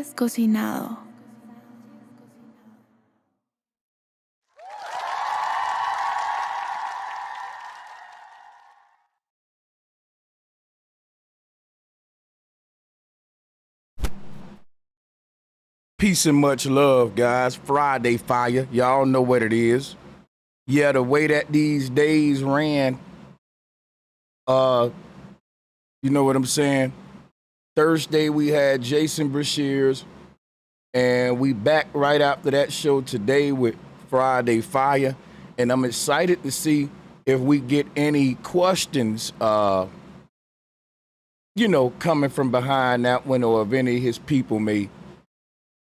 Sánchez cocinado. Peace and much love, guys. Friday fire. Y'all know what it is. Yeah, the way that these days ran, you know what I'm saying? Thursday we had Jason Brashears, and we back right after that show today with Friday Fire. And I'm excited to see if we get any questions, coming from behind that one, or if any of his people may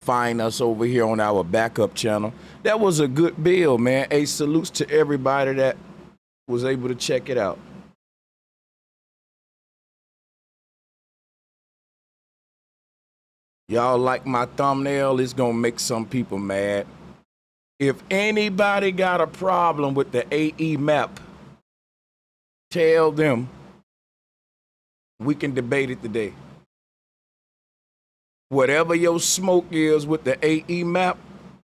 find us over here on our backup channel. That was a good bill, man. Hey, salutes to everybody that was able to check it out. Y'all like my thumbnail? It's gonna make some people mad. If anybody got a problem with the AE map, tell them we can debate it today. Whatever your smoke is with the AE map,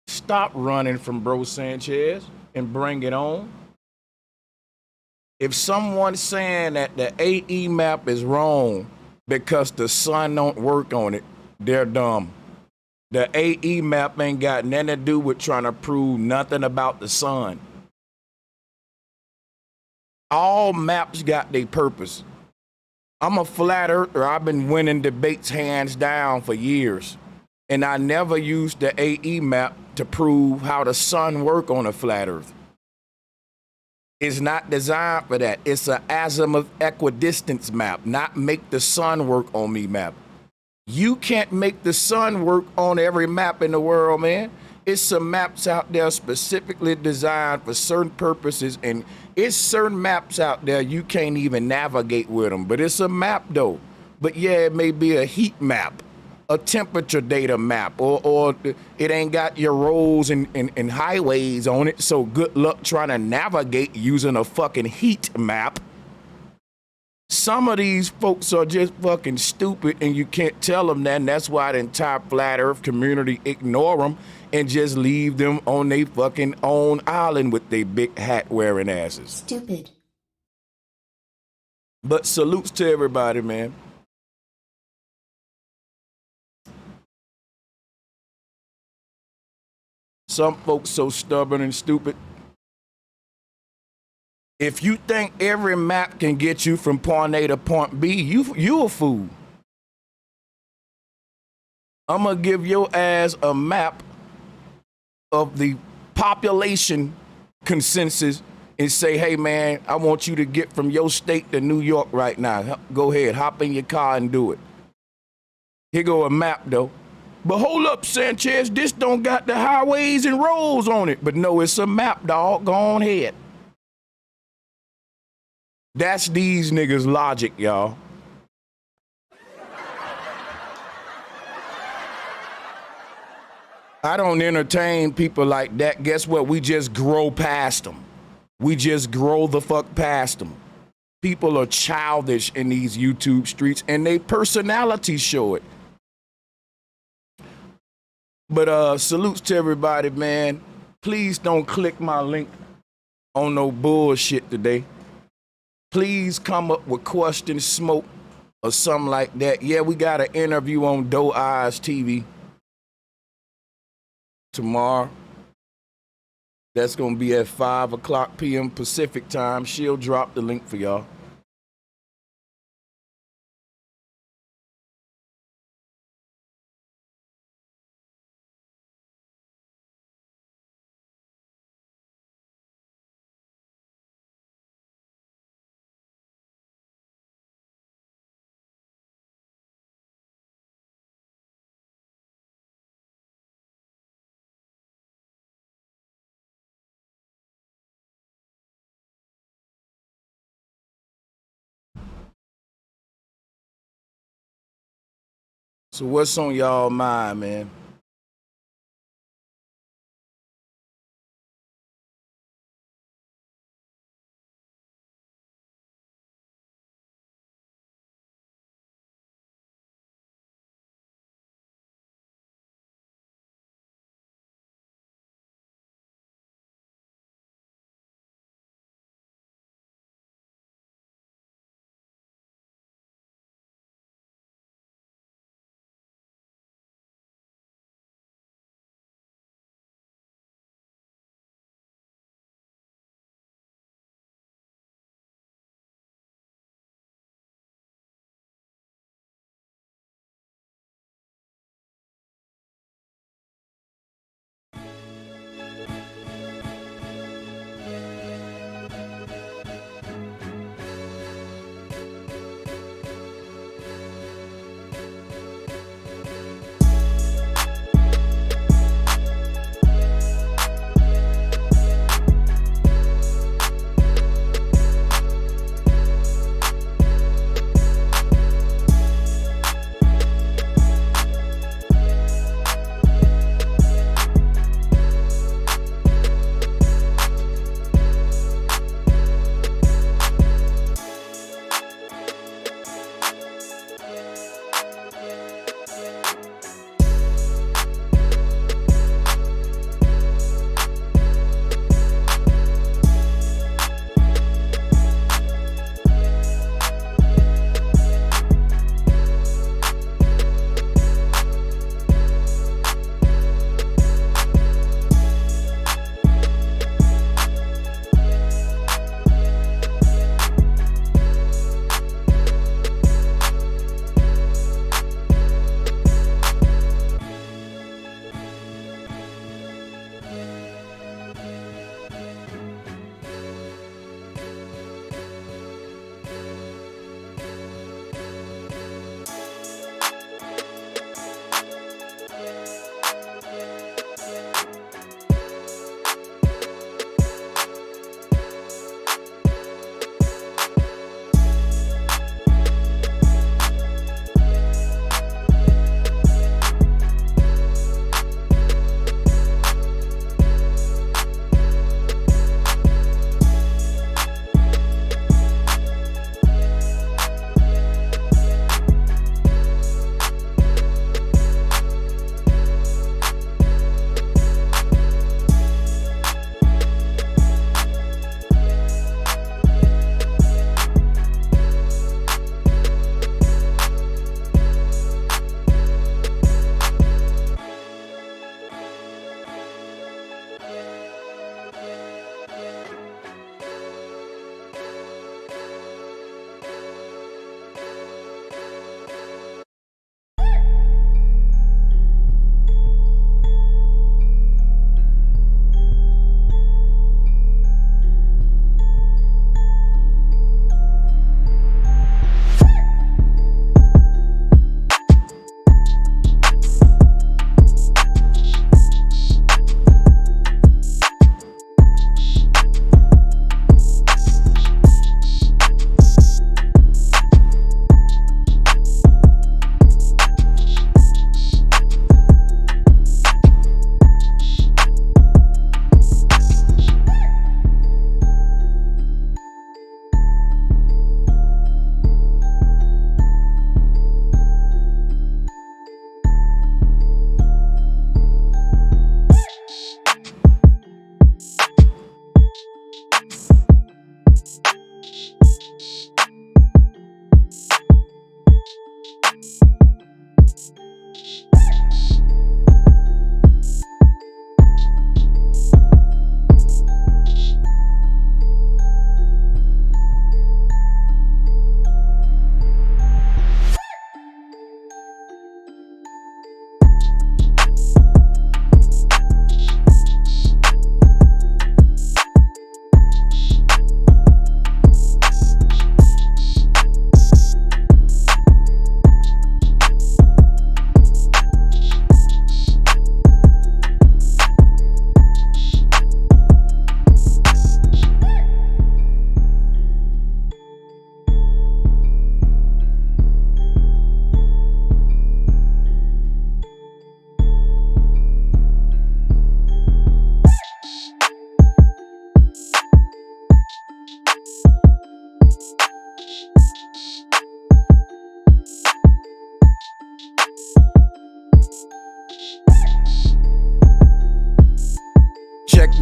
stop running from Bro Sanchez and bring it on. If someone's saying that the AE map is wrong because the sun don't work on it, they're dumb. The AE map ain't got nothing to do with trying to prove nothing about the sun. All maps got their purpose. I'm a flat earther. I've been winning debates hands down for years. And I never used the AE map to prove how the sun work on a flat earth. It's not designed for that. It's an azimuth equidistance map, not make the sun work on me map. You can't make the sun work on every map in the world, man. It's some maps out there specifically designed for certain purposes, and it's certain maps out there you can't even navigate with them, but it's a map though. But yeah, it may be a heat map, a temperature data map, or it ain't got your roads and highways on it, so good luck trying to navigate using a fucking heat map. Some of these folks are just fucking stupid, and you can't tell them that, and that's why the entire flat earth community ignore them and just leave them on their fucking own island with their big hat wearing asses. Stupid. But salutes to everybody, man. Some folks so stubborn and stupid. If you think every map can get you from point A to point B, you a fool. I'm gonna give your ass a map of the population consensus and say, hey man, I want you to get from your state to New York right now. Go ahead, hop in your car and do it. Here go a map though. But hold up, Sanchez, this don't got the highways and roads on it. But no, it's a map, dog. Go on ahead. That's these niggas' logic, y'all. I don't entertain people like that. Guess what? We just grow past them. We just grow the fuck past them. People are childish in these YouTube streets, and they personalities show it. But salutes to everybody, man. Please don't click my link on no bullshit today. Please come up with question smoke or something like that. Yeah, we got an interview on Doe Eyes TV tomorrow. That's going to be at 5 o'clock p.m. Pacific time. She'll drop the link for y'all. So what's on y'all mind, man?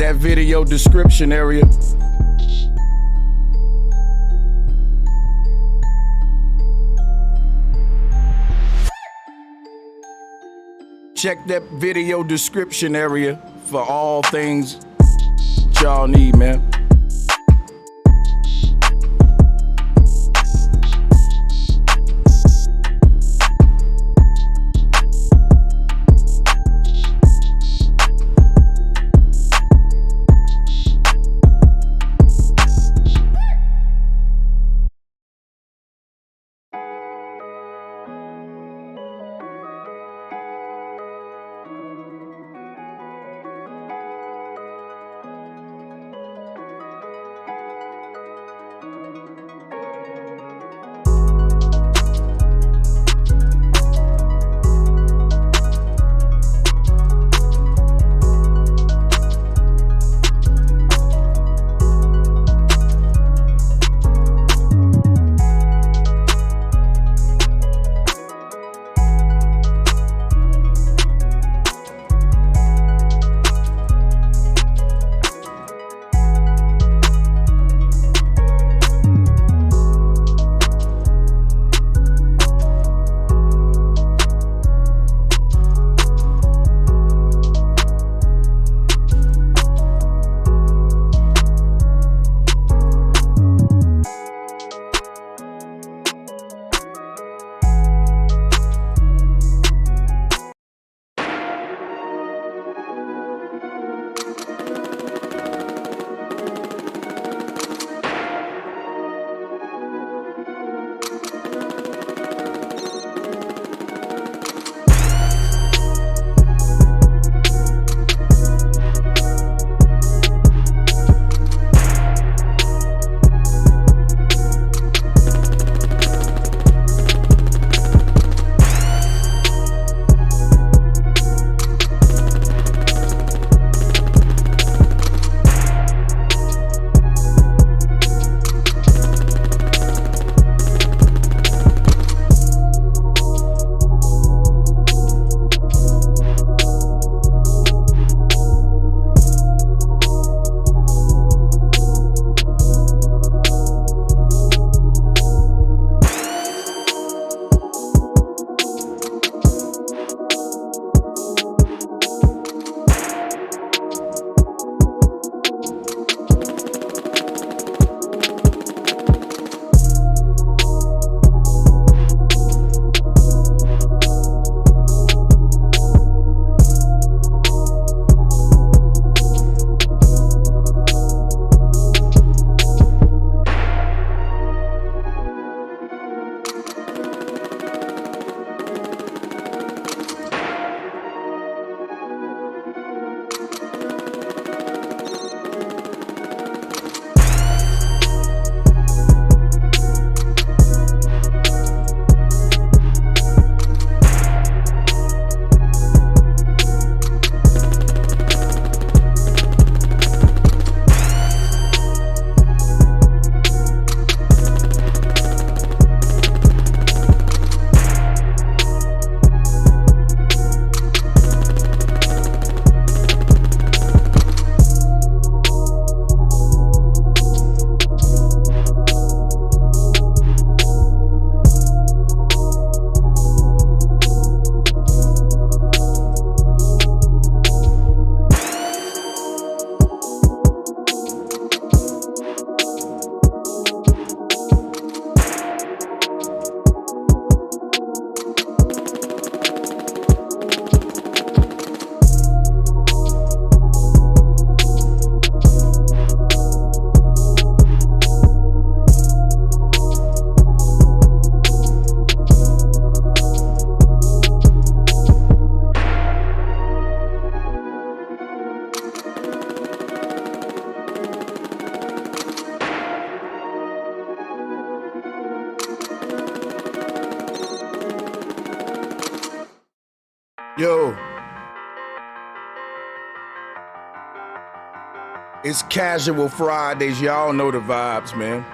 that video description area. Check that video description area for all things y'all need, man. Yo, it's Casual Fridays. Y'all know the vibes, man.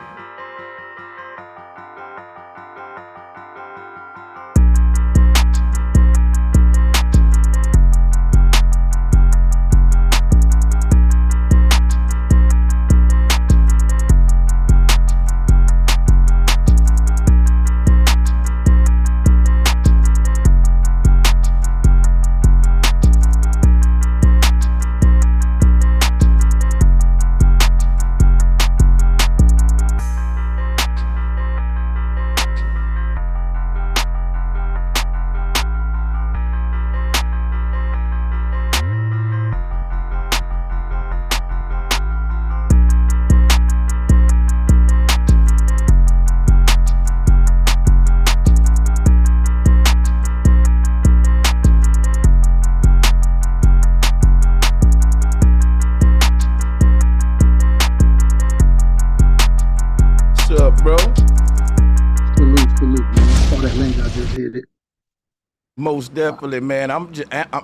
Most definitely, man. I'm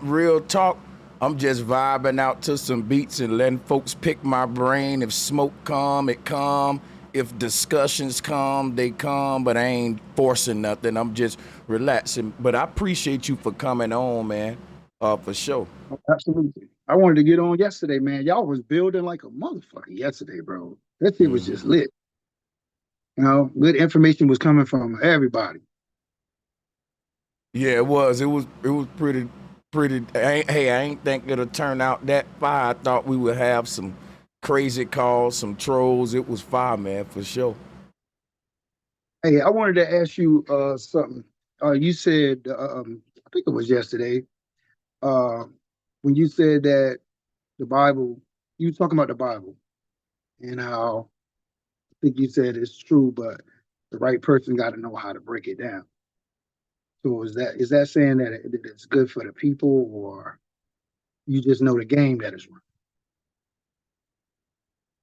real talk. I'm just vibing out to some beats and letting folks pick my brain. If smoke come, it come. If discussions come, they come. But I ain't forcing nothing. I'm just relaxing. But I appreciate you for coming on, man. For sure. Oh, absolutely. I wanted to get on yesterday, man. Y'all was building like a motherfucker yesterday, bro. That shit was just lit. You know, good information was coming from everybody. Yeah, it was. It was pretty. I ain't think it'll turn out that far. I thought we would have some crazy calls, some trolls. It was fire, man, for sure. Hey, I wanted to ask you something. You said, I think it was yesterday, uh, when you said that the Bible, you were talking about the Bible and how I think you said it's true, but the right person got to know how to break it down. So is that saying that it's good for the people, or you just know the game that is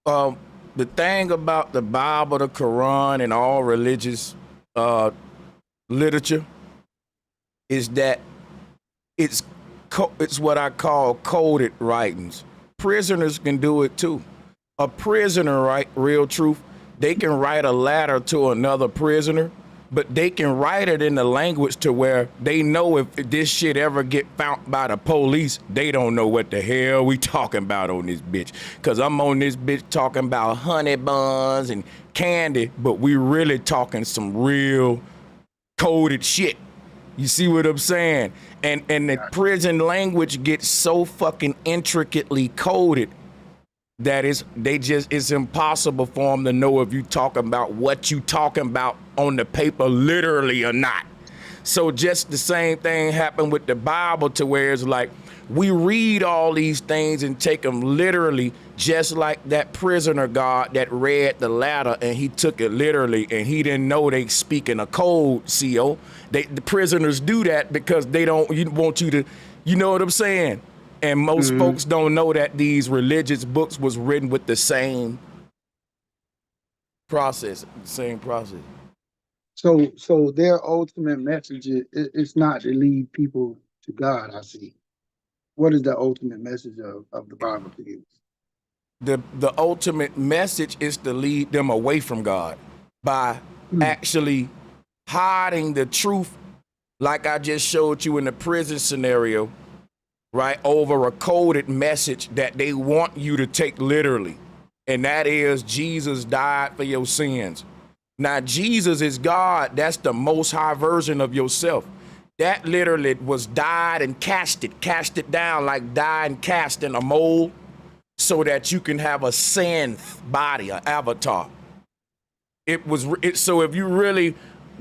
Um, the thing about the Bible, the Quran, and all religious uh, literature is that it's it's what I call coded writings. Prisoners can do it too. A prisoner, right? Real truth. They can write a letter to another prisoner, but they can write it in the language to where they know if this shit ever get found by the police, they don't know what the hell we talking about on this bitch. Cause I'm on this bitch talking about honey buns and candy, but we really talking some real coded shit. You see what I'm saying? And the prison language gets so fucking intricately coded that it's impossible for them to know if you talking about what you talking about on the paper literally or not. So just the same thing happened with the Bible, to where it's like we read all these things and take them literally, just like that prisoner guard that read the ladder and he took it literally and he didn't know they speaking a code, CO. The prisoners do that because they don't want you to, you know what I'm saying? And most right. folks don't know that these religious books was written with the same process, So their ultimate message is not to lead people to God. I see. What is the ultimate message of the Bible to you? The ultimate message is to lead them away from God by Hmm. actually hiding the truth, like I just showed you in the prison scenario, right? Over a coded message that they want you to take literally. And that is Jesus died for your sins. Now, Jesus is God. That's the most high version of yourself. That literally was died and cast it down like die and cast in a mold so that you can have a synth body, an avatar. So if you really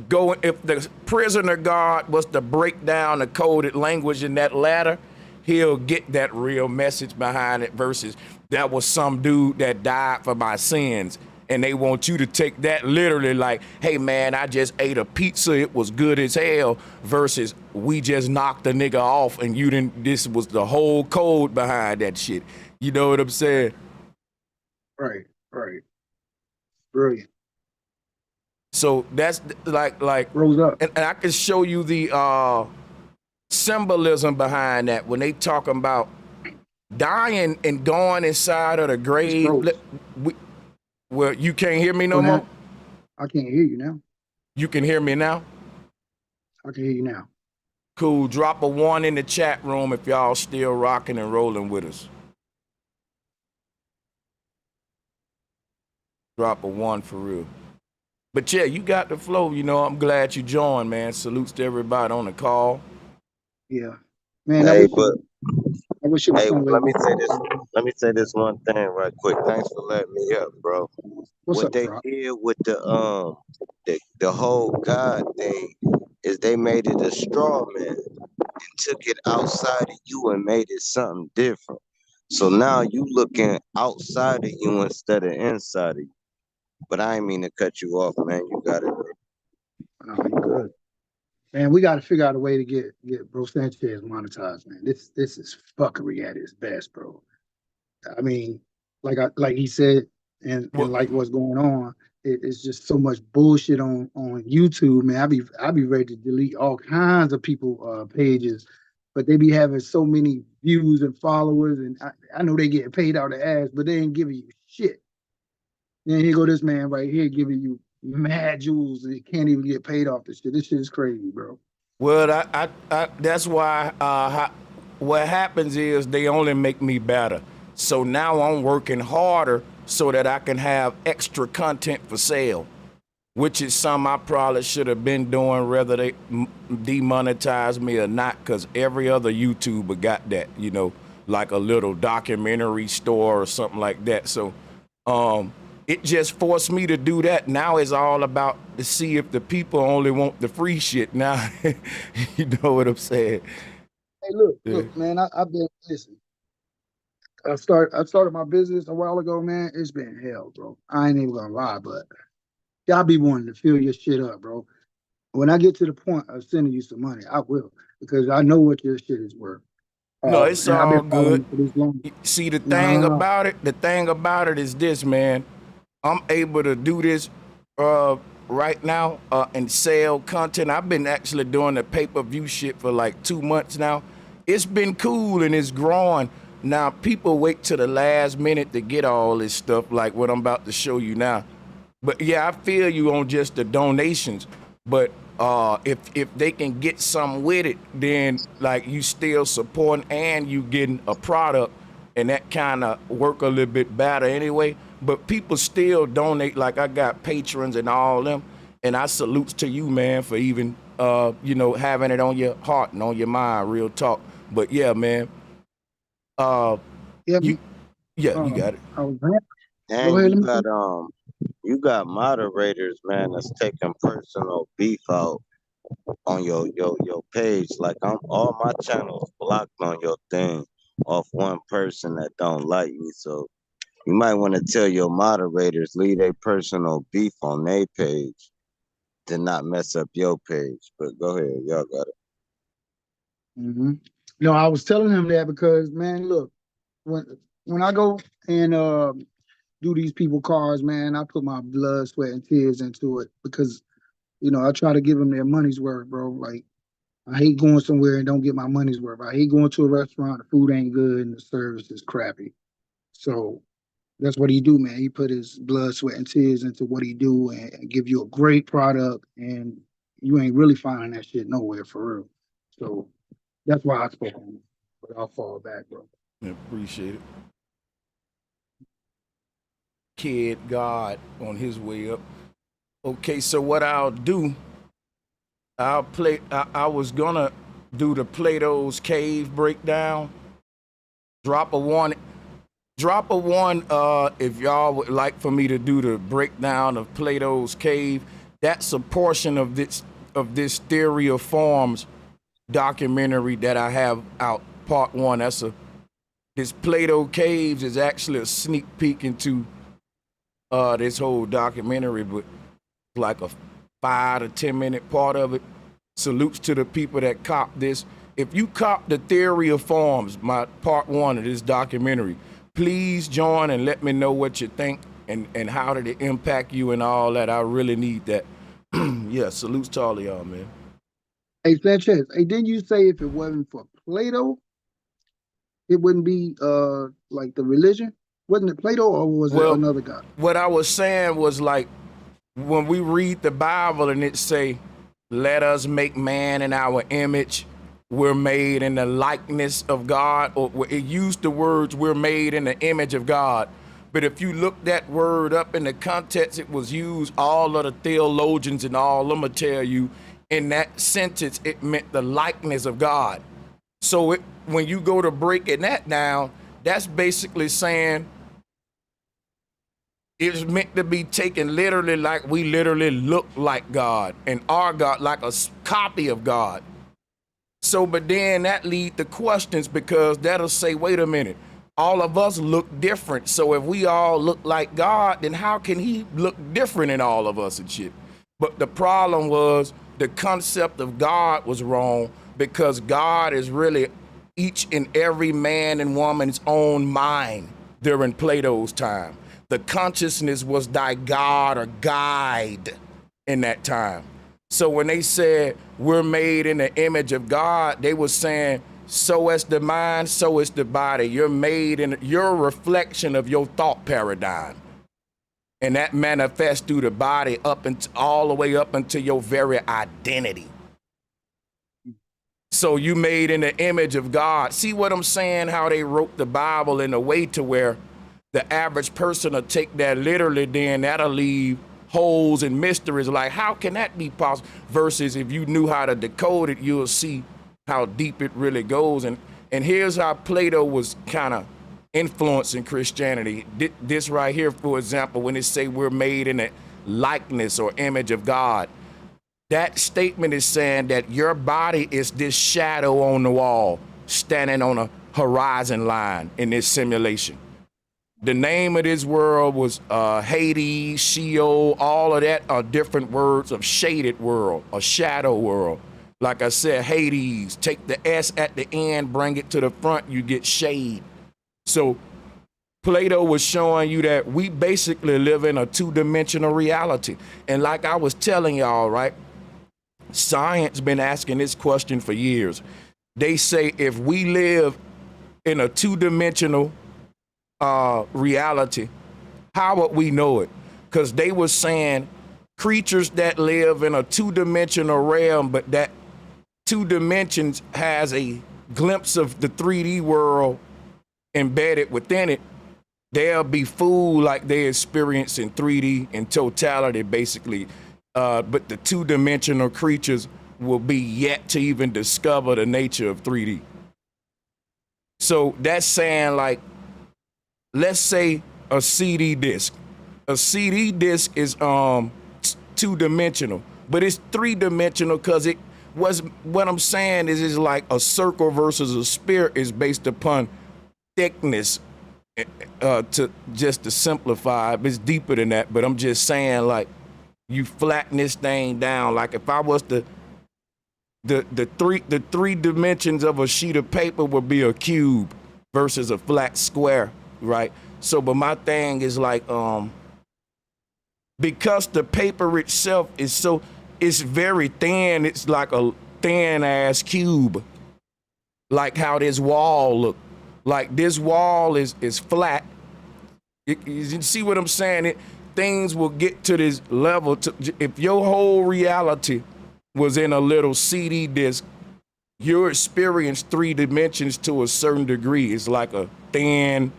go, if the prisoner guard was to break down the coded language in that ladder, he'll get that real message behind it versus that was some dude that died for my sins. And they want you to take that literally like, hey man, I just ate a pizza, it was good as hell, versus we just knocked the nigga off and you didn't, this was the whole code behind that shit. You know what I'm saying? Right, right. Brilliant. So that's like, Rose up. and I can show you the symbolism behind that when they talking about dying and going inside of the It's grave. froze. Well, you can't hear me So no more. now I can't hear you now. You can hear me now. I can hear you now. Cool. Drop a 1 in the chat room if y'all still rocking and rolling with us. Drop a 1 for real. But yeah, you got the flow. You know, I'm glad you joined, man. Salutes to everybody on the call. Yeah. Man, Hey, but I wish it was hey, some way. let me say this. Let me say this one thing right quick. Thanks for letting me up, bro. What's What up, they Rob? did with the whole God thing is they made it a straw man and took it outside of you and made it something different. So now you looking outside of you instead of inside of you. But I ain't mean to cut you off, man. You got it. No, you good. Man, we got to figure out a way to get Bro Sanchez monetized, man. This is fuckery at its best, bro. I mean, like he said, and Well, like what's going on. it's just so much bullshit on YouTube, man. I be ready to delete all kinds of people pages, but they be having so many views and followers, and I know they getting paid out the ass, but they ain't giving you shit. Then here go this man right here giving you mad jewels, and he can't even get paid off this shit. This shit is crazy, bro. Well, that's why what happens is they only make me better. So now I'm working harder so that I can have extra content for sale, which is something I probably should have been doing whether they demonetize me or not, because every other YouTuber got that, you know, like a little documentary store or something like that. So it just forced me to do that. Now it's all about to see if the people only want the free shit now. You know what I'm saying? Hey, look, Yeah. look, man. I've been listen. I started my business a while ago, man. It's been hell, bro. I ain't even gonna lie, but y'all be wanting to fill your shit up, bro. When I get to the point of sending you some money, I will, because I know what your shit is worth. No, it's And I've all been following good. you for this long. See, the No, thing about it is this, man. I'm able to do this right now and sell content. I've been actually doing the pay-per-view shit for like 2 months now. It's been cool and it's growing. Now, people wait till the last minute to get all this stuff like what I'm about to show you now. But yeah, I feel you on just the donations. But if they can get some with it, then like you still supporting and you getting a product, and that kind of work a little bit better anyway. But people still donate. Like I got patrons and all them, and I salutes to you, man, for even you know, having it on your heart and on your mind. Real talk. But yeah, man. Yeah, You you got it. I was go And ahead. Let me. you got moderators, man, that's taking personal beef out on your page. Like I'm all my channels blocked on your thing off one person that don't like me. So you might want to tell your moderators leave their personal beef on their page to not mess up your page. But go ahead, y'all got it. Mm-hmm. No, I was telling him that because, man, look, when when I go and do these people cars, man, I put my blood, sweat, and tears into it because I try to give them their money's worth, bro. Like I hate going somewhere and don't get my money's worth. I hate going to a restaurant, the food ain't good and the service is crappy. So that's what he do, man. He put his blood, sweat, and tears into what he do and give you a great product, and you ain't really finding that shit nowhere for real. So that's why I spoke on it. But I'll fall back, bro. I appreciate it. Kid God on his way up. Okay, so what I'll do, I'll play. I was gonna do the Plato's Cave breakdown. Drop a one. Drop a one if y'all would like for me to do the breakdown of Plato's Cave. That's a portion of this Theory of Forms documentary that I have out, part one. This Plato Caves is actually a sneak peek into this whole documentary, but like a 5 to 10 minute part of it. Salutes to the people that cop this. If you cop the Theory of Forms, my part one of this documentary, please join and let me know what you think and how did it impact you and all that. I really need that. Yeah, salutes to all of y'all, man. Hey, Sanchez, hey, didn't you say if it wasn't for Plato, it wouldn't be like the religion? Wasn't it Plato or was it Well, another guy? what I was saying was like when we read the Bible and it say, let us make man in our image, we're made in the likeness of God, or it used the words we're made in the image of God. But if you look that word up in the context it was used, all of the theologians and all of them will tell you in that sentence it meant the likeness of God. So when you go to breaking that down, that's basically saying it's meant to be taken literally, like we literally look like God and are God, like a copy of God. So, but then that lead to questions because that'll say, wait a minute, all of us look different. So if we all look like God, then how can he look different in all of us and shit? But the problem was the concept of God was wrong because God is really each and every man and woman's own mind during Plato's time. The consciousness was thy God or guide in that time. So when they said we're made in the image of God, they were saying, so is the mind, so is the body. You're made in, you're a reflection of your thought paradigm. And that manifests through the body up and all the way up into your very identity. So you made in the image of God. See what I'm saying? How they wrote the Bible in a way to where the average person will take that literally, then that'll leave holes and mysteries. Like, how can that be possible? Versus if you knew how to decode it, you'll see how deep it really goes. And here's how Plato was kind of influencing Christianity. This right here, for example, when it say we're made in the likeness or image of God, that statement is saying that your body is this shadow on the wall standing on a horizon line in this simulation. The name of this world was Hades, Sheol, all of that are different words of shaded world, a shadow world. Like I said, Hades, take the S at the end, bring it to the front, you get shade. So Plato was showing you that we basically live in a two-dimensional reality. And like I was telling y'all, right, science been asking this question for years. They say if we live in a two-dimensional reality, how would we know it? Because they were saying creatures that live in a two-dimensional realm, but that two dimensions has a glimpse of the 3D world embedded within it, they'll be fooled like they experience in 3D in totality, basically. But the two-dimensional creatures will be yet to even discover the nature of 3D. So that's saying, like, let's say a CD disc. A CD disc is two-dimensional, but it's three-dimensional because it was, what I'm saying is like a circle versus a sphere is based upon thickness, to simplify. It's deeper than that, but I'm just saying, like, you flatten this thing down. Like if I was the three dimensions of a sheet of paper would be a cube versus a flat square, right? So, but my thing is like, because the paper itself is so, it's very thin. It's like a thin ass cube, like how this wall look. Like this wall is flat. You see what I'm saying? Things will get to this level. If your whole reality was in a little CD disc, you experience 3 dimensions to a certain degree. It's like a thin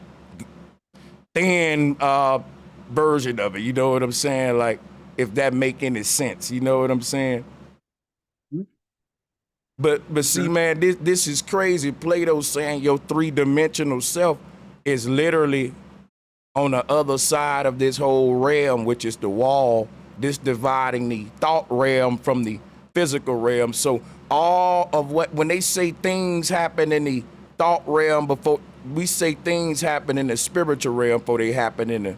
version of it. You know what I'm saying? Like, if that make any sense, you know what I'm saying? But see, man, this is crazy. Plato's saying your 3-dimensional self is literally on the other side of this whole realm, which is the wall, this dividing the thought realm from the physical realm. So all of what, when they say things happen in the thought realm before, we say things happen in the spiritual realm before they happen in the,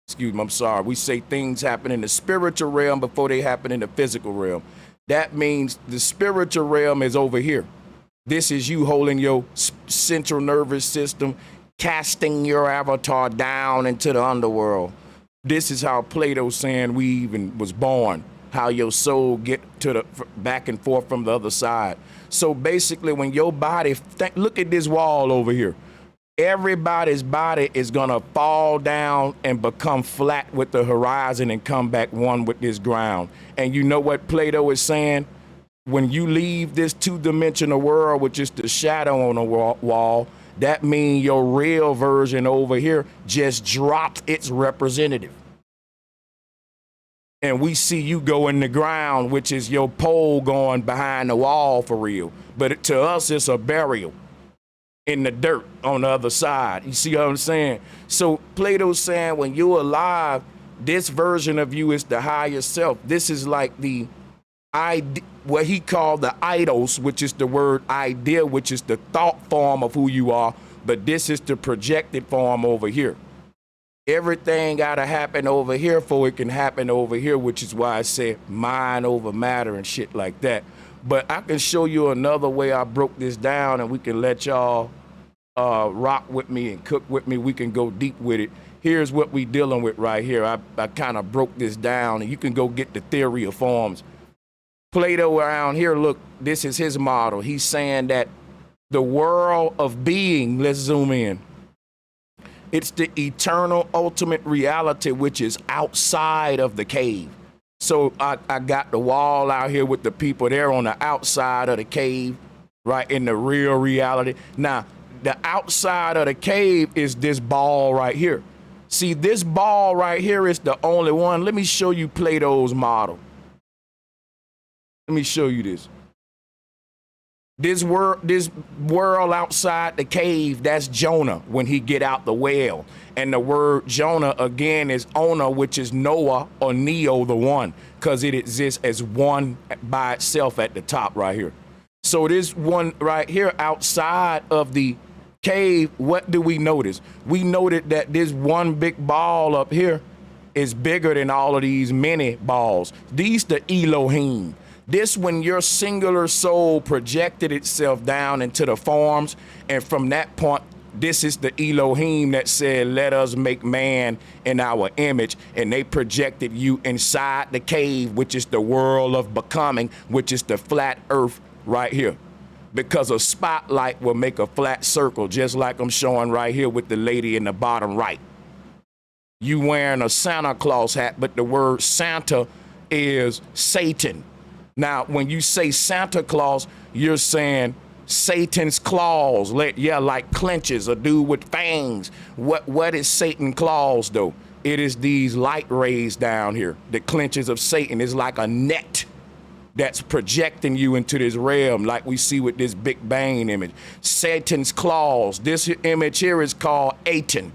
excuse me, I'm sorry. We say things happen in the spiritual realm before they happen in the physical realm. That means the spiritual realm is over here. This is you holding your central nervous system, casting your avatar down into the underworld. This is how Plato's saying we even was born, how your soul get to the back and forth from the other side. So basically when your body, look at this wall over here. Everybody's body is gonna fall down and become flat with the horizon and come back one with this ground. And you know what Plato is saying? When you leave this 2-dimensional world, which is the shadow on the wall, that means your real version over here just dropped its representative. And we see you go in the ground, which is your pole going behind the wall for real. But to us, it's a burial in the dirt on the other side. You see what I'm saying? So Plato's saying when you're alive, this version of you is the higher self. This is like the what he called the eidos, which is the word idea, which is the thought form of who you are. But this is the projected form over here. Everything got to happen over here before it can happen over here, which is why I say mind over matter and shit like that. But I can show you another way I broke this down and we can let y'all rock with me and cook with me, we can go deep with it. Here's what we dealing with right here. I kind of broke this down, and you can go get the theory of forms. Plato around here, look, this is his model. He's saying that the world of being, let's zoom in, it's the eternal ultimate reality, which is outside of the cave. So I got the wall out here with the people there on the outside of the cave, right, in the real reality. Now, the outside of the cave is this ball right here. See, this ball right here is the only one. Let me show you Plato's model. Let me show you this. This world outside the cave, that's Jonah when he get out the well. And the word Jonah, again, is Ona, which is Noah or Neo, the one, because it exists as one by itself at the top right here. So this one right here outside of the cave, what do we notice? We noted that this one big ball up here is bigger than all of these mini balls. These the Elohim. This when your singular soul projected itself down into the forms, and from that point, this is the Elohim that said, let us make man in our image, and they projected you inside the cave, which is the world of becoming, which is the flat earth right here. Because a spotlight will make a flat circle, just like I'm showing right here with the lady in the bottom right. You wearing a Santa Claus hat, but the word Santa is Satan. Now, when you say Santa Claus, you're saying Satan's claws, like clenches, a dude with fangs. What is Satan's claws, though? It is these light rays down here. The clenches of Satan is like a net that's projecting you into this realm, like we see with this Big Bang image. Satan's claws. This image here is called Aten.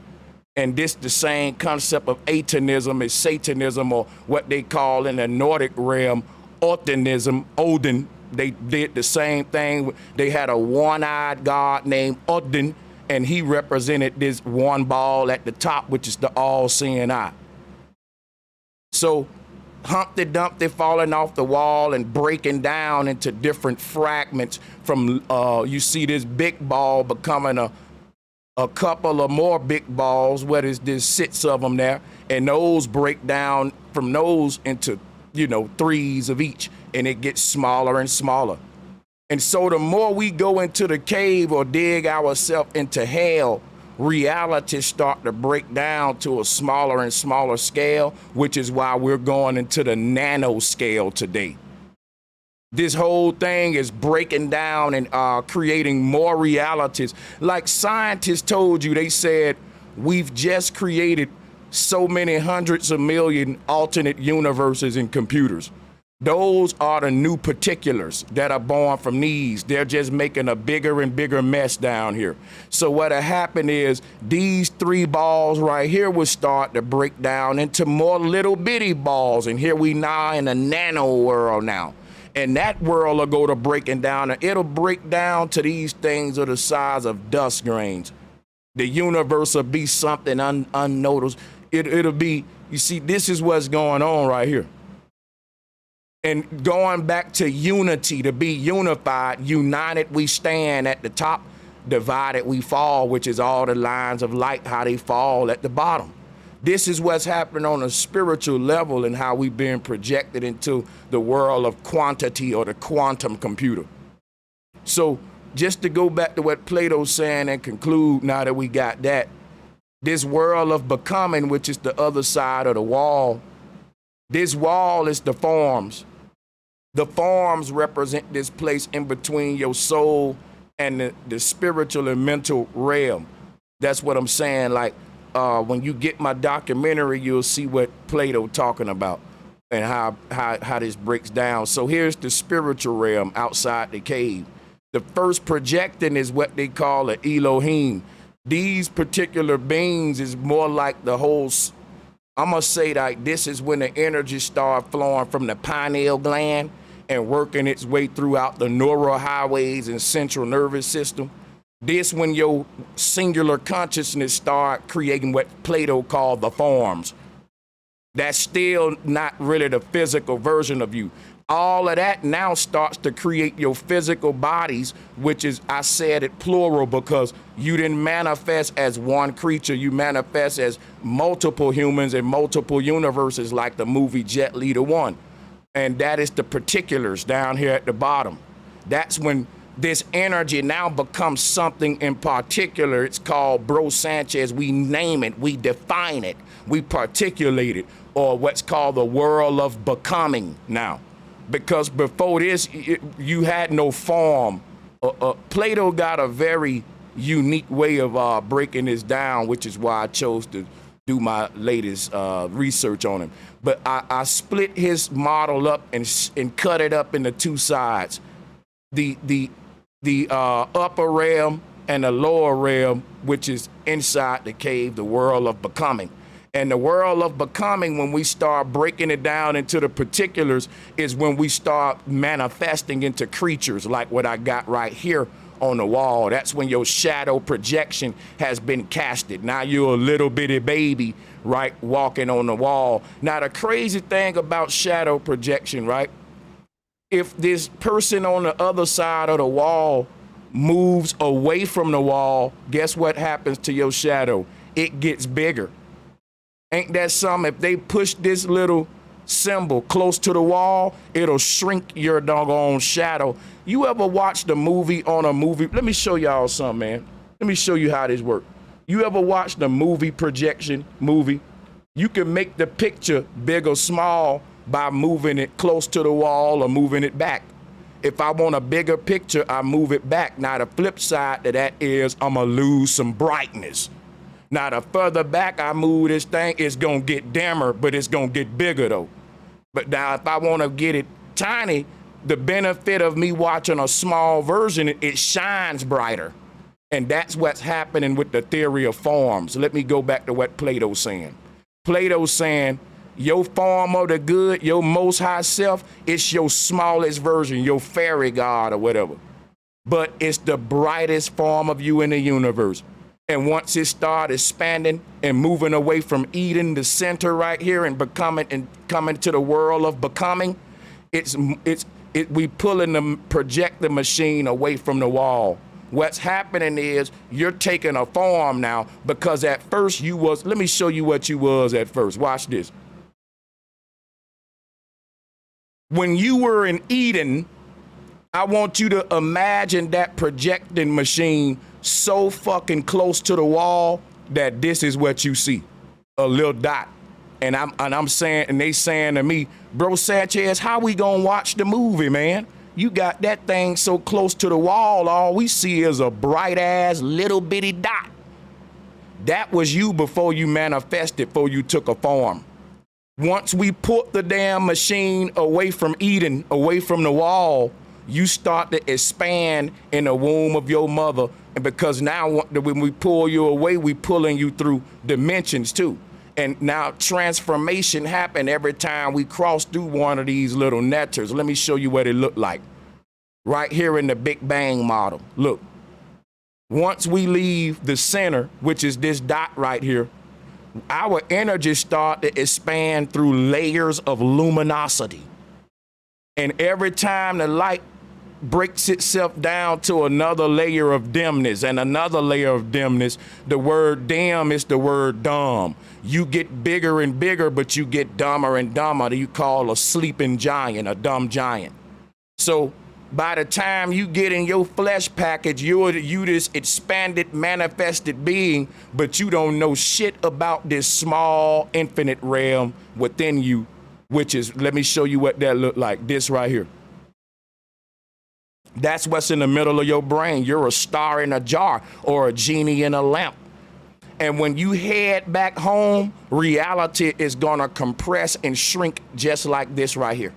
And this the same concept of Atonism is Satanism, or what they call in the Nordic realm, Oddinism. Odin, they did the same thing. They had a one-eyed god named Odin, and he represented this one ball at the top, which is the all-seeing eye. So Humpty Dumpty falling off the wall and breaking down into different fragments from, you see this big ball becoming a couple of more big balls, where there's 6 of them there, and those break down from those into, 3s of each, and it gets smaller and smaller. And so the more we go into the cave or dig ourselves into hell, realities start to break down to a smaller and smaller scale, which is why we're going into the nano scale today. This whole thing is breaking down and creating more realities. Like scientists told you, they said, we've just created so many hundreds of million alternate universes in computers. Those are the new particulars that are born from these. They're just making a bigger and bigger mess down here. So what'll happen is these 3 balls right here will start to break down into more little bitty balls. And here we now in a nano world now. And that world will go to breaking down, and it'll break down to these things of the size of dust grains. The universe will be something unnoticed. It'll be, you see, this is what's going on right here. And going back to unity, to be unified, united we stand at the top, divided we fall, which is all the lines of light, how they fall at the bottom. This is what's happening on a spiritual level and how we've been projected into the world of quantity or the quantum computer. So just to go back to what Plato's saying and conclude, now that we got that, this world of becoming, which is the other side of the wall, this wall is the forms. The forms represent this place in between your soul and the spiritual and mental realm. That's what I'm saying. Like when you get my documentary, you'll see what Plato talking about and how this breaks down. So here's the spiritual realm outside the cave. The first projecting is what they call an Elohim. These particular beings is more like the whole, I'm gonna say like this is when the energy start flowing from the pineal gland and working its way throughout the neural highways and central nervous system. This when your singular consciousness start creating what Plato called the forms. That's still not really the physical version of you. all of that now starts to create your physical bodies, which is, I said it plural because you didn't manifest as one creature. You manifest as multiple humans in multiple universes, like the movie Jet Li the One. And that is the particulars down here at the bottom. That's when this energy now becomes something in particular. It's called Bro Sanchez. We name it, we define it, we particulate it, or what's called the world of becoming now. Because before this, you had no form. Plato got a very unique way of breaking this down, which is why I chose to do my latest research on him. But I split his model up and cut it up into two sides. The upper realm and the lower realm, which is inside the cave, the world of becoming. And the world of becoming, when we start breaking it down into the particulars, is when we start manifesting into creatures like what I got right here on the wall. That's when your shadow projection has been casted. Now you're a little bitty baby, right, walking on the wall. Now the crazy thing about shadow projection, right? If this person on the other side of the wall moves away from the wall, guess what happens to your shadow? It gets bigger. Ain't that something? If they push this little symbol close to the wall, it'll shrink your doggone shadow. You ever watched a movie on a movie? Let me show y'all something, man. Let me show you how this works. You ever watched a movie projection movie? You can make the picture big or small by moving it close to the wall or moving it back. If I want a bigger picture, I move it back. Now the flip side to that is I'm gonna lose some brightness. Now, the further back I move this thing, it's gonna get dimmer, but it's gonna get bigger though. But now if I wanna get it tiny, the benefit of me watching a small version, it shines brighter. And that's what's happening with the theory of forms. Let me go back to what Plato's saying. Plato's saying, your form of the good, your most high self, it's your smallest version, your fairy god or whatever. But it's the brightest form of you in the universe. And once it starts expanding and moving away from Eden, the center right here, and becoming and coming to the world of becoming, we pulling the projector machine away from the wall. What's happening is you're taking a form now, because at first you was, let me show you what you was at first. Watch this. When you were in Eden, I want you to imagine that projecting machine so fucking close to the wall that this is what you see, a little dot. And I'm saying, and they saying to me, Bro Sanchez, how we gonna watch the movie, man? You got that thing so close to the wall, all we see is a bright ass little bitty dot. That was you before you manifested, before you took a form. Once we put the damn machine away from Eden, away from the wall, you start to expand in the womb of your mother. And because now when we pull you away, we pulling you through dimensions too. And now transformation happen every time we cross through one of these little netters. Let me show you what it looked like. Right here in the Big Bang model. Look, once we leave the center, which is this dot right here, our energy start to expand through layers of luminosity. And every time the light breaks itself down to another layer of dimness and another layer of dimness, the word dim is the word dumb. You get bigger and bigger, but you get dumber and dumber. You call a sleeping giant, a dumb giant. So by the time you get in your flesh package, you this expanded, manifested being, but you don't know shit about this small, infinite realm within you, which is, let me show you what that look like, this right here. That's what's in the middle of your brain. You're a star in a jar or a genie in a lamp. And when you head back home, reality is gonna compress and shrink just like this right here.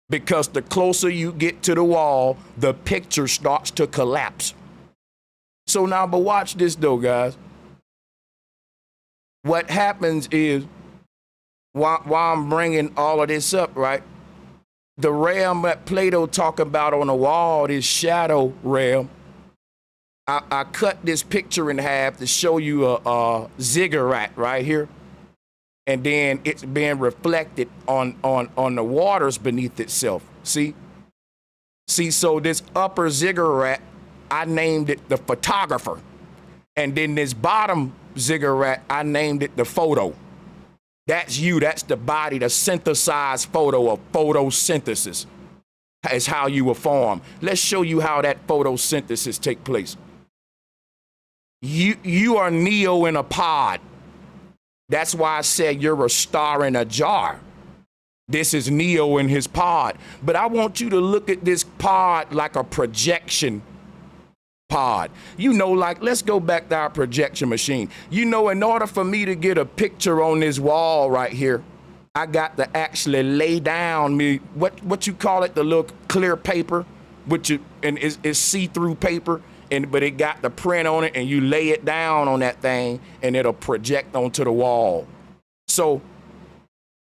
Because the closer you get to the wall, the picture starts to collapse. So now, but watch this though, guys. What happens is, while I'm bringing all of this up, right? The realm that Plato talking about on the wall, this shadow realm, I cut this picture in half to show you a ziggurat right here. And then it's being reflected on the waters beneath itself. See, so this upper ziggurat, I named it the photographer. And then this bottom ziggurat, I named it the photo. That's you, that's the body, the synthesized photo of photosynthesis is how you were formed. Let's show you how that photosynthesis take place. You are Neo in a pod. That's why I said you're a star in a jar. This is Neo in his pod. But I want you to look at this pod like a projection pod. You know, like, let's go back to our projection machine. You know, in order for me to get a picture on this wall right here, I got to actually lay down me, what you call it, the little clear paper, which is see-through paper, but it got the print on it, and you lay it down on that thing, and it'll project onto the wall. So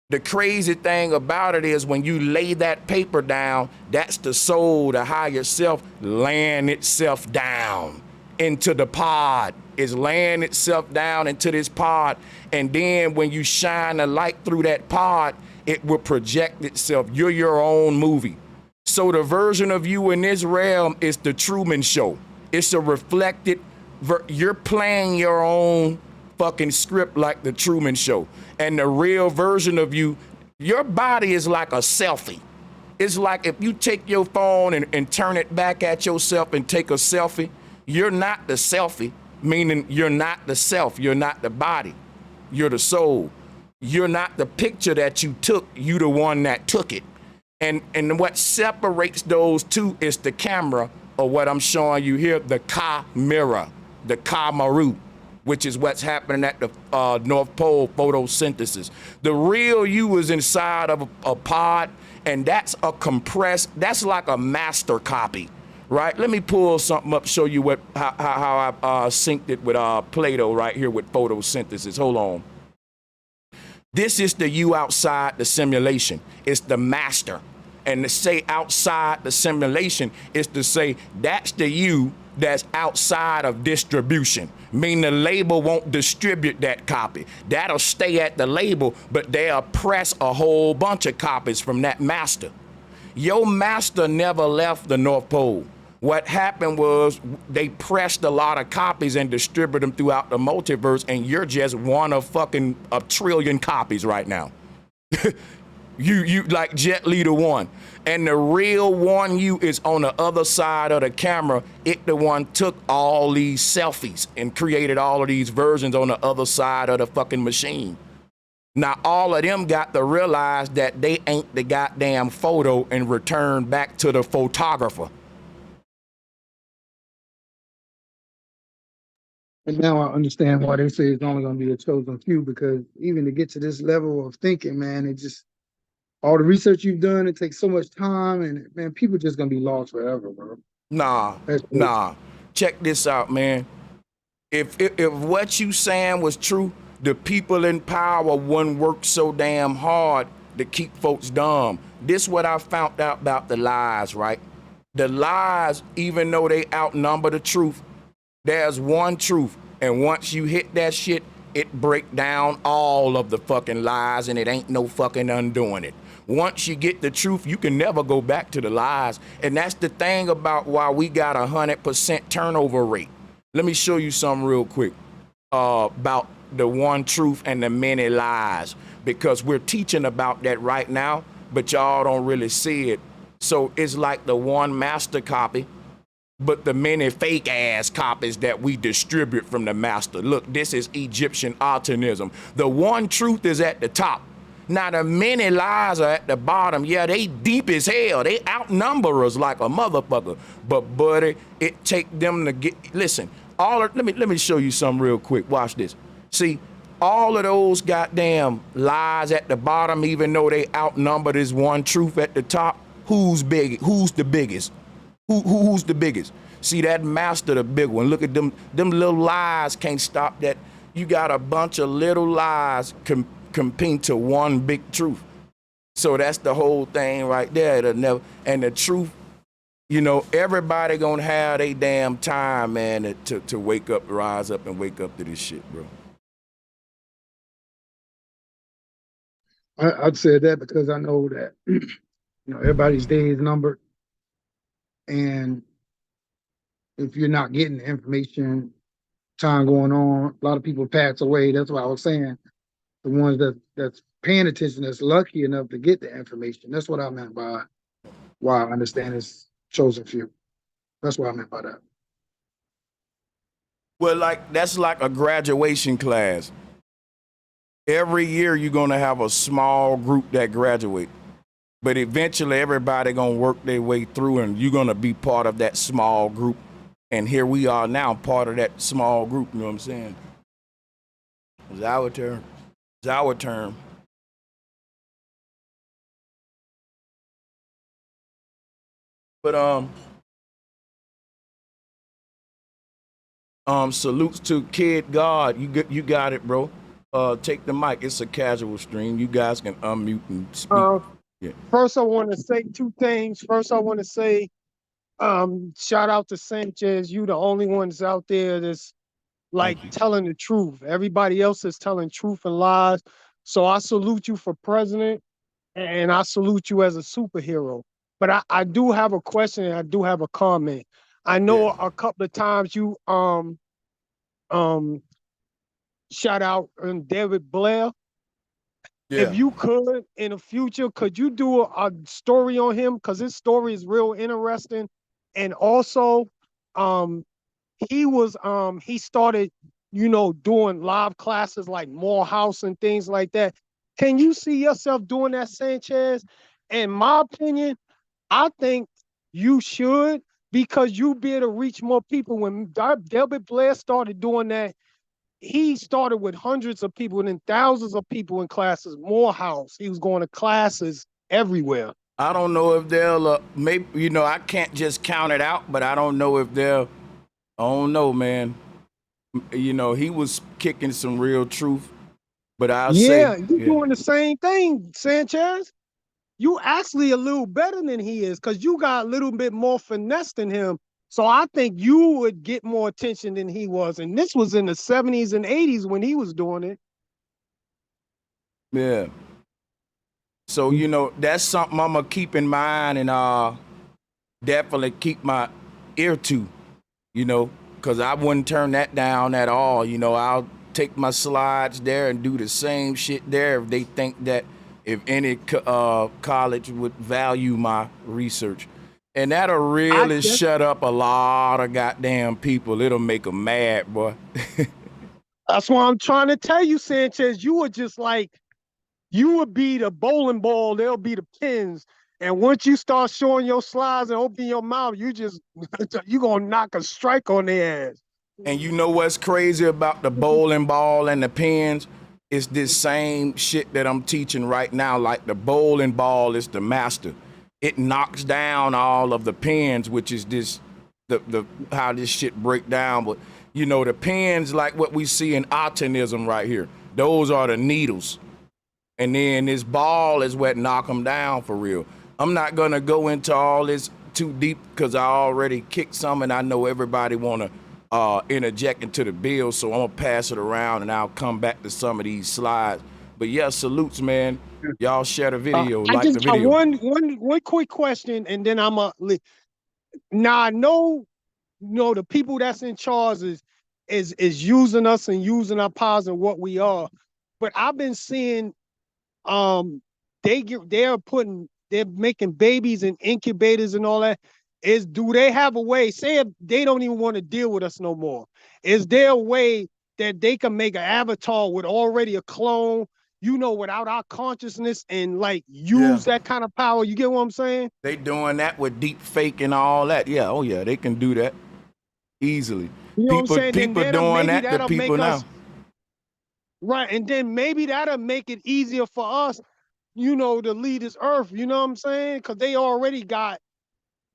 the crazy thing about it is when you lay that paper down, that's the soul, the higher self, laying itself down into the pod. It's laying itself down into this pod. And then when you shine the light through that pod, it will project itself. You're your own movie. So the version of you in this realm is the Truman Show. It's a reflected, you're playing your own fucking script like the Truman Show. And the real version of you, your body is like a selfie. It's like if you take your phone and turn it back at yourself and take a selfie, you're not the selfie, meaning you're not the self, you're not the body, you're the soul. You're not the picture that you took, you the one that took it. And what separates those two is the camera, or what I'm showing you here, the mirror, the Maru, which is what's happening at the North Pole photosynthesis. The real you is inside of a pod, and that's a compressed, that's like a master copy, right? Let me pull something up, show you how I synced it with Plato right here with photosynthesis. Hold on. This is the you outside the simulation. It's the master. And to say outside the simulation is to say that's the you that's outside of distribution. Meaning the label won't distribute that copy. That'll stay at the label, but they'll press a whole bunch of copies from that master. Your master never left the North Pole. What happened was they pressed a lot of copies and distributed them throughout the multiverse, and you're just one of fucking a trillion copies right now. You like Jet Li the one. And the real one you is on the other side of the camera. It the one took all these selfies and created all of these versions on the other side of the fucking machine. Now all of them got to realize that they ain't the goddamn photo and return back to the photographer. And now I understand why they say it's only going to be a chosen few, because even to get to this level of thinking, man, it just, all the research you've done, it takes so much time, and man, people just going to be lost forever, bro. Nah. Check this out, man. If what you saying was true, the people in power wouldn't work so damn hard to keep folks dumb. This what I found out about the lies, right? The lies, even though they outnumber the truth, there's one truth, and once you hit that shit, it break down all of the fucking lies, and it ain't no fucking undoing it. Once you get the truth, you can never go back to the lies, and that's the thing about why we got 100% turnover rate. Let me show you something real quick about the one truth and the many lies, because we're teaching about that right now, but y'all don't really see it. So it's like the one master copy, but the many fake ass copies that we distribute from the master. Look, this is Egyptian optimism. The one truth is at the top. Now the many lies are at the bottom. Yeah, they deep as hell. They outnumber us like a motherfucker. But buddy, it take them to get, listen, let me show you something real quick. Watch this. See, all of those goddamn lies at the bottom, even though they outnumber this one truth at the top, who's big? Who's the biggest? Who's the biggest? See, that master, the big one. Look at them little lies can't stop that. You got a bunch of little lies competing to one big truth. So that's the whole thing right there. It'll never, and the truth, you know, everybody gonna have their damn time, man, to wake up, rise up and wake up to this shit, bro. I'd say that because I know that everybody's day is numbered. And if you're not getting the information, time going on, a lot of people pass away. That's what I was saying. The ones that's paying attention, that's lucky enough to get the information. That's what I meant by why I understand it's chosen few. That's what I meant by that. Well, that's like a graduation class. Every year you're gonna have a small group that graduate, but eventually everybody gonna work their way through, and you're gonna be part of that small group. And here we are now, part of that small group. You know what I'm saying? It's our turn. It's our turn. But salutes to Kid God. You got it, bro. Take the mic. It's a casual stream. You guys can unmute and speak. Yeah. First, I want to say two things. First, I want to say, shout out to Sanchez. You the only ones out there that's like telling the truth. Everybody else is telling truth and lies. So I salute you for president, and I salute you as a superhero. But I do have a question and I do have a comment. I know a couple of times you shout out David Blair. Yeah. If you could in the future, could you do a story on him? Because his story is real interesting. And also, he started, doing live classes like Morehouse and things like that. Can you see yourself doing that, Sanchez? In my opinion, I think you should, because you be able to reach more people. When David Blair started doing that, he started with hundreds of people and then thousands of people in classes. Morehouse, he was going to classes everywhere. I don't know if they'll maybe, I can't just count it out, but I don't know if they'll. I don't know, man. He was kicking some real truth, but I'll say, you're doing the same thing, Sanchez. You actually a little better than he is, because you got a little bit more finesse than him. So I think you would get more attention than he was. And this was in the 70s and 80s when he was doing it. Yeah. So, that's something I'm going to keep in mind and definitely keep my ear to, because I wouldn't turn that down at all. I'll take my slides there and do the same shit there if they think that if any college would value my research. And that'll really shut up a lot of goddamn people. It'll make them mad, boy. That's why I'm trying to tell you, Sanchez, you were just like, you would be the bowling ball, they'll be the pins. And once you start showing your slides and opening your mouth, you're going to knock a strike on their ass. And you know what's crazy about the bowling ball and the pins? It's this same shit that I'm teaching right now. Like the bowling ball is the master. It knocks down all of the pins, which is the how this shit break down. But the pins, like what we see in optimism right here, those are the needles. And then this ball is what knock them down for real. I'm not gonna go into all this too deep because I already kicked some and I know everybody wanna interject into the bill, so I'm gonna pass it around and I'll come back to some of these slides. But yeah, salutes, man. Y'all share the video, like the video. I just got one quick question, and then now I know, the people that's in charge is using us and using our powers and what we are. But I've been seeing they're making babies in incubators and all that. Do they have a way, say if they don't even want to deal with us no more, is there a way that they can make an avatar with already a clone, without our consciousness, and use that kind of power? You get what I'm saying? They doing that with deep fake and all that. Yeah, oh yeah, they can do that easily. What I'm saying? People doing that to people now. Right, and then maybe that'll make it easier for us, to lead this earth. You know what I'm saying? Because they already got,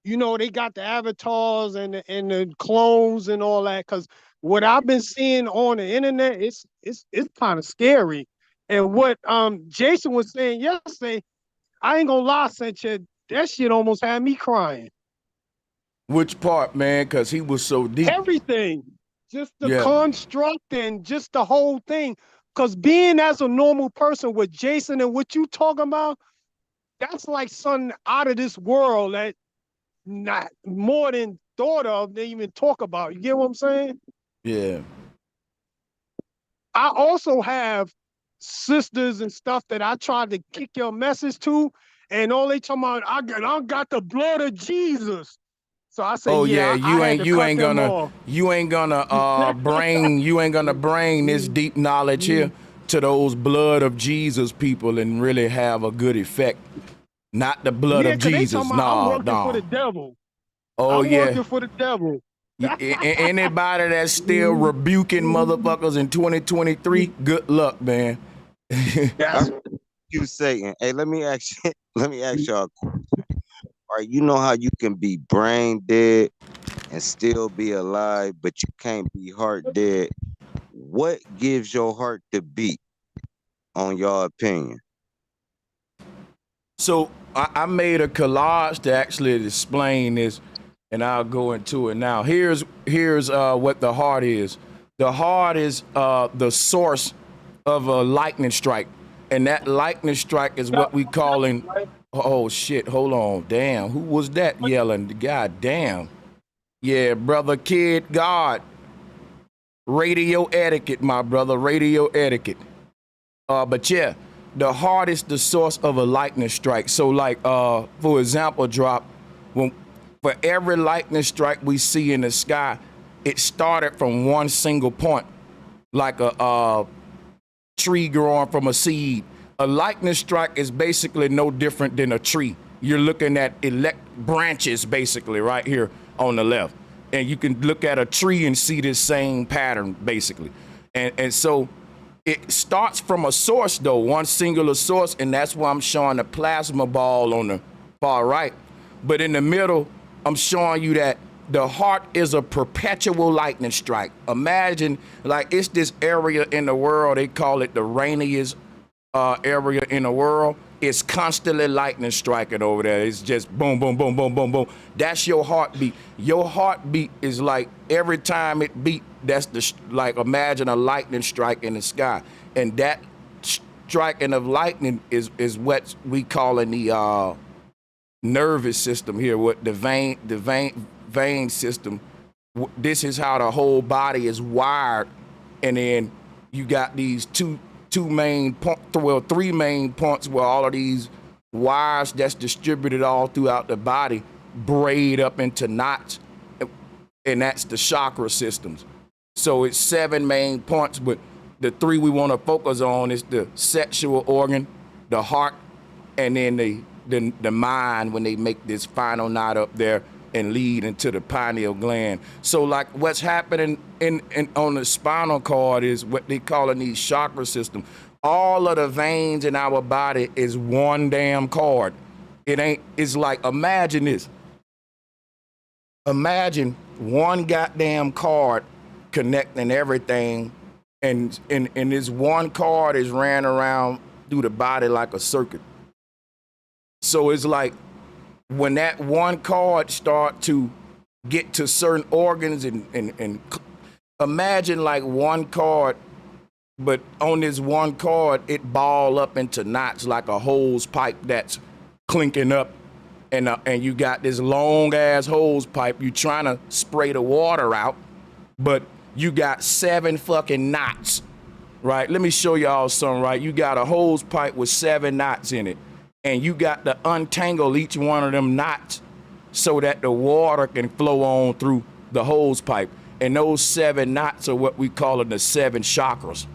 they got the avatars and the clones and all that. Because what I've been seeing on the internet, it's kind of scary. And what Jason was saying yesterday, I ain't gonna lie, Sanchez, that shit almost had me crying. Which part, man? Because he was so deep. Everything. Just the construct and just the whole thing. Because being as a normal person with Jason and what you talking about, that's like something out of this world that not more than thought of than even talk about. You get what I'm saying? Yeah. I also have sisters and stuff that I tried to kick your message to, and all they talking about, I got the blood of Jesus. So I say, Oh yeah, yeah, I had to cut them off. you ain't gonna bring this deep knowledge here to those blood of Jesus people and really have a good effect. Not the blood Yeah, of because they talking Jesus. about I'm No, working for no. the devil. Oh I'm yeah. working for the devil. Anybody that's still rebuking motherfuckers in 2023, good luck, man. That's You Satan. Hey, let me ask you, let me ask y'all a question. All right, you know how you can be brain dead and still be alive, but you can't be heart dead. What gives your heart to beat, on your opinion? So I made a collage to actually explain this, and I'll go into it now. Here's what the heart is. The heart is the source of a lightning strike, and that lightning strike is what we call in. Oh shit! Hold on, damn. Who was that yelling? God damn. Yeah, brother, kid, God. Radio etiquette, my brother. Radio etiquette. But yeah, the heart is the source of a lightning strike. So like, for example, drop, when for every lightning strike we see in the sky, it started from one single point, like a tree growing from a seed. A lightning strike is basically no different than a tree. You're looking at branches basically right here on the left. And you can look at a tree and see this same pattern basically. And so it starts from a source though, one singular source, and that's why I'm showing the plasma ball on the far right. But in the middle, I'm showing you that the heart is a perpetual lightning strike. Imagine, like, it's this area in the world, they call it the rainiest area in the world. It's constantly lightning striking over there. It's just boom, boom, boom, boom, boom, boom. That's your heartbeat. Your heartbeat is like every time it beat, that's like imagine a lightning strike in the sky. And that striking of lightning is what we call in the nervous system here, what the vein system. This is how the whole body is wired. And then you got these three main points where all of these wires that's distributed all throughout the body braid up into knots, and that's the chakra systems. So it's 7 main points, but the 3 we want to focus on is the sexual organ, the heart, and then the mind when they make this final knot up there and lead into the pineal gland. So like what's happening in on the spinal cord is what they call in these chakra system. All of the veins in our body is one damn cord. It's like, imagine this. Imagine one goddamn cord connecting everything, and this one cord is ran around through the body like a circuit. So it's like when that one cord start to get to certain organs and imagine like one cord, but on this one cord, it ball up into knots like a hose pipe that's clinking up. And you got this long ass hose pipe. You trying to spray the water out, but you got 7 fucking knots, right? Let me show y'all something, right? You got a hose pipe with 7 knots in it, and you got to untangle each one of them knots so that the water can flow on through the hose pipe. And those 7 knots are what we call the 7 chakras.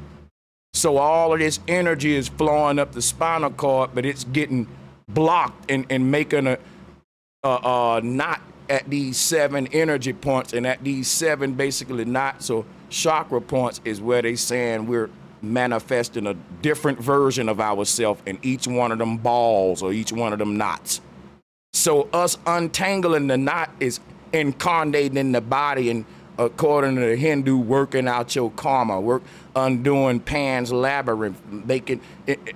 So all of this energy is flowing up the spinal cord, but it's getting blocked and making a knot at these 7 energy points, and at these 7 basically knots or chakra points is where they saying we're manifesting a different version of ourselves in each one of them balls or each one of them knots. So us untangling the knot is incarnating in the body, and according to the Hindu, working out your karma, undoing Pan's labyrinth, making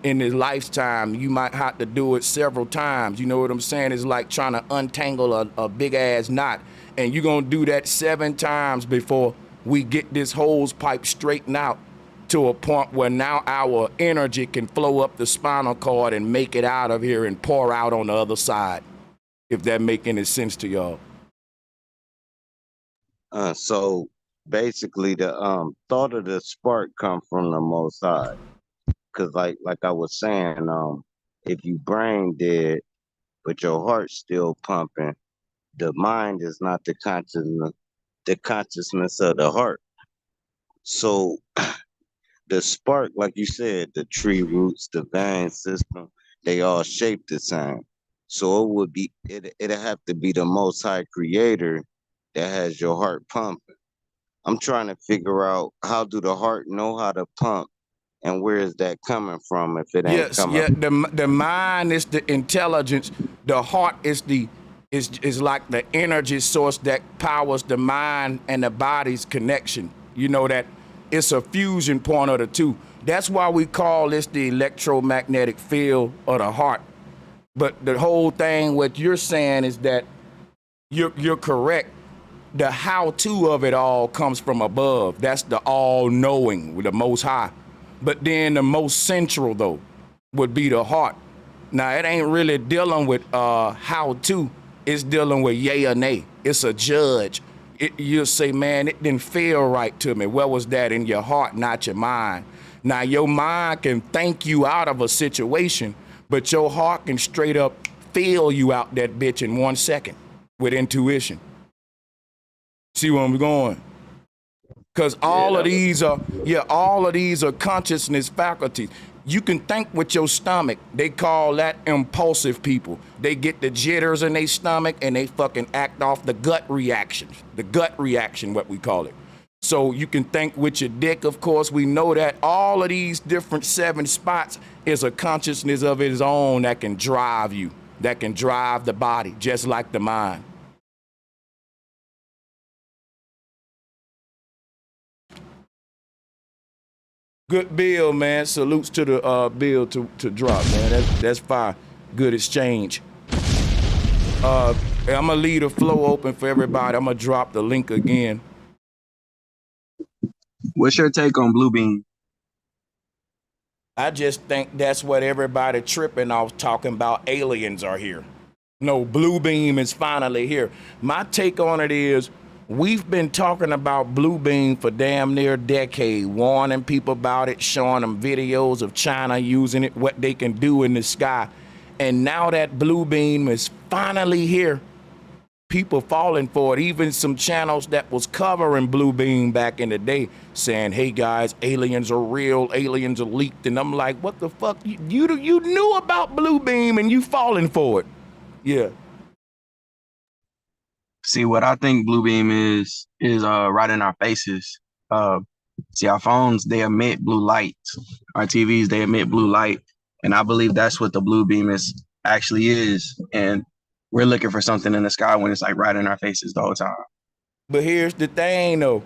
in his lifetime. You might have to do it several times. You know what I'm saying? It's like trying to untangle a big ass knot, and you're gonna do that 7 times before we get this hose pipe straightened out to a point where now our energy can flow up the spinal cord and make it out of here and pour out on the other side, if that make any sense to y'all. So basically, the thought of the spark come from the Most High, because like I was saying, if you brain dead but your heart's still pumping, the mind is not the consciousness of the heart. So the spark, like you said, the tree roots, the vein system, they all shape the same. So it'd have to be the Most High Creator that has your heart pumping. I'm trying to figure out, how do the heart know how to pump, and where is that coming from if it ain't Yes, coming? yeah. The mind is the intelligence. The heart is is like the energy source that powers the mind and the body's connection. You know that it's a fusion point of the two. That's why we call this the electromagnetic field of the heart. But the whole thing, what you're saying is that you're correct. The how-to of it all comes from above. That's the all-knowing, the Most High. But then the most central, though, would be the heart. Now, it ain't really dealing with how-to. It's dealing with yay or nay. It's a judge. You'll say, man, it didn't feel right to me. Where was that? In your heart, not your mind. Now, your mind can think you out of a situation, but your heart can straight up feel you out that bitch in 1 second with intuition. See where I'm going? Because all of these are consciousness faculties. You can think with your stomach. They call that impulsive people. They get the jitters in their stomach and they fucking act off the gut reaction. The gut reaction, what we call it. So you can think with your dick, of course. We know that all of these different 7 spots is a consciousness of its own that can drive you, that can drive the body, just like the mind. Good bill, man. Salutes to the bill to drop, man. That's fine. Good exchange. I'm gonna leave the flow open for everybody. I'm gonna drop the link again. What's your take on Blue Beam? I just think that's what everybody tripping off, talking about aliens are here. No, Blue Beam is finally here. My take on it is, we've been talking about Blue Beam for damn near a decade, warning people about it, showing them videos of China using it, what they can do in the sky. And now that Blue Beam is finally here, people falling for it. Even some channels that was covering Blue Beam back in the day saying, hey guys, aliens are real, aliens are leaked. And I'm like, what the fuck? You knew about Blue Beam and you falling for it. Yeah. See, what I think Blue Beam is right in our faces. See, our phones, they emit blue light. Our TVs, they emit blue light. And I believe that's what the Blue Beam actually is. And we're looking for something in the sky when it's like right in our faces the whole time. But here's the thing though.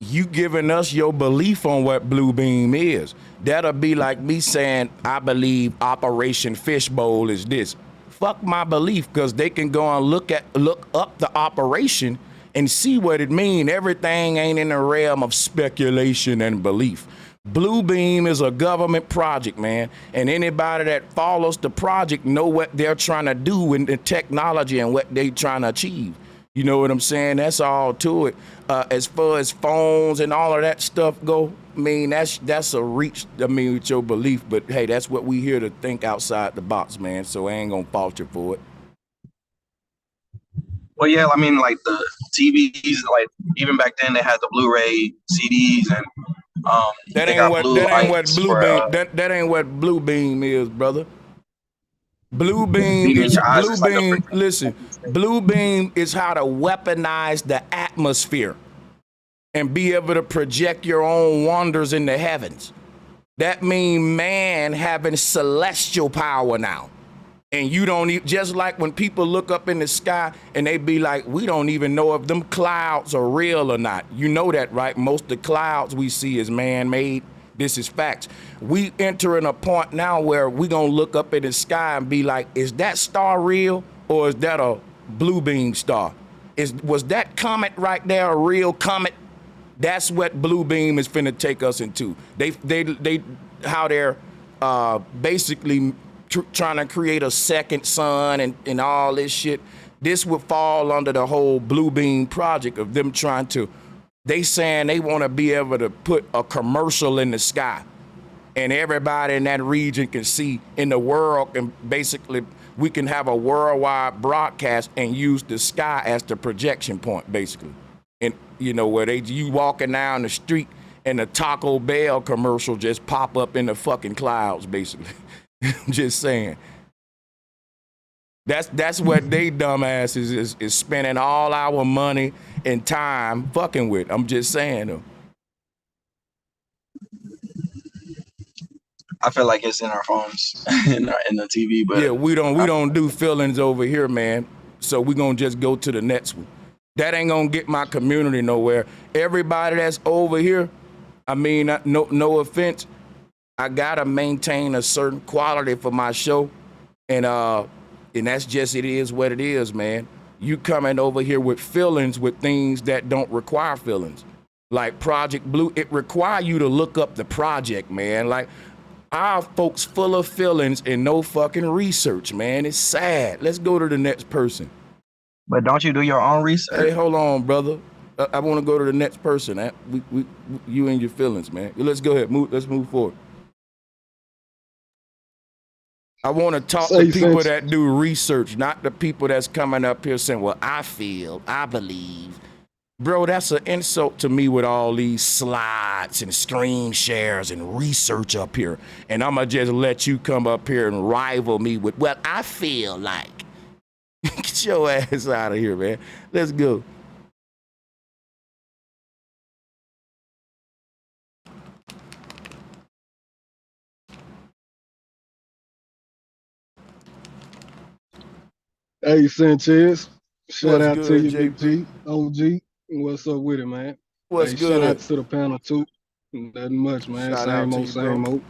You giving us your belief on what Blue Beam is. That'll be like me saying, I believe Operation Fishbowl is this. Fuck my belief, because they can go and look up the operation and see what it mean. Everything ain't in the realm of speculation and belief. Blue Beam is a government project, man, and anybody that follows the project know what they're trying to do in the technology and what they trying to achieve. You know what I'm saying? That's all to it. As far as phones and all of that stuff go, I mean, that's a reach, I mean, with your belief, but hey, that's what we here to think outside the box, man, so I ain't gonna fault you for it. Well, yeah, I mean, like the TVs, like even back then they had the Blu-ray CDs and that they ain't got what blue that ain't what lights Blue for, Beam that ain't what Blue Beam is, brother. Blue Beam being in is your eyes, Blue it's like a Beam. freaking- Listen, Blue Beam is how to weaponize the atmosphere and be able to project your own wonders in the heavens. That means man having celestial power now. And you don't even, just like when people look up in the sky and they be like, we don't even know if them clouds are real or not. You know that, right? Most of the clouds we see is man-made. This is facts. We entering a point now where we gonna look up in the sky and be like, is that star real or is that a Blue Beam star? Was that comet right there a real comet? That's what Bluebeam is finna take us into. They how they're basically trying to create a second sun and all this shit. This would fall under the whole Bluebeam project of them trying to. They saying they want to be able to put a commercial in the sky, and everybody in that region can see in the world, and basically we can have a worldwide broadcast and use the sky as the projection point, basically. And you know where you walking down the street and the Taco Bell commercial just pop up in the fucking clouds, basically. Just saying. That's what they dumbasses is spending all our money and time fucking with. I'm just saying though. I feel like it's in our phones, in the TV, but yeah, we don't do feelings over here, man. So we gonna just go to the next one. That ain't gonna get my community nowhere. Everybody that's over here, I mean, no offense, I gotta maintain a certain quality for my show, and that's just it is what it is, man. You coming over here with feelings with things that don't require feelings, like Project Blue. It require you to look up the project, man. Like our folks full of feelings and no fucking research, man. It's sad. Let's go to the next person. But don't you do your own research? Hey, hold on, brother. I want to go to the next person. You and your feelings, man. Let's go ahead. Let's move forward. I want to talk to people that do research, not the people that's coming up here saying, well, I feel, I believe. Bro, that's an insult to me with all these slides and screen shares and research up here. And I'm going to just let you come up here and rival me with, well, I feel like. Get your ass out of here, man. Let's go. Hey, Sanchez. Shout What's out good, to you, JP? Big G, OG. What's up with it, man? What's hey, good? Shout out to the panel, too. Nothing much, man. Shout Same out to old, you, same bro. old.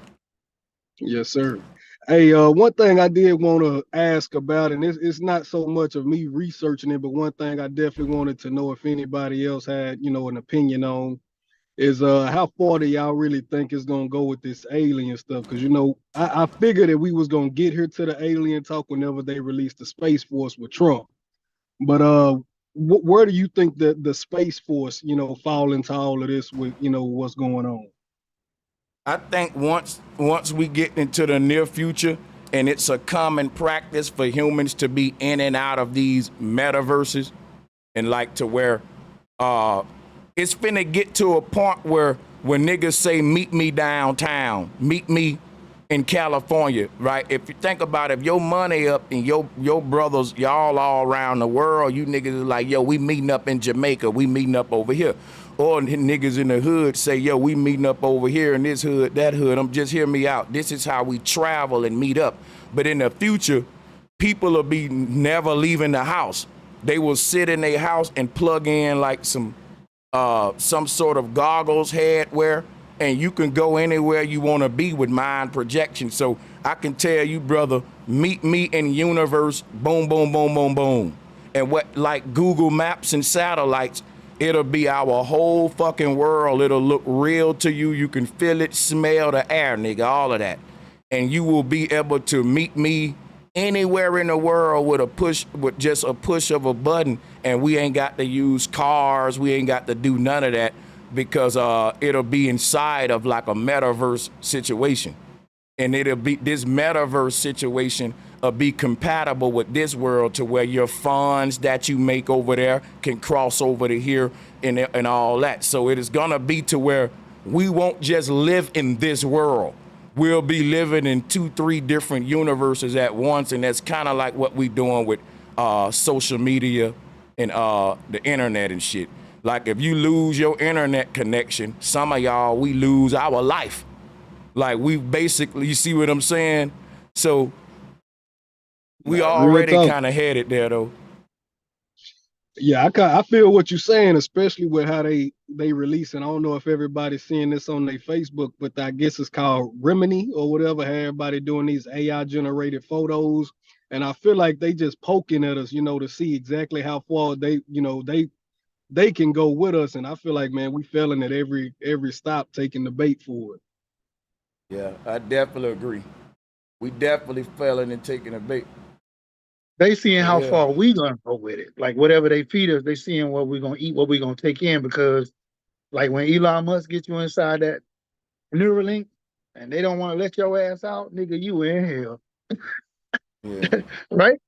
Yes, sir. Hey, one thing I did want to ask about, and it's not so much of me researching it, but one thing I definitely wanted to know if anybody else had, an opinion on is how far do y'all really think it's gonna go with this alien stuff? Because I figured that we was gonna get here to the alien talk whenever they released the Space Force with Trump. But where do you think that the Space Force, fall into all of this with, what's going on? I think once we get into the near future and it's a common practice for humans to be in and out of these metaverses, and like to where it's finna get to a point where when niggas say meet me downtown, meet me in California, right? If you think about it, if your money up and your brothers, y'all all around the world, you niggas is like, yo, we meeting up in Jamaica, we meeting up over here. Or niggas in the hood say, yo, we meeting up over here in this hood, that hood. Just hear me out. This is how we travel and meet up. But in the future, people will be never leaving the house. They will sit in their house and plug in like some sort of goggles, headwear, and you can go anywhere you want to be with mind projection. So I can tell you, brother, meet me in universe, boom, boom, boom, boom, boom. And what, like Google Maps and satellites, it'll be our whole fucking world. It'll look real to you. You can feel it, smell the air, nigga, all of that. And you will be able to meet me anywhere in the world with just a push of a button. And we ain't got to use cars. We ain't got to do none of that because it'll be inside of like a metaverse situation. And it'll be this metaverse situation be compatible with this world to where your funds that you make over there can cross over to here and all that. So it is gonna be to where we won't just live in this world. We'll be living in 2-3 different universes at once, and that's kind of like what we doing with social media and the internet and shit. Like if you lose your internet connection, some of y'all, we lose our life. Like we basically, you see what I'm saying? So we already kind of headed there, though. Yeah, I feel what you're saying, especially with how they release. And I don't know if everybody's seeing this on their Facebook, but I guess it's called Remini or whatever. How everybody doing these AI generated photos, and I feel like they just poking at us, to see exactly how far they they can go with us. And I feel like, man, we failing at every stop taking the bait for it. Yeah, I definitely agree. We definitely failing and taking the bait. They seeing how Yeah. far we gonna go with it. Like whatever they feed us, they seeing what we're gonna eat, what we're gonna take in. Because like when Elon Musk gets you inside that Neuralink and they don't want to let your ass out, nigga, you in hell. Yeah. Right?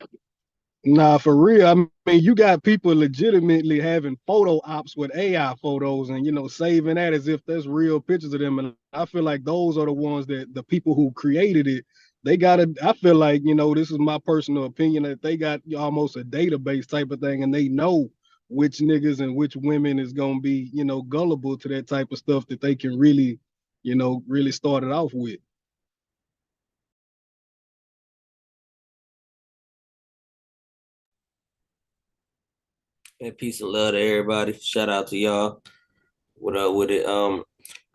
Nah, for real. I mean, you got people legitimately having photo ops with AI photos and, you know, saving that as if that's real pictures of them. And I feel like those are the ones that the people who created it, they got to, I feel like, you know, this is my personal opinion, that they got almost a database type of thing, and they know which niggas and which women is going to be, you know, gullible to that type of stuff that they can really, you know, really start it off with. And peace and love to everybody. Shout out to y'all. What up with it?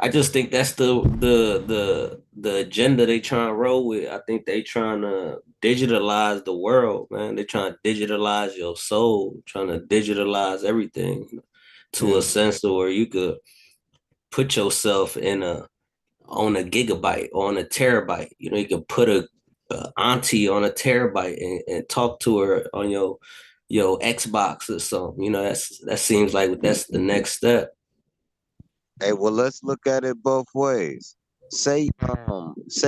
I just think that's the agenda they trying to roll with. I think they trying to digitalize the world, man. They trying to digitalize your soul, trying to digitalize everything to a sense where you could put yourself in on a gigabyte or on a terabyte. You know, you can put a auntie on a terabyte and talk to her on your Xbox or something. You know, that seems like that's the next step. Hey, well, let's look at it both ways. Say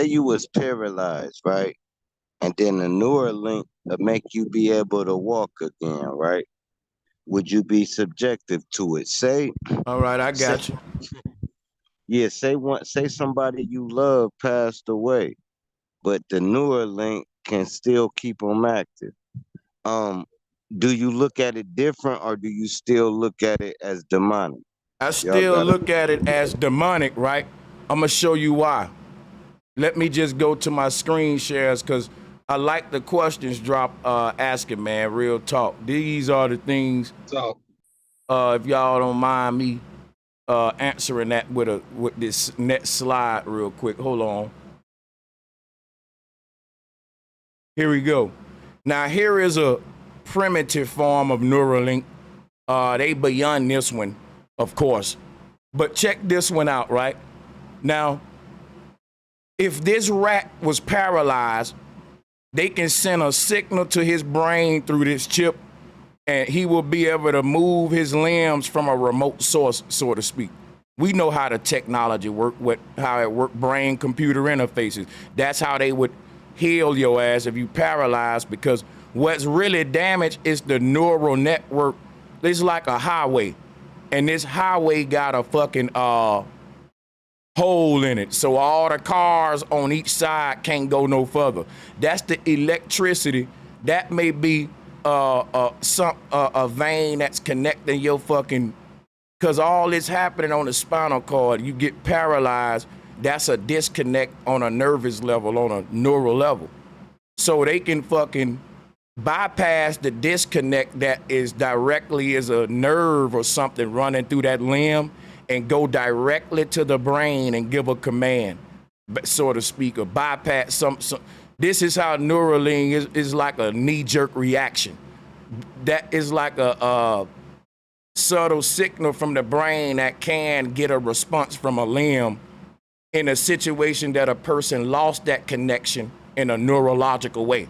you was paralyzed, right? And then the Neuralink will make you be able to walk again, right? Would you be subjective to it? All right, I Say, got you. yeah, say somebody you love passed away, but the Neuralink can still keep them active. Um, do you look at it different, or do you still look at it as demonic? I Y'all still got it. look at it as demonic, right? I'm gonna show you why. Let me just go to my screen shares because I like the questions drop asking, man. Real talk. These are the things. So If y'all don't mind me answering that with this next slide, real quick. Hold on. Here we go. Now here is a primitive form of Neuralink. They beyond this one, of course. But check this one out, right? Now, if this rat was paralyzed, they can send a signal to his brain through this chip, and he will be able to move his limbs from a remote source, so to speak. We know how the technology work, how it work, brain-computer interfaces. That's how they would heal your ass if you paralyzed, because what's really damaged is the neural network. It's like a highway, and this highway got a fucking hole in it, so all the cars on each side can't go no further. That's the electricity. That may be a vein that's connecting your fucking, because all this happening on the spinal cord. You get paralyzed. That's a disconnect on a nervous level, on a neural level. So they can fucking bypass the disconnect that is directly as a nerve or something running through that limb and go directly to the brain and give a command, so to speak, or bypass some. This is how Neuralink is like a knee-jerk reaction. That is like a subtle signal from the brain that can get a response from a limb in a situation that a person lost that connection in a neurological way.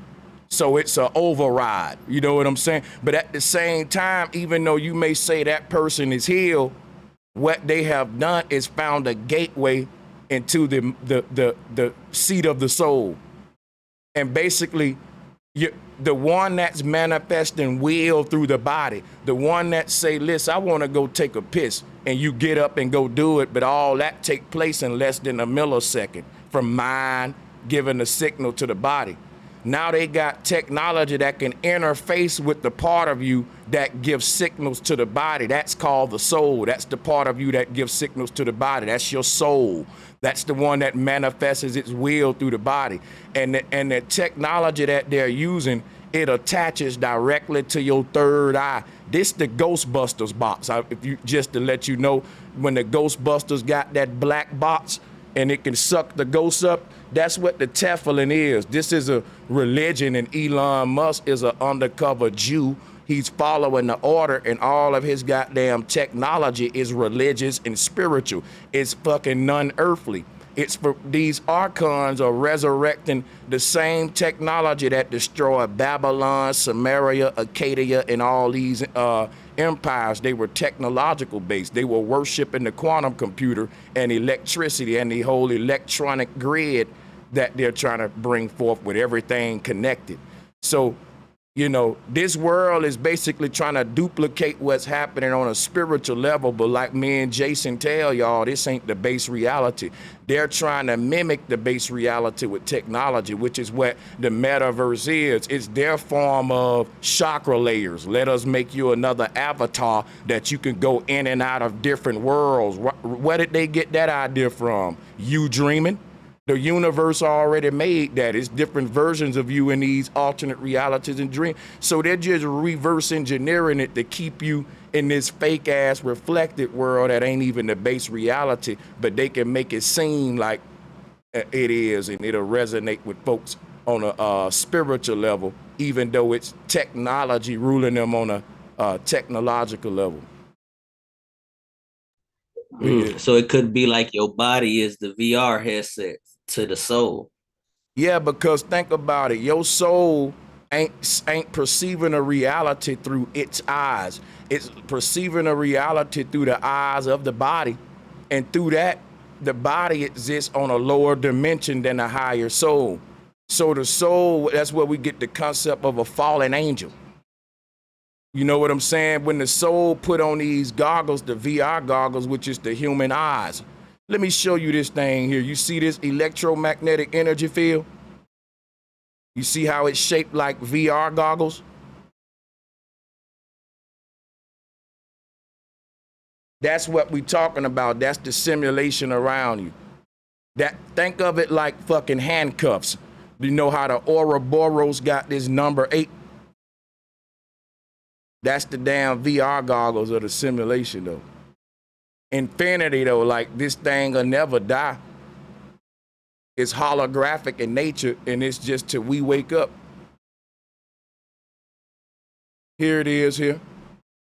So it's an override, you know what I'm saying? But at the same time, even though you may say that person is healed, what they have done is found a gateway into the seat of the soul. And basically, the one that's manifesting will through the body, the one that say, listen, I want to go take a piss, and you get up and go do it, but all that take place in less than a millisecond from mind giving the signal to the body. Now they got technology that can interface with the part of you that gives signals to the body. That's called the soul. That's the part of you that gives signals to the body. That's your soul. That's the one that manifests its will through the body. And the technology that they're using, it attaches directly to your third eye. This the Ghostbusters box. If you just to let you know, when the Ghostbusters got that black box and it can suck the ghosts up, that's what the Teflon is. This is a religion, and Elon Musk is an undercover Jew He's following the order, and all of his goddamn technology is religious and spiritual. It's fucking non-earthly. It's for these archons are resurrecting the same technology that destroyed Babylon, Samaria, Acadia, and all these empires. They were technological based. They were worshiping the quantum computer and electricity and the whole electronic grid that they're trying to bring forth with everything connected. So, you know, this world is basically trying to duplicate what's happening on a spiritual level, but like me and Jason tell y'all, this ain't the base reality. They're trying to mimic the base reality with technology, which is what the metaverse is. It's their form of chakra layers. Let us make you another avatar that you can go in and out of different worlds. Where did they get that idea from? You dreaming? The universe already made that. It's different versions of you in these alternate realities and dreams. So they're just reverse engineering it to keep you in this fake ass reflected world that ain't even the base reality, but they can make it seem like it is, and it'll resonate with folks on a spiritual level, even though it's technology ruling them on a technological level. So it could be like your body is the VR headset to the soul. Yeah, because think about it. Your soul ain't perceiving a reality through its eyes. It's perceiving a reality through the eyes of the body. And through that, the body exists on a lower dimension than a higher soul. So the soul, that's where we get the concept of a fallen angel. You know what I'm saying? When the soul put on these goggles, the VR goggles, which is the human eyes. Let me show you this thing here. You see this electromagnetic energy field? You see how it's shaped like VR goggles? That's what we're talking about. That's the simulation around you. Think of it like fucking handcuffs. You know how the Ouroboros got this number 8? That's the damn VR goggles of the simulation though. Infinity though, like this thing will never die. It's holographic in nature, and it's just till we wake up. Here it is here.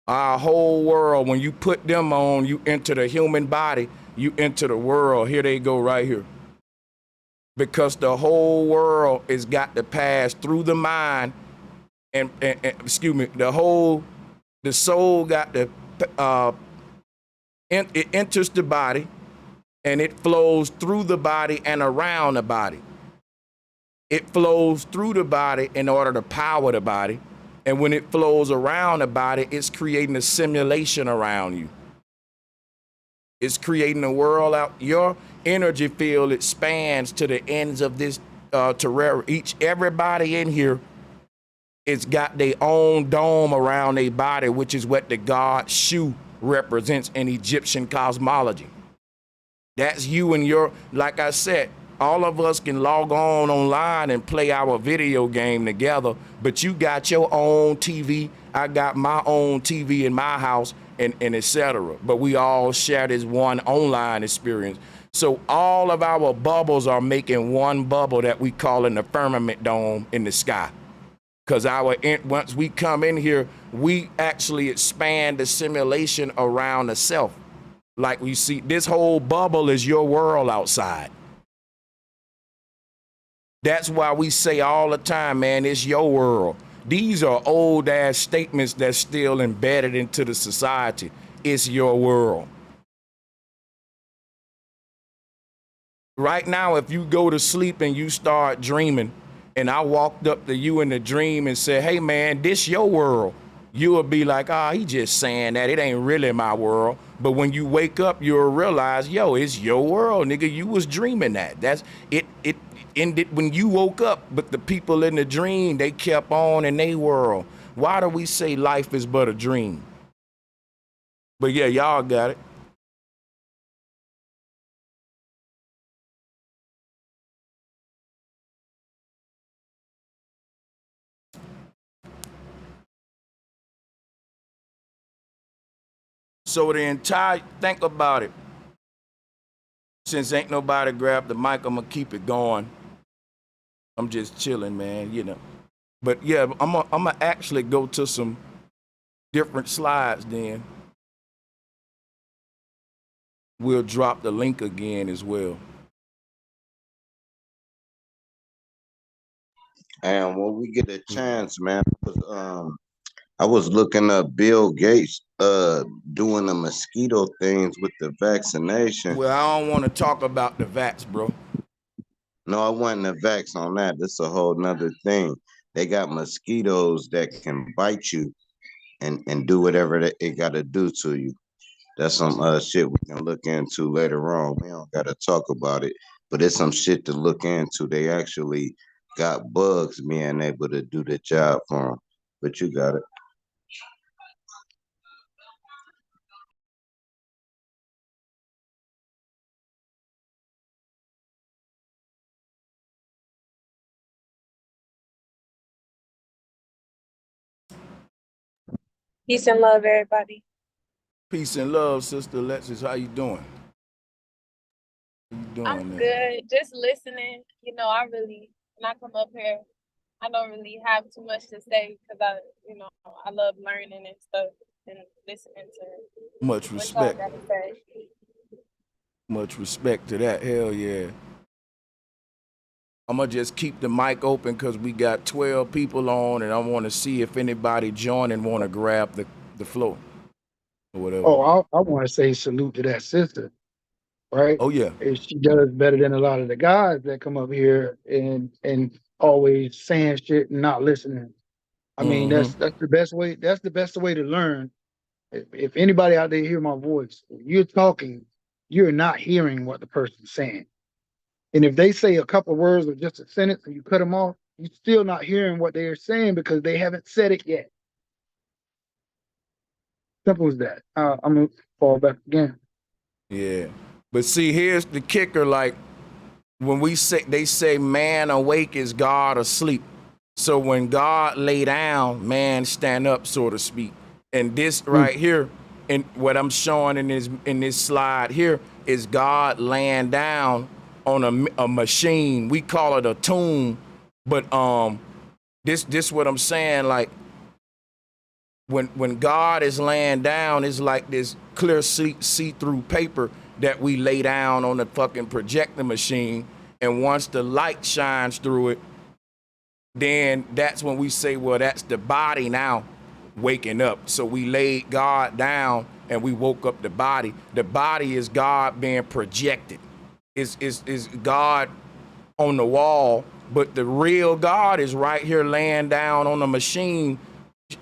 Our whole world, when you put them on, you enter the human body, you enter the world. Here they go right here. Because the whole world has got to pass through the mind and excuse me, the soul got to, it enters the body and it flows through the body and around the body. It flows through the body in order to power the body. And when it flows around the body, it's creating a simulation around you. It's creating a world out. Your energy field expands to the ends of this terrarium. Everybody in here, it's got their own dome around their body, which is what the god Shu represents in Egyptian cosmology. That's you and your, like I said, all of us can log on online and play our video game together, but you got your own TV. I got my own TV in my house and etc. But we all share this one online experience. So all of our bubbles are making one bubble that we call in the firmament dome in the sky. Because once we come in here, we actually expand the simulation around the self. Like we see, this whole bubble is your world outside. That's why we say all the time, man, it's your world. These are old ass statements that's still embedded into the society. It's your world. Right now, if you go to sleep and you start dreaming, and I walked up to you in the dream and said, hey man, this your world, you will be like, he just saying that. It ain't really my world. But when you wake up, you'll realize, yo, it's your world, nigga. You was dreaming that. That's it. It ended when you woke up, but the people in the dream, they kept on in their world. Why do we say life is but a dream? But yeah, y'all got it. So think about it. Since ain't nobody grabbed the mic, I'm gonna keep it going. I'm just chilling, man, you know. But yeah, I'm gonna actually go to some different slides, then we'll drop the link again as well. And when we get a chance, man, I was looking up Bill Gates doing the mosquito things with the vaccination. Well, I don't want to talk about the vax, bro. No, I wasn't a vax on that. That's a whole nother thing. They got mosquitoes that can bite you and do whatever it got to do to you. That's some shit we can look into later on. We don't got to talk about it, but it's some shit to look into. They actually got bugs being able to do the job for them. But you got it. Peace and love, everybody. Peace and love, Sister Alexis. How you doing? How you doing? I'm good. Just listening. You know, when I come up here, I don't really have too much to say because I love learning and stuff and listening to Much what y'all respect. gotta say. Much respect to that. Hell yeah. I'm going to just keep the mic open because we got 12 people on, and I want to see if anybody joining want to grab the floor or whatever. Oh, I want to say salute to that sister, right? Oh, yeah. And she does better than a lot of the guys that come up here and always saying shit and not listening. I mean, that's the best way. That's the best way to learn. If anybody out there hear my voice, if you're talking, you're not hearing what the person's saying. And if they say a couple of words or just a sentence and you cut them off, you're still not hearing what they're saying because they haven't said it yet. Simple as that. I'm gonna fall back again. Yeah. But see, here's the kicker. Like when they say man awake is God asleep. So when God lay down, man stand up, so to speak. And this right here, and what I'm showing in this slide here is God laying down on a machine. We call it a tomb, but this what I'm saying. Like when God is laying down, it's like this clear see-through paper that we lay down on the fucking projector machine, and once the light shines through it, then that's when we say, well, that's the body now waking up. So we laid God down and we woke up the body. The body is God being projected. Is God on the wall, but the real God is right here laying down on the machine.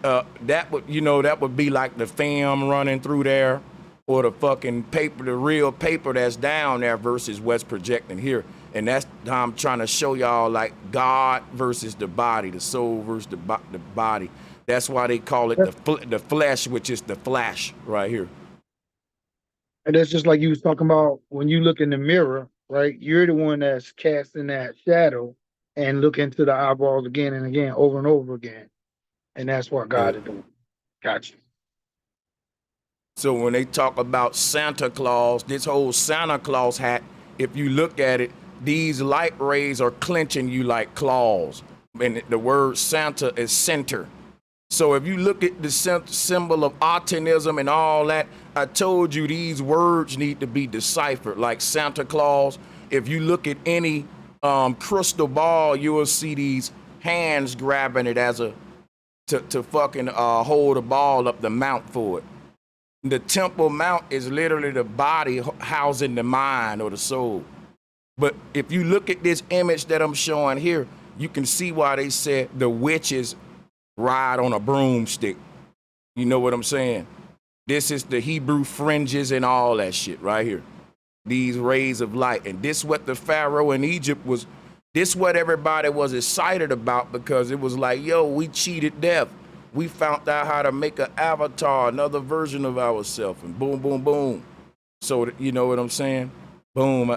That would be like the film running through there, or the fucking paper, the real paper that's down there versus what's projecting here. And that's how I'm trying to show y'all, like God versus the body, the soul versus the body. That's why they call it the flesh, which is the flash right here. And that's just like you was talking about when you look in the mirror, right? You're the one that's casting that shadow and look into the eyeballs again and again, over and over again. And that's what God is doing. Gotcha. So when they talk about Santa Claus, this whole Santa Claus hat, if you look at it, these light rays are clenching you like claws. And the word Santa is center. So if you look at the symbol of optimism and all that, I told you these words need to be deciphered, like Santa Claus. If you look at any crystal ball, you will see these hands grabbing it as to fucking hold a ball up the mount for it. The Temple Mount is literally the body housing the mind or the soul. But if you look at this image that I'm showing here, you can see why they said the witches ride on a broomstick. You know what I'm saying? This is the Hebrew fringes and all that shit right here. These rays of light. And this what the Pharaoh in Egypt was, this what everybody was excited about, because it was like, yo, we cheated death. We found out how to make an avatar, another version of ourselves, and boom, boom, boom. So you know what I'm saying? Boom,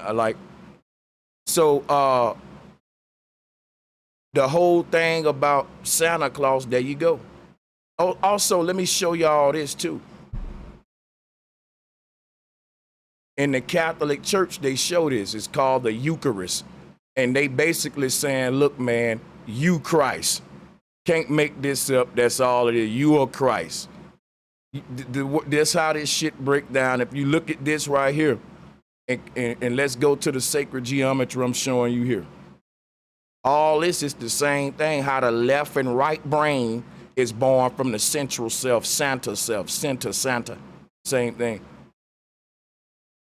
So the whole thing about Santa Claus, there you go. Oh, also, let me show y'all this too. In the Catholic Church, they show this. It's called the Eucharist. And they basically saying, look, man, you Christ. Can't make this up. That's all it is. You are Christ. That's how this shit break down. If you look at this right here, and let's go to the sacred geometry I'm showing you here. All this is the same thing, how the left and right brain is born from the central self, center, Santa. Same thing.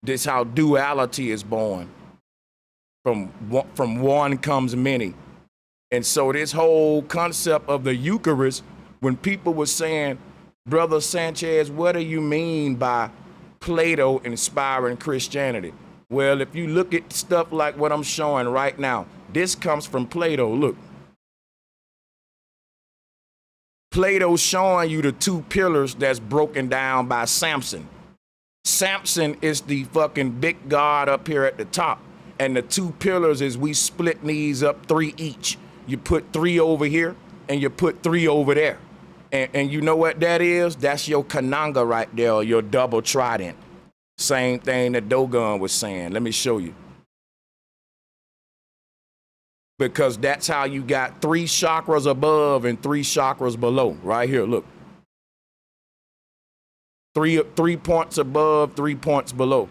This how duality is born. From one comes many. And so this whole concept of the Eucharist, when people were saying, Brother Sanchez, what do you mean by Plato inspiring Christianity? Well, if you look at stuff like what I'm showing right now, this comes from Plato. Look. Plato's showing you the two pillars that's broken down by Samson. Samson is the fucking big god up here at the top. And the two pillars is we split these up 3 each. You put 3 over here and you put 3 over there. And you know what that is? That's your kananga right there, or your double trident. Same thing that Dogon was saying. Let me show you. Because that's how you got 3 chakras above and 3 chakras below. Right here, look. 3 points above, 3 points below.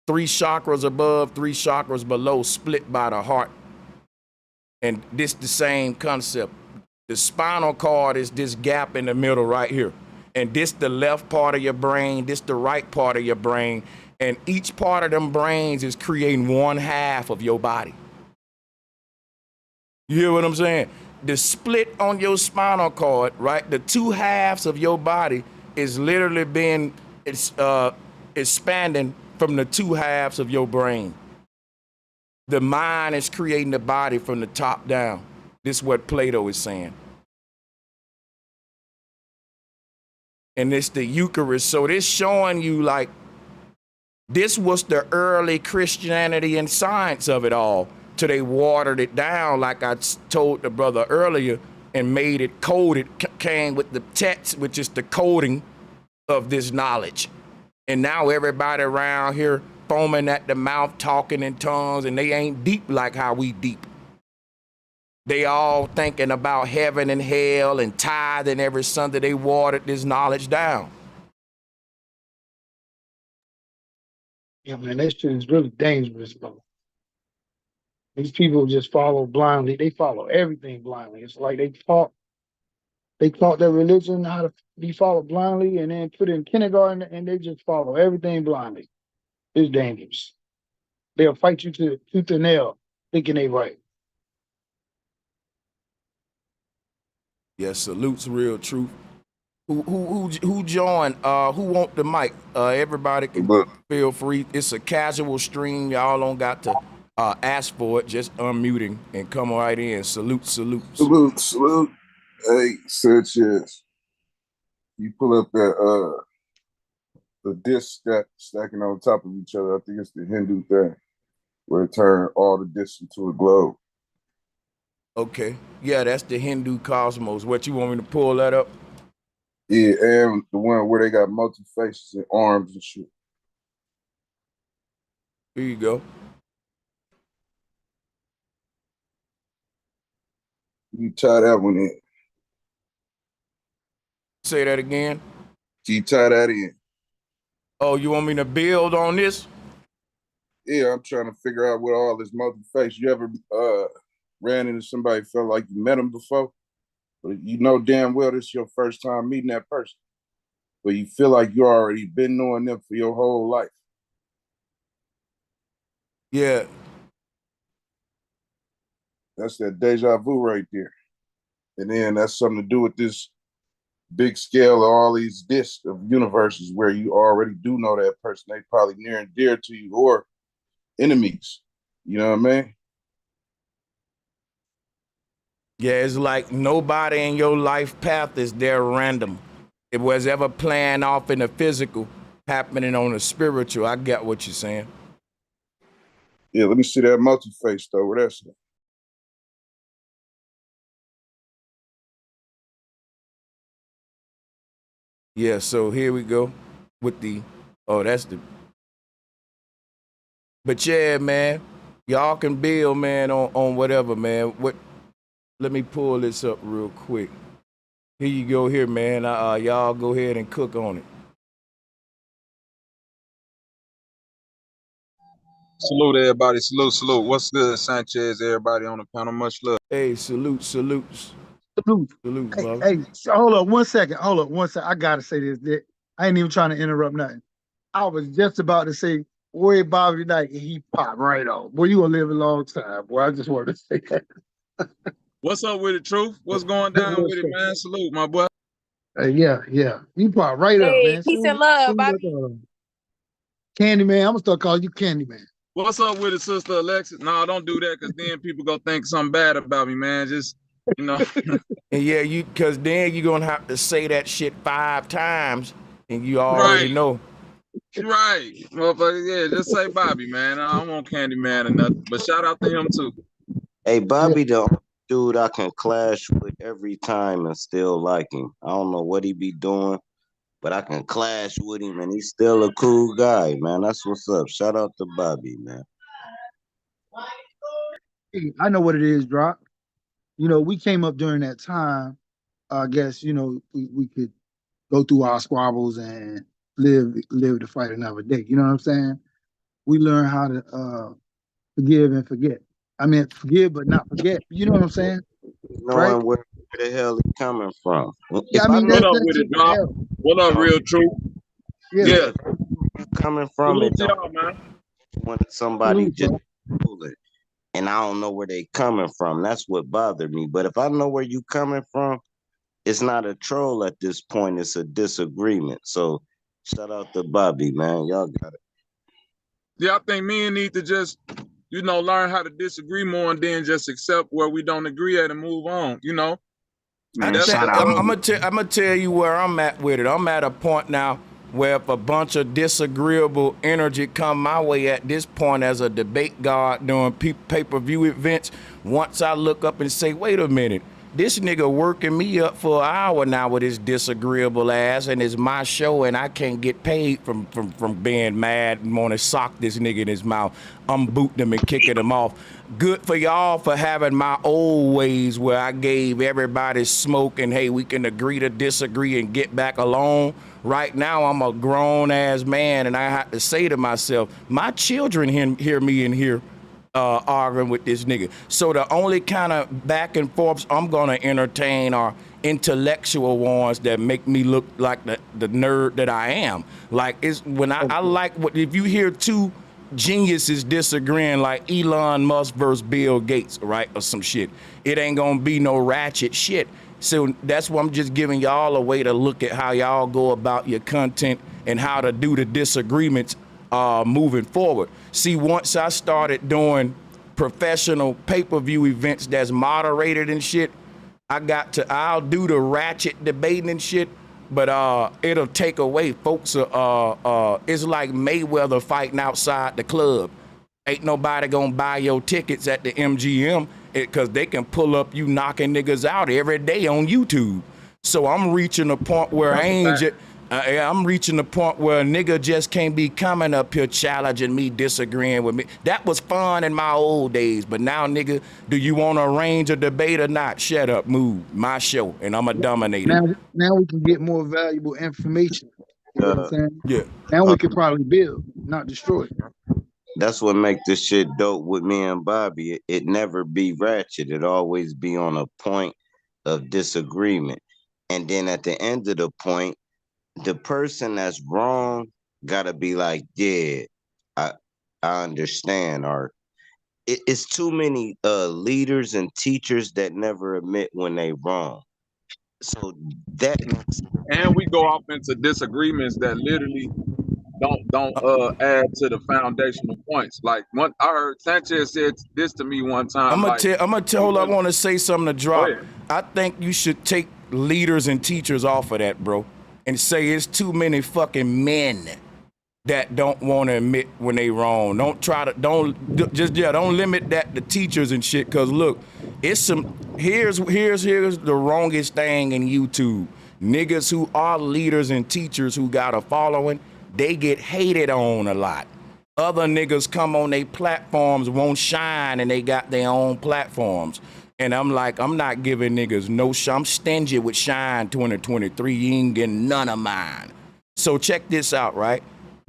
3 chakras above, 3 chakras below, split by the heart. And this the same concept. The spinal cord is this gap in the middle right here. And this the left part of your brain, this the right part of your brain. And each part of them brains is creating 1/2 of your body. You hear what I'm saying? The split on your spinal cord, right? The 2 halves of your body is literally being expanding from the 2 halves of your brain. The mind is creating the body from the top down. This is what Plato is saying. And it's the Eucharist. So this showing you like, this was the early Christianity and science of it all, till they watered it down, like I told the brother earlier, and made it coded, came with the text, which is the coding of this knowledge. And now everybody around here foaming at the mouth, talking in tongues, and they ain't deep like how we deep. They all thinking about heaven and hell and tithing every Sunday. They watered this knowledge down. Yeah, man, that shit is really dangerous, bro. These people just follow blindly. They follow everything blindly. It's like they taught their religion how to be followed blindly, and then put in kindergarten, and they just follow everything blindly. It's dangerous. They'll fight you to tooth and nail, thinking they right. Yes, salutes real truth. Who joined? Who want the mic? Everybody can feel free. It's a casual stream. Y'all don't got to ask for it. Just unmuting and come right in. Salute. Salute. Hey, Sanchez, you pull up that the disc stacking on top of each other. I think it's the Hindu thing, where it turned all the discs into a globe. Okay. Yeah, that's the Hindu cosmos. What, you want me to pull that up? Yeah, and the one where they got multi faces and arms and shit. Here you go. You tie that one in. Say that again. You tie that in. Oh, you want me to build on this? Yeah, I'm trying to figure out what all this multi-face. You ever ran into somebody, felt like you met them before, but you know damn well this is your first time meeting that person, but you feel like you already been knowing them for your whole life? Yeah. That's that deja vu right there. And then that's something to do with this big scale of all these discs of universes where you already do know that person. They probably near and dear to you or enemies. You know what I mean? Yeah, it's like nobody in your life path is there random. It was ever playing off in the physical, happening on the spiritual. I get what you're saying. Yeah, let me see that multi-face though. Where that's at? Yeah, so here we go with the, oh, that's the, but yeah, man, y'all can build, man, on whatever, man. Let me pull this up real quick. Here you go here, man. Y'all go ahead and cook on it. Salute everybody. Salute, salute. What's good, Sanchez? Everybody on the panel. Much love. Hey, salutes, Salute. brother. Hey, so hold up 1 second. Hold up 1 second. I gotta say this. Dick. I ain't even trying to interrupt nothing. I was just about to say, where Bobby tonight, and he popped right on. Boy, you gonna live a long time. Boy, I just wanted to say that. What's up with it, Truth? What's going down with it, man? Salute, my boy. Yeah. He popped right up, Hey, man. peace and love, Bobby. Candyman, I'm gonna start calling you Candyman. What's up with it, Sister Alexis? No, don't do that, because then people gonna think something bad about me, man. Just, you know. And yeah, cause then you're gonna have to say that shit 5 times, and you already Right. know. Right. Motherfucker, yeah, just say Bobby, man. I don't want Candyman or nothing. But shout out to him too. Hey, Bobby, the only dude I can clash with every time and still like him. I don't know what he be doing, but I can clash with him and he's still a cool guy, man. That's what's up. Shout out to Bobby, man. Hey, I know what it is, Drop. You know, we came up during that time. I guess, you know, we could go through our squabbles and live to fight another day. You know what I'm saying? We learn how to forgive and forget. I mean, forgive but not forget. You know what I'm saying? Right? Knowing where the hell he coming from. Yeah, I If I mean know What up that's with just it, Doc? hell. What up, Real Truth? Yeah. Yeah. if you're coming from, Salute it to don't y'all, man. when somebody Salute, just bro. pull it. And I don't know where they coming from. That's what bothered me. But if I know where you coming from, it's not a troll at this point. It's a disagreement. So shout out to Bobby, man. Y'all got it. Yeah, I think men need to just, you know, learn how to disagree more and then just accept where we don't agree at and move on, you know? Man, That's shout the, out. I'm gonna tell you where I'm at with it. I'm at a point now where if a bunch of disagreeable energy come my way at this point as a debate guard during pay-per-view events, once I look up and say, wait a minute, this nigga working me up for an hour now with his disagreeable ass, and it's my show, and I can't get paid from being mad and want to sock this nigga in his mouth. I'm booting him and kicking him off. Good for y'all for having my old ways where I gave everybody smoke and hey, we can agree to disagree and get back along. Right now, I'm a grown ass man, and I have to say to myself, my children hear me in here arguing with this nigga. So the only kind of back and forths I'm gonna entertain are intellectual ones that make me look like the nerd that I am. Like it's when I like what if you hear two geniuses disagreeing like Elon Musk versus Bill Gates, right, or some shit, it ain't gonna be no ratchet shit. So that's why I'm just giving y'all a way to look at how y'all go about your content and how to do the disagreements moving forward. See, once I started doing professional pay-per-view events that's moderated and shit, I'll do the ratchet debating and shit, but it'll take away folks. It's like Mayweather fighting outside the club. Ain't nobody gonna buy your tickets at the MGM because they can pull up you knocking niggas out every day on YouTube. So I'm reaching a point where I'm reaching the point where a nigga just can't be coming up here challenging me, disagreeing with me. That was fun in my old days, but now, nigga, do you want to arrange a debate or not? Shut up, move. My show, and I'm a dominator. Now we can get more valuable information. You know what I'm saying? Yeah. Now we could probably build, not destroy. That's what make this shit dope with me and Bobby. It never be ratchet. It always be on a point of disagreement. And then at the end of the point, the person that's wrong gotta be like, yeah, I understand. Or it's too many leaders and teachers that never admit when they wrong. So that and we go off into disagreements that literally don't add to the foundational points. Like I heard Sanchez said this to me one time. I'm gonna tell. Hold on, I want to say something to drop. Go ahead. I think you should take leaders and teachers off of that, bro, and say it's too many fucking men that don't want to admit when they wrong. Don't limit that to teachers and shit. Cause look, it's some here's the wrongest thing in YouTube. Niggas who are leaders and teachers who got a following, they get hated on a lot. Other niggas come on their platforms, won't shine, and they got their own platforms. And I'm like, I'm not giving niggas no shit. I'm stingy with Shine 2023. You ain't getting none of mine. So check this out, right?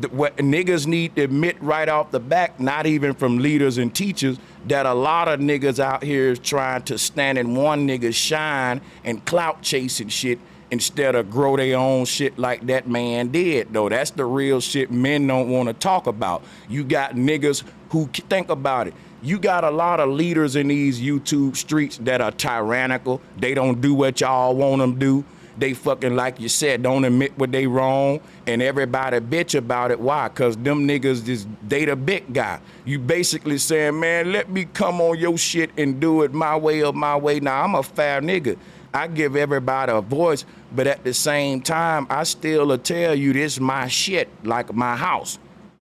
What niggas need to admit right off the back, not even from leaders and teachers, that a lot of niggas out here is trying to stand in one nigga's shine and clout chasing shit instead of grow their own shit like that man did, though. That's the real shit men don't want to talk about. You got niggas who, think about it, you got a lot of leaders in these YouTube streets that are tyrannical. They don't do what y'all want them to do. They fucking, like you said, don't admit what they wrong, and everybody bitch about it. Why? Because them niggas, they the big guy. You basically saying, man, let me come on your shit and do it my way or my way. Now, I'm a fair nigga. I give everybody a voice, but at the same time, I still tell you this my shit, like my house.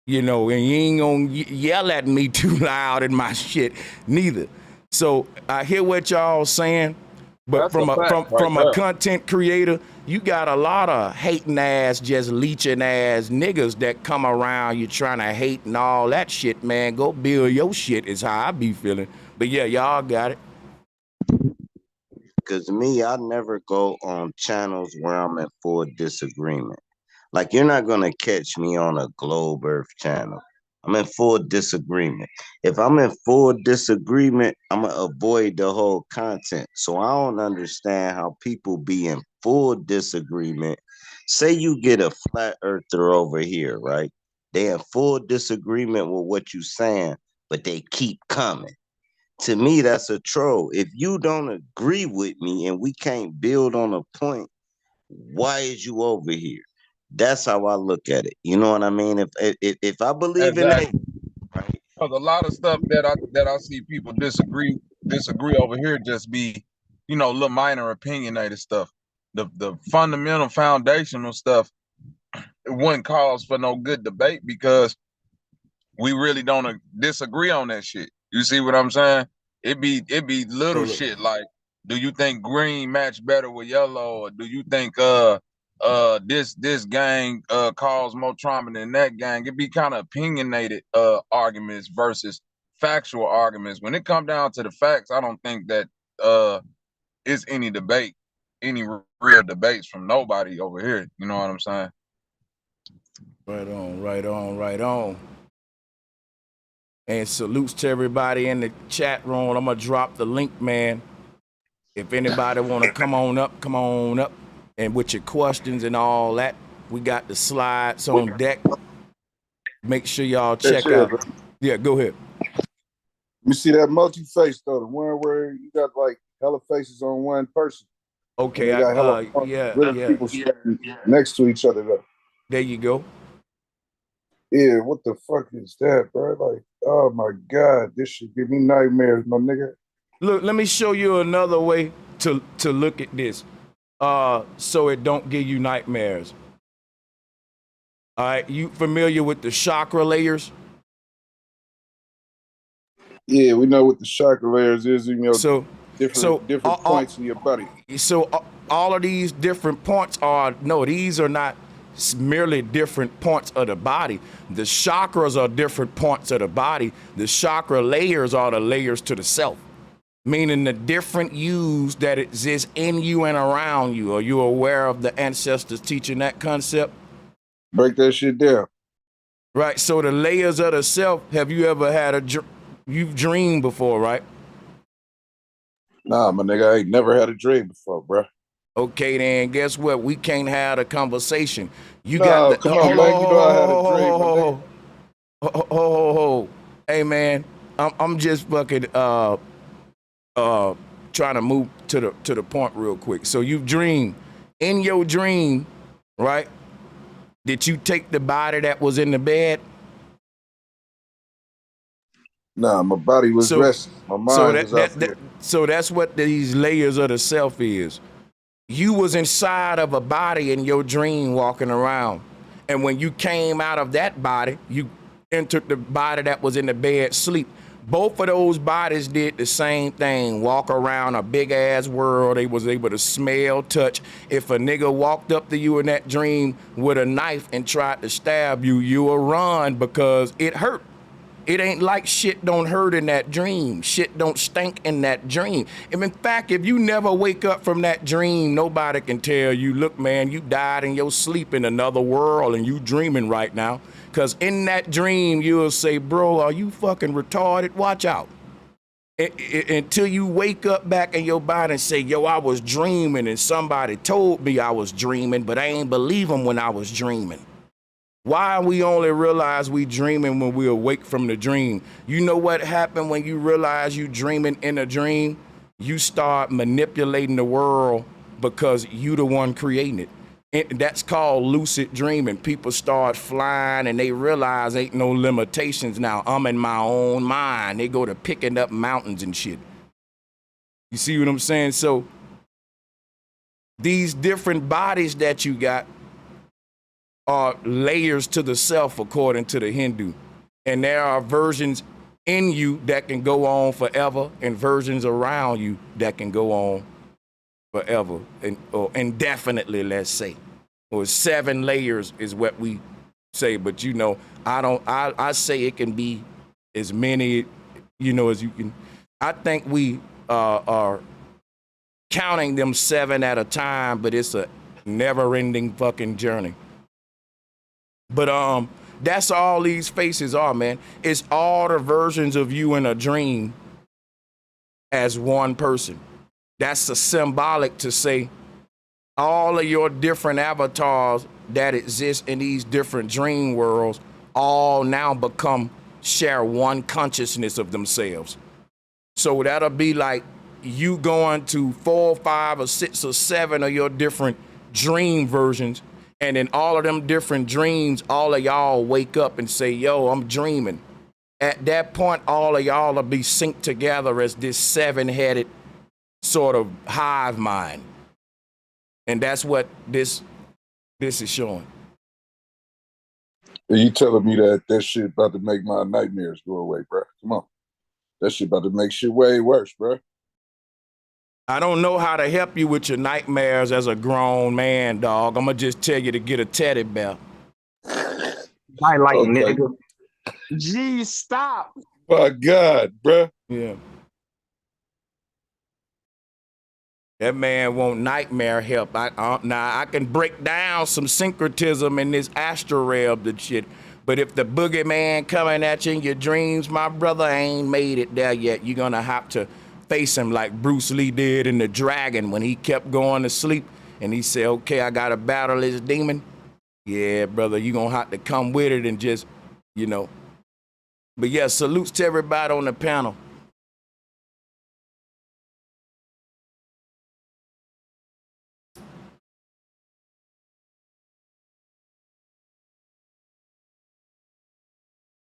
You know, and you ain't gonna yell at me too loud in my shit, neither. So I hear what y'all saying, but That's a fact right from a there. content creator, you got a lot of hating ass, just leeching ass niggas that come around you trying to hate and all that shit, man. Go build your shit is how I be feeling. But yeah, y'all got it. Because me, I never go on channels where I'm in full disagreement. Like, you're not going to catch me on a Globe Earth channel. I'm in full disagreement. If I'm in full disagreement, I'm going to avoid the whole content. So I don't understand how people be in full disagreement. Say you get a flat earther over here, right? They in full disagreement with what you saying, but they keep coming. To me, that's a troll. If you don't agree with me and we can't build on a point, why is you over here? That's how I look at it. You know what I mean? If I believe in that, Exactly. right? Because a lot of stuff that I see people disagree over here just be, little minor opinionated stuff. The fundamental foundational stuff, it wouldn't cause for no good debate because we really don't disagree on that shit. You see what I'm saying? It be little shit like, do you think green match better with yellow, or do you think this gang caused more trauma than that gang? It be kind of opinionated arguments versus factual arguments. When it come down to the facts, I don't think that it's any debate, any real debates from nobody over here. You know what I'm saying? Right on, right on, right on. And salutes to everybody in the chat room. I'm gonna drop the link, man. If anybody wanna come on up. And with your questions and all that, we got the slides on deck. Make sure y'all check out. Yeah, go ahead. You see that multi-face though, the one where you got like hella faces on one person. Okay, They got hella yeah. people standing next to each other though. There you go. Yeah, what the fuck is that, bro? Like, oh my God, this should give me nightmares, my nigga. Look, let me show you another way to look at this. So it don't give you nightmares. All right, you familiar with the chakra layers? Yeah, we know what the chakra layers is in your different all, points in your body. So all of these different points these are not merely different points of the body. The chakras are different points of the body. The chakra layers are the layers to the self, meaning the different yous that exist in you and around you. Are you aware of the ancestors teaching that concept? Break that shit down. Right, so the layers of the self, have you ever had you've dreamed before, right? Nah, my nigga, I ain't never had a dream before, bro. Okay, then guess what? We can't have a conversation. You No, got the, come on, man. You know I had a dream, my nigga. Hey, man, I'm just fucking trying to move to the point real quick. So you've dreamed. In your dream, right? Did you take the body that was in the bed? Nah, my body was resting. My mind was out there. So that's what these layers of the self is. You was inside of a body in your dream walking around. And when you came out of that body, you entered the body that was in the bed sleep. Both of those bodies did the same thing, walk around a big ass world. They was able to smell, touch. If a nigga walked up to you in that dream with a knife and tried to stab you, you will run because it hurt. It ain't like shit don't hurt in that dream. Shit don't stink in that dream. And in fact, if you never wake up from that dream, nobody can tell you, look, man, you died in your sleep in another world and you dreaming right now. Because in that dream, you'll say, bro, are you fucking retarded? Watch out. Until you wake up back in your body and say, yo, I was dreaming and somebody told me I was dreaming, but I ain't believe them when I was dreaming. Why we only realize we dreaming when we awake from the dream? You know what happened when you realize you dreaming in a dream? You start manipulating the world because you the one creating it. And that's called lucid dreaming. People start flying and they realize ain't no limitations now. I'm in my own mind. They go to picking up mountains and shit. You see what I'm saying? So these different bodies that you got are layers to the self according to the Hindu. And there are versions in you that can go on forever and versions around you that can go on forever or indefinitely, let's say. Or 7 layers is what we say, but you know, I say it can be as many, you know, as you can. I think we are counting them 7 at a time, but it's a never-ending fucking journey. But that's all these faces are, man. It's all the versions of you in a dream as one person. That's a symbolic to say all of your different avatars that exist in these different dream worlds all now share one consciousness of themselves. So that'll be like you going to 4, 5, or 6, or 7 of your different dream versions, and in all of them different dreams, all of y'all wake up and say, yo, I'm dreaming. At that point, all of y'all will be synced together as this 7-headed sort of hive mind. And that's what this is showing. Are you telling me that shit about to make my nightmares go away, bro? Come on. That shit about to make shit way worse, bro. I don't know how to help you with your nightmares as a grown man, dog. I'm going to just tell you to get a teddy bear. Nightlight, Okay. nigga. Gee, stop. My God, bro. Yeah. That man want nightmare help. Now, I can break down some syncretism in this astrorab and shit, but if the boogeyman coming at you in your dreams, my brother, ain't made it there yet. You're going to have to face him like Bruce Lee did in The Dragon when he kept going to sleep and he said, okay, I got to battle this demon. Yeah, brother, you're going to have to come with it and just, you know. But yeah, salutes to everybody on the panel.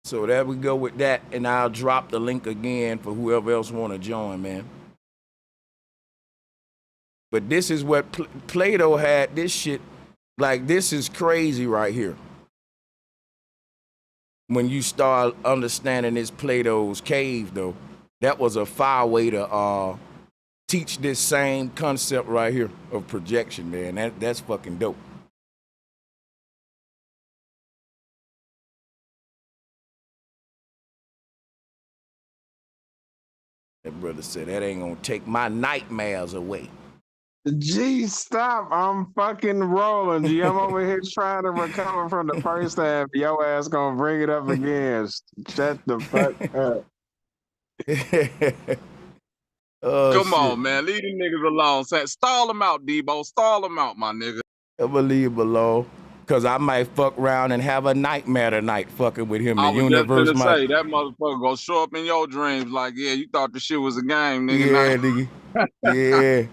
So there we go with that, and I'll drop the link again for whoever else want to join, man. But this is what Plato had, this shit, like this is crazy right here. When you start understanding this Plato's cave, though, that was a fire way to teach this same concept right here of projection, man. That's fucking dope. That brother said, that ain't gonna take my nightmares away. Gee, stop. I'm fucking rolling. G, I'm over here trying to recover from the first half. Your ass gonna bring it up again. Shut the fuck up. Oh, Come on, man. Leave these niggas alone. Stall them out, Debo. Stall them out, my nigga. I believe below. Cause I might fuck around and have a nightmare tonight fucking with him. I The was just universe gonna might say that motherfucker gonna show up in your dreams like, yeah, you thought the shit was a game, nigga. Yeah, Nah. nigga.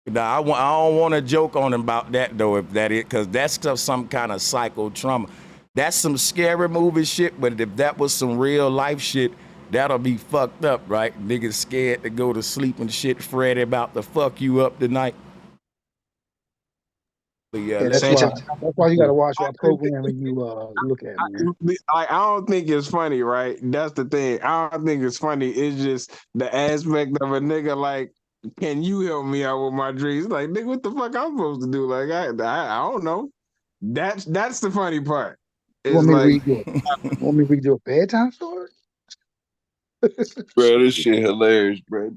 Yeah. Nah, I don't want to joke on him about that though, if that is, cause that's some kind of psycho trauma. That's some scary movie shit, but if that was some real life shit, that'll be fucked up, right? Niggas scared to go to sleep and shit, Freddy about to fuck you up tonight. But yeah, Yeah, that's Sanchez, why you gotta watch what programming you look at, man. I don't think it's funny, right? That's the thing. I don't think it's funny. It's just the aspect of a nigga like, can you help me out with my dreams? Like, nigga, what the fuck I'm supposed to do? Like, I don't know. That's the funny part. You It's want me to like, read you? Want me to read you a bedtime story? Bro, this shit hilarious, bro.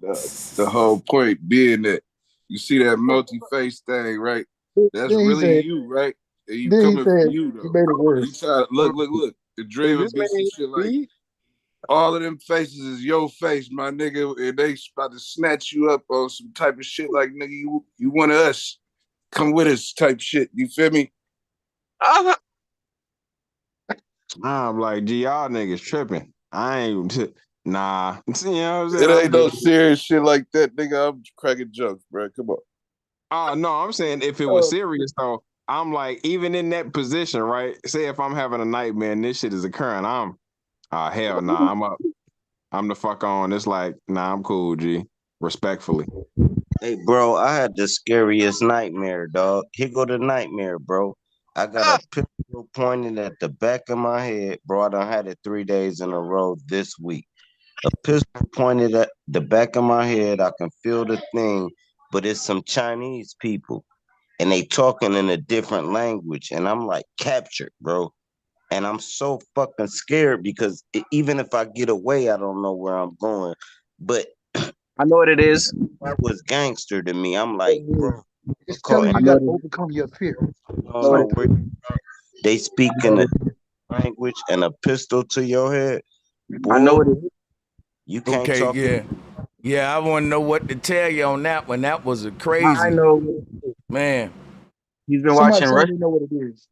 The whole point being that you see that multi-face thing, right? That's Then he really said. you, right? And you Then he coming from said you he though. made it You worse. try look. The Is dream this would be some man shit like speed? all of them faces is your face, my nigga, and they about to snatch you up on some type of shit like nigga, you one of us. Come with us type shit. You feel me? I'm like, gee, y'all niggas tripping. I ain't, nah. You know what I'm saying? It I'm ain't no good. serious shit like that, nigga. I'm cracking jokes, bro. Come on. Oh, no, I'm saying if it was serious, though, I'm like, even in that position, right? Say if I'm having a nightmare and this shit is occurring, hell nah, I'm up. I'm the fuck on. It's like, nah, I'm cool, G. Respectfully. Hey, bro, I had the scariest nightmare, dog. Here go the nightmare, bro. I got a pistol pointed at the back of my head, bro. I done had it 3 days in a row this week. A pistol pointed at the back of my head. I can feel the thing, but it's some Chinese people, and they talking in a different language, and I'm like captured, bro. And I'm so fucking scared because even if I get away, I don't know where I'm going. But I know what it is. that was gangster to me. I'm like, bro, It's call telling and you I you know got what to it is. overcome your fear. you don't know where they speak in a language and a pistol to your head, I know boy, what it is. you can't Okay, talk. yeah. Yeah, I want to know what to tell you on that one. That was a I crazy, know. man. He's been Somebody watching tell Rush. me know what it is.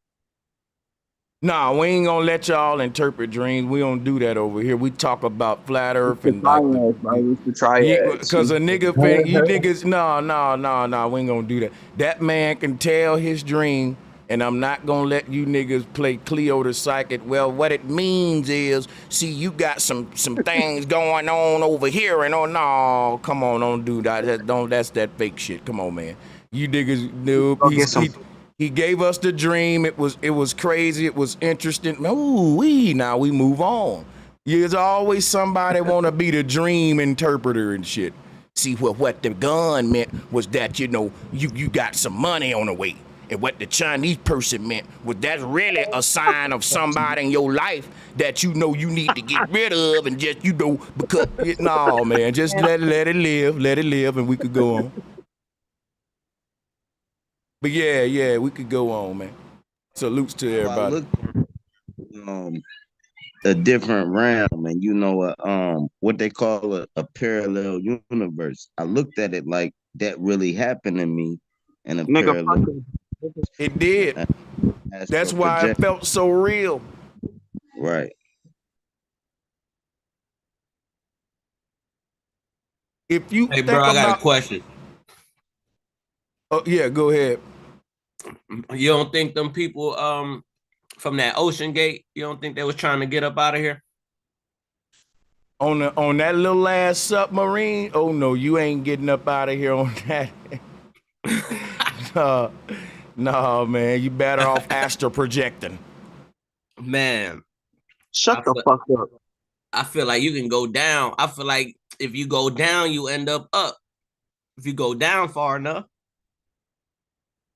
Nah, we ain't gonna let y'all interpret dreams. We don't do that over here. We talk about flat It's earth the and like triads, bro. It's the triads. cause a nigga fin you niggas no, we ain't gonna do that. That man can tell his dream, and I'm not gonna let you niggas play Cleo the psychic. Well, what it means is, see, you got some things going on over here, and oh no, come on, don't do that. That's that fake shit. Come on, man. You niggas, nope. Go get some. He gave us the dream. It was crazy. It was interesting. Ooh, now we move on. There's always somebody want to be the dream interpreter and shit. See, what the gun meant was that, you got some money on the way. And what the Chinese person meant was that's really a sign of somebody in your life that you need to get rid of, and just, because, no, man, just let it live, and we could go on. But yeah, we could go on, man. Salutes to So I everybody. looked a different realm, and what they call a parallel universe. I looked at it like that really happened to me in a Nigga, parallel It did. astral That's why it project. felt so real. Right. If you Hey, bro, think I got a about, question. oh yeah, go ahead. You don't think them people from that Ocean Gate, you don't think they was trying to get up out of here? On that little ass submarine, oh no, you ain't getting up out of here on that. no, man, you better off astral projecting. Man, shut the fuck up. I feel like you can go down. I feel like if you go down, you end up up. If you go down far enough.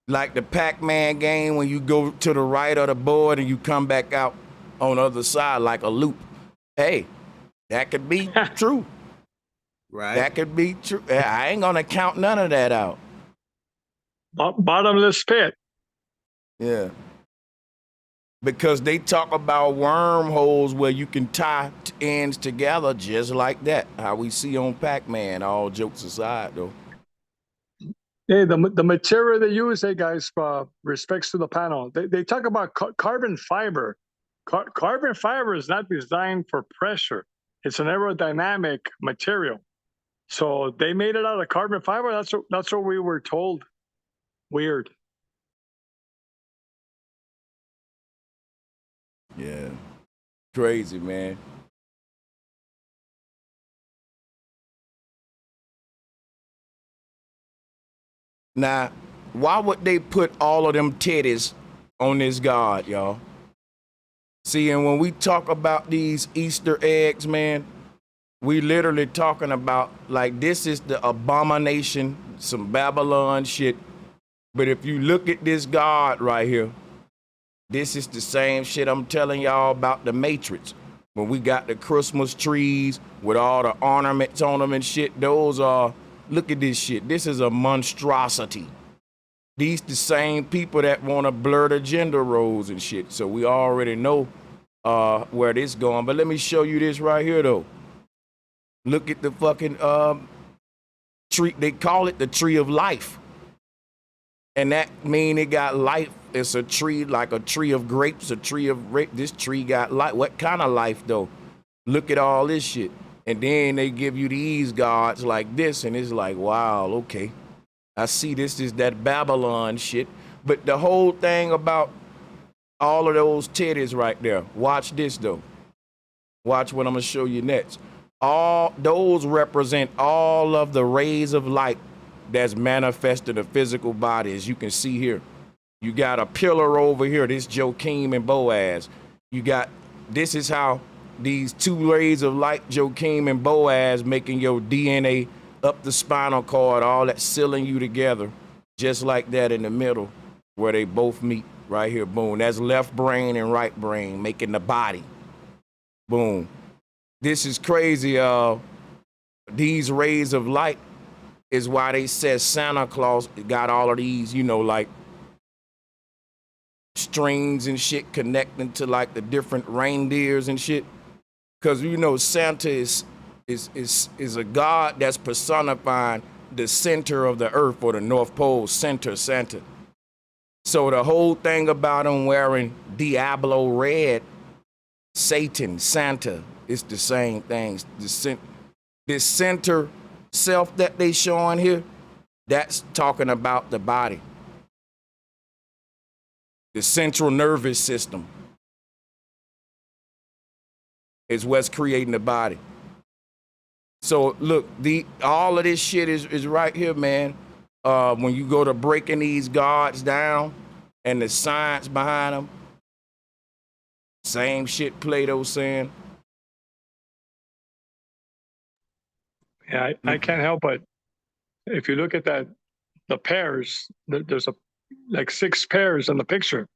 Like the Pac-Man game when you go to the right of the board and you come back out on the other side like a loop. Hey, that could be true. Right. That could be true. I ain't gonna count none of that out. Bottomless pit. Yeah. Because they talk about wormholes where you can tie ends together just like that. How we see on Pac-Man, all jokes aside, though. Hey, the material they use, hey guys, respects to the panel. They talk about carbon fiber. Carbon fiber is not designed for pressure. It's an aerodynamic material. So they made it out of carbon fiber. That's what we were told. Weird. Yeah. Crazy, man. Now, why would they put all of them titties on this god, y'all? See, and when we talk about these Easter eggs, man, we literally talking about, like, this is the abomination, some Babylon shit. But if you look at this god right here, This is the same shit I'm telling y'all about the Matrix. When we got the Christmas trees with all the ornaments on them and shit, those are, look at this shit. This is a monstrosity. These the same people that want to blur the gender roles and shit. So we already know where this going. But let me show you this right here though. Look at the fucking tree. They call it the tree of life. And that mean it got life. It's a tree like a tree of grapes, a tree of grape. This tree got life. What kind of life though? Look at all this shit. And then they give you these gods like this, and it's like, wow, okay. I see this is that Babylon shit. But the whole thing about all of those titties right there, watch this though. Watch what I'm gonna show you next. All those represent all of the rays of light that's manifested in the physical body, as you can see here. You got a pillar over here, this Joachim and Boaz. You got, this is how these two rays of light, Joachim and Boaz, making your DNA up the spinal cord, all that sealing you together, just like that in the middle, where they both meet right here, boom. That's left brain and right brain, making the body, boom. This is crazy, these rays of light is why they said Santa Claus got all of these, you know, like strings and shit connecting to like the different reindeers and shit. Cause you know Santa is a god that's personifying the center of the earth, or the North Pole, center, Santa. So the whole thing about him wearing Diablo red, Satan, Santa, it's the same things. This center self that they showing here, that's talking about the body. The central nervous system is what's creating the body. So look, all of this shit is right here, man. When you go to breaking these gods down and the science behind them, same shit Plato saying. Yeah, I can't help but, if you look at that, the pairs, there's like 6 pairs in the picture.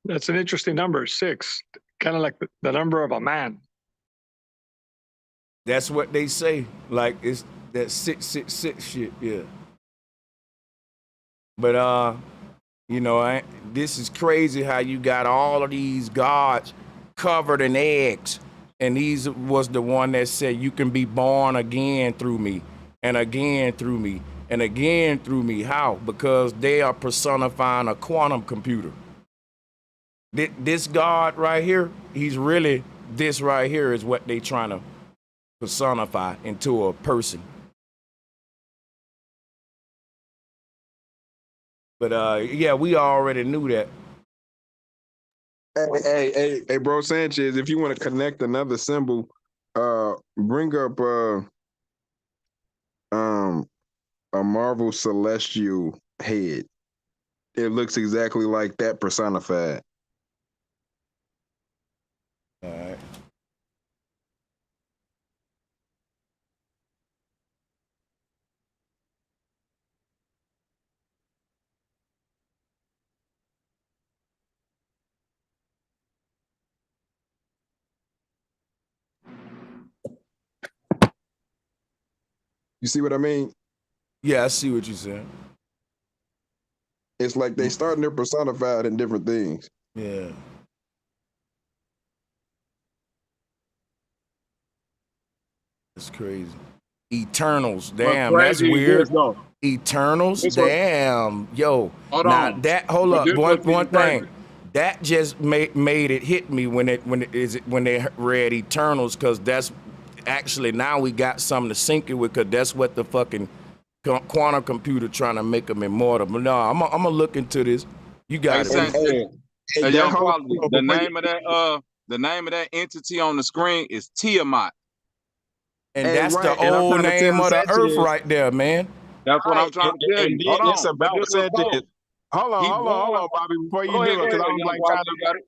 That's an interesting number, 6, kind of like the number of a man. That's what they say. Like it's that 666 shit, yeah. But you know, this is crazy how you got all of these gods covered in eggs. And these was the one that said you can be born again through me, and again through me, and again through me. How? Because they are personifying a quantum computer. This God right here, he's really, this right here is what they trying to personify into a person. But yeah, we already knew that. Hey, bro, Sanchez, if you want to connect another symbol, bring up a Marvel Celestial head. It looks exactly like that personified. All right. You see what I mean? Yeah, I see what you're saying. It's like they starting to personified in different things. Yeah. That's crazy. Eternals, damn, that's weird. Eternals, damn, yo. Hold now on. that, hold up, one thing. Crazy. That just made it hit me when they read Eternals, because that's actually, now we got something to sync it with, because that's what the fucking quantum computer trying to make them immortal. But no, I'm gonna look into this. You got it. Hey, yo, Quality, the name of that entity on the screen is Tiamat. And that's the old name of the earth right there, man. That's what I'm trying to tell you. Hold on. It's about Sanchez. Hold on, Bobby, before you do it, because I was like trying to.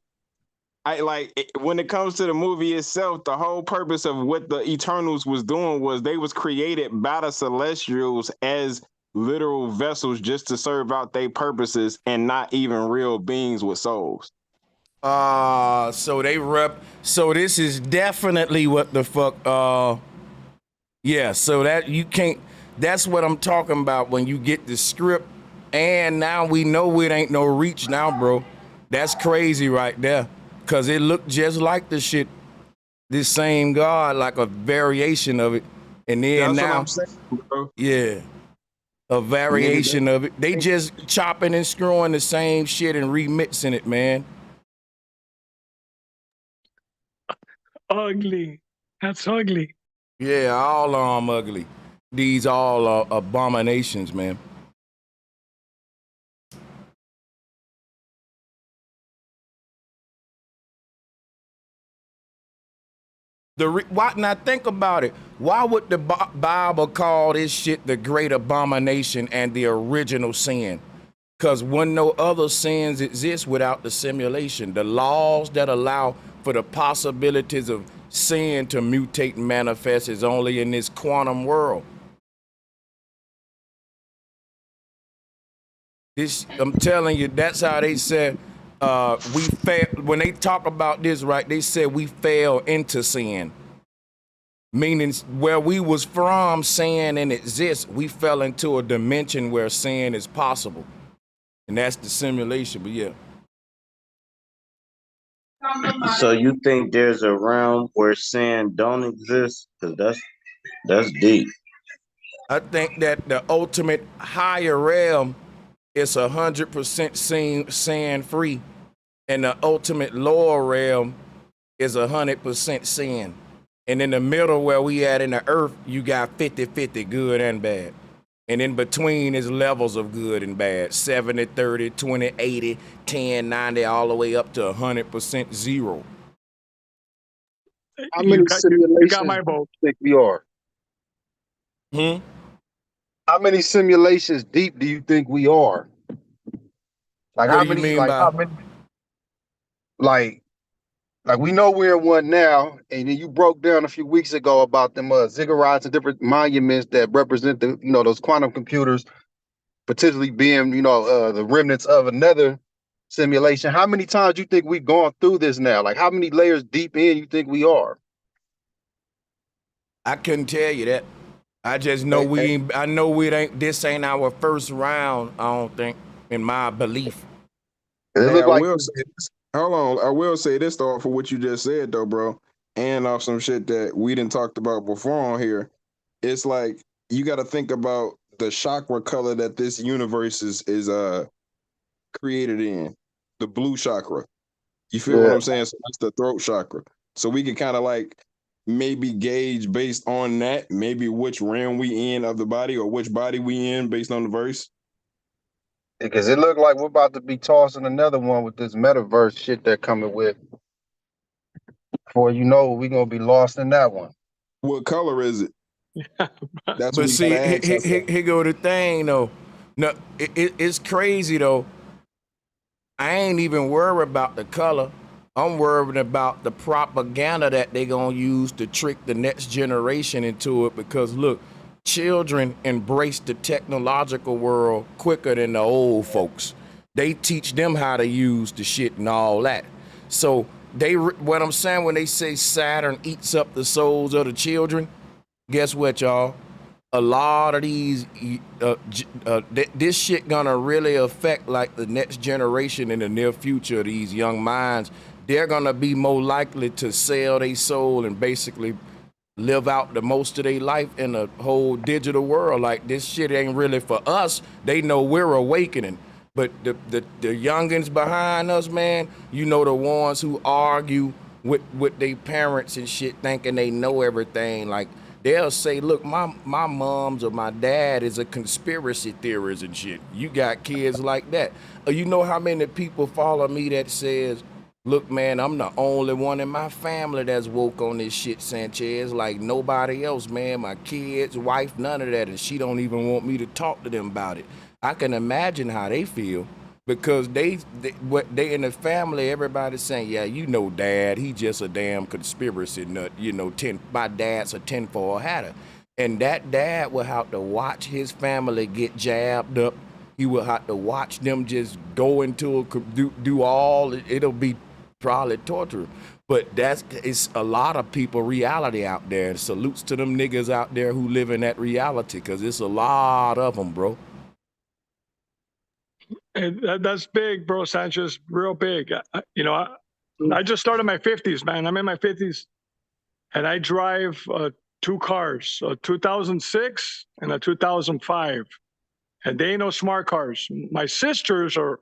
When it comes to the movie itself, the whole purpose of what the Eternals was doing was they was created by the Celestials as literal vessels just to serve out their purposes and not even real beings with souls. So this is definitely what the fuck, yeah, so that you can't, that's what I'm talking about when you get the script, and now we know it ain't no reach now, bro. That's crazy right there, because it looked just like the shit, this same God, like a variation of it, and then That's now, what I'm saying, bro. yeah, a variation of it. They just chopping and screwing the same shit and remixing it, man. Ugly. That's ugly. Yeah, all of them ugly. These all are abominations, man. Why now think about it? Why would the Bible call this shit the great abomination and the original sin? Because when no other sins exist without the simulation, the laws that allow for the possibilities of sin to mutate and manifest is only in this quantum world. I'm telling you, that's how they said we fail. When they talk about this, right, they said we fell into sin. Meaning where we was from, sin and exists, we fell into a dimension where sin is possible. And that's the simulation, but yeah. So you think there's a realm where sin don't exist? Because that's deep. I think that the ultimate higher realm is 100% sin free, and the ultimate lower realm is 100% sin. And in the middle where we at in the earth, you got 50-50 good and bad. And in between is levels of good and bad, 70, 30, 20, 80, 10, 90, all the way up to 100% zero. How many simulations you got my vote. do you think we are? How many simulations deep do you think we are? Like What how do you many? mean Like by? how many? Like we know we're in one now, and then you broke down a few weeks ago about them ziggurats and different monuments that represent the those quantum computers potentially being the remnants of another simulation. How many times do you think we've gone through this now? Like how many layers deep in you think we are? I couldn't tell you that. I just know I know this ain't our first round, I don't think, in my belief. It look I like will say this. Hold on. I will say this though for what you just said though, bro. And off some shit that we didn't talked about before on here. It's like you gotta think about the chakra color that this universe is created in. The blue chakra. You feel what I'm saying? So that's the throat chakra. So we can kind of like maybe gauge based on that, maybe which realm we in of the body or which body we in based on the verse. Because it looked like we're about to be tossing another one with this metaverse shit they're coming with. Before you know, we're gonna be lost in that one. What color is it? That's But what see, here go the thing though. No, it's crazy though. I ain't even worried about the color. I'm worried about the propaganda that they gonna use to trick the next generation into it, because look, children embrace the technological world quicker than the old folks. They teach them how to use the shit and all that. So what I'm saying when they say Saturn eats up the souls of the children, guess what, y'all? A lot of these, this shit gonna really affect like the next generation in the near future. These young minds, they're gonna be more likely to sell their soul and basically live out the most of their life in a whole digital world. Like this shit ain't really for us. They know we're awakening. But the youngins behind us, man, the ones who argue with their parents and shit thinking they know everything, like they'll say, look, my mom's or my dad is a conspiracy theorist and shit. You got kids like that. You know how many people follow me that says, look, man, I'm the only one in my family that's woke on this shit, Sanchez. Like nobody else, man. My kids, wife, none of that. And she don't even want me to talk to them about it. I can imagine how they feel, because they in the family, everybody's saying, yeah, dad, he just a damn conspiracy nut. My dad's a tinfoil hatter. And that dad will have to watch his family get jabbed up. He will have to watch them just go into do all. It'll be probably torture. But it's a lot of people reality out there. And salutes to them niggas out there who live in that reality, because it's a lot of them, bro. And that's big, bro, Sanchez, real big. I just started my 50s, man. I'm in my 50s, and I drive two cars, a 2006 and a 2005. And they ain't no smart cars. My sisters are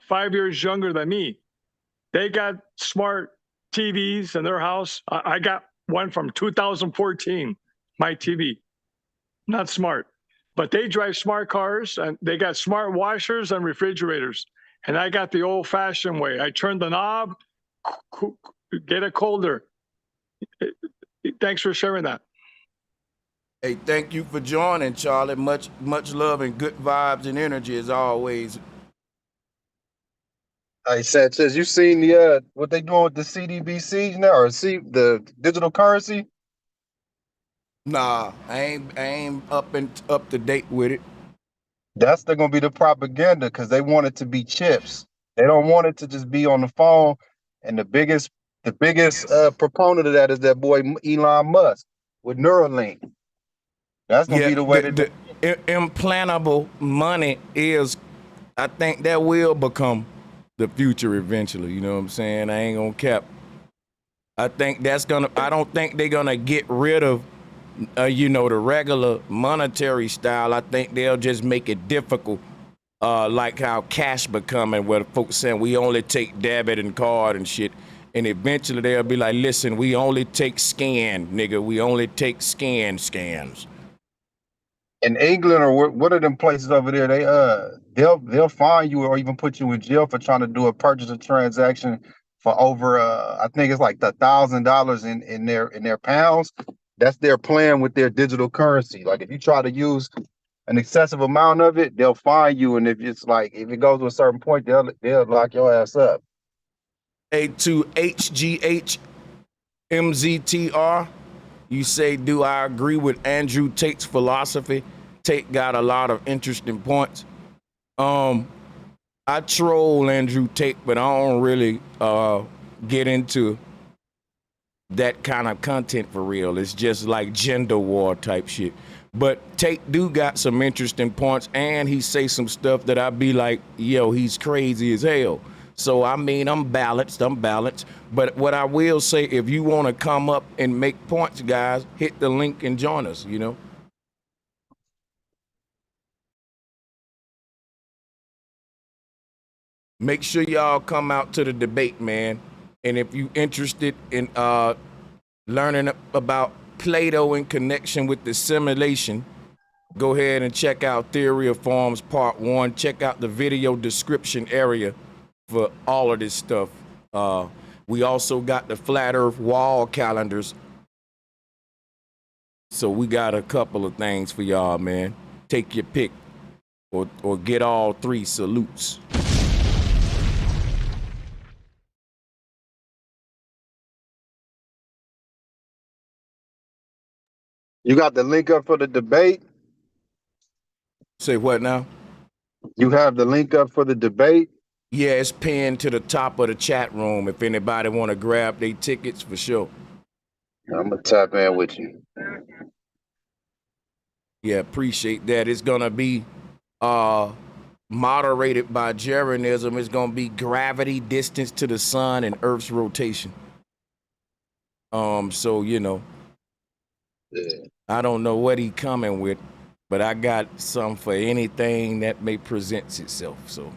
5 years younger than me. They got smart TVs in their house. I got one from 2014, my TV. Not smart. But they drive smart cars, and they got smart washers and refrigerators. And I got the old-fashioned way. I turn the knob, get it colder. Thanks for sharing that. Hey, thank you for joining, Charlie. Much love and good vibes and energy as always. Hey, Sanchez, you seen the what they doing with the CDBCs now, or the digital currency? Nah, I ain't up to date with it. That's they're gonna be the propaganda, because they want it to be chips. They don't want it to just be on the phone. And the biggest proponent of that is that boy Elon Musk with Neuralink. That's gonna be the way the implantable money is, I think that will become the future eventually. You know what I'm saying? I ain't gonna cap. I think I don't think they're gonna get rid of the regular monetary style. I think they'll just make it difficult, like how cash becoming, where folks saying we only take debit and card and shit. And eventually they'll be like, listen, we only take scan, nigga. We only take scans. In England, or what are them places over there? They'll fine you or even put you in jail for trying to do a purchase or transaction for over I think it's like $1,000 in their pounds. That's their plan with their digital currency. Like if you try to use an excessive amount of it, they'll fine you, and if it goes to a certain point, they'll lock your ass up. A to HGHMZTR, you say, do I agree with Andrew Tate's philosophy? Tate got a lot of interesting points. I troll Andrew Tate, but I don't really get into that kind of content for real. It's just like gender war type shit. But Tate do got some interesting points, and he say some stuff that I be like, yo, he's crazy as hell. So I mean, I'm balanced. But what I will say, if you want to come up and make points, guys, hit the link and join us, Make sure y'all come out to the debate, man. And if you interested in learning about Plato in connection with the simulation, go ahead and check out Theory of Forms Part 1. Check out the video description area for all of this stuff. We also got the Flat Earth wall calendars. So we got a couple of things for y'all, man. Take your pick or get all three. Salutes. You got the link up for the debate? Say what now? You have the link up for the debate? Yeah, it's pinned to the top of the chat room if anybody want to grab their tickets, for sure. I'm going to tap in with you. Yeah, appreciate that. It's going to be moderated by Jeranism. It's going to be gravity, distance to the sun, and Earth's rotation. So, yeah. I don't know what he coming with, but I got some for anything that may present itself, so.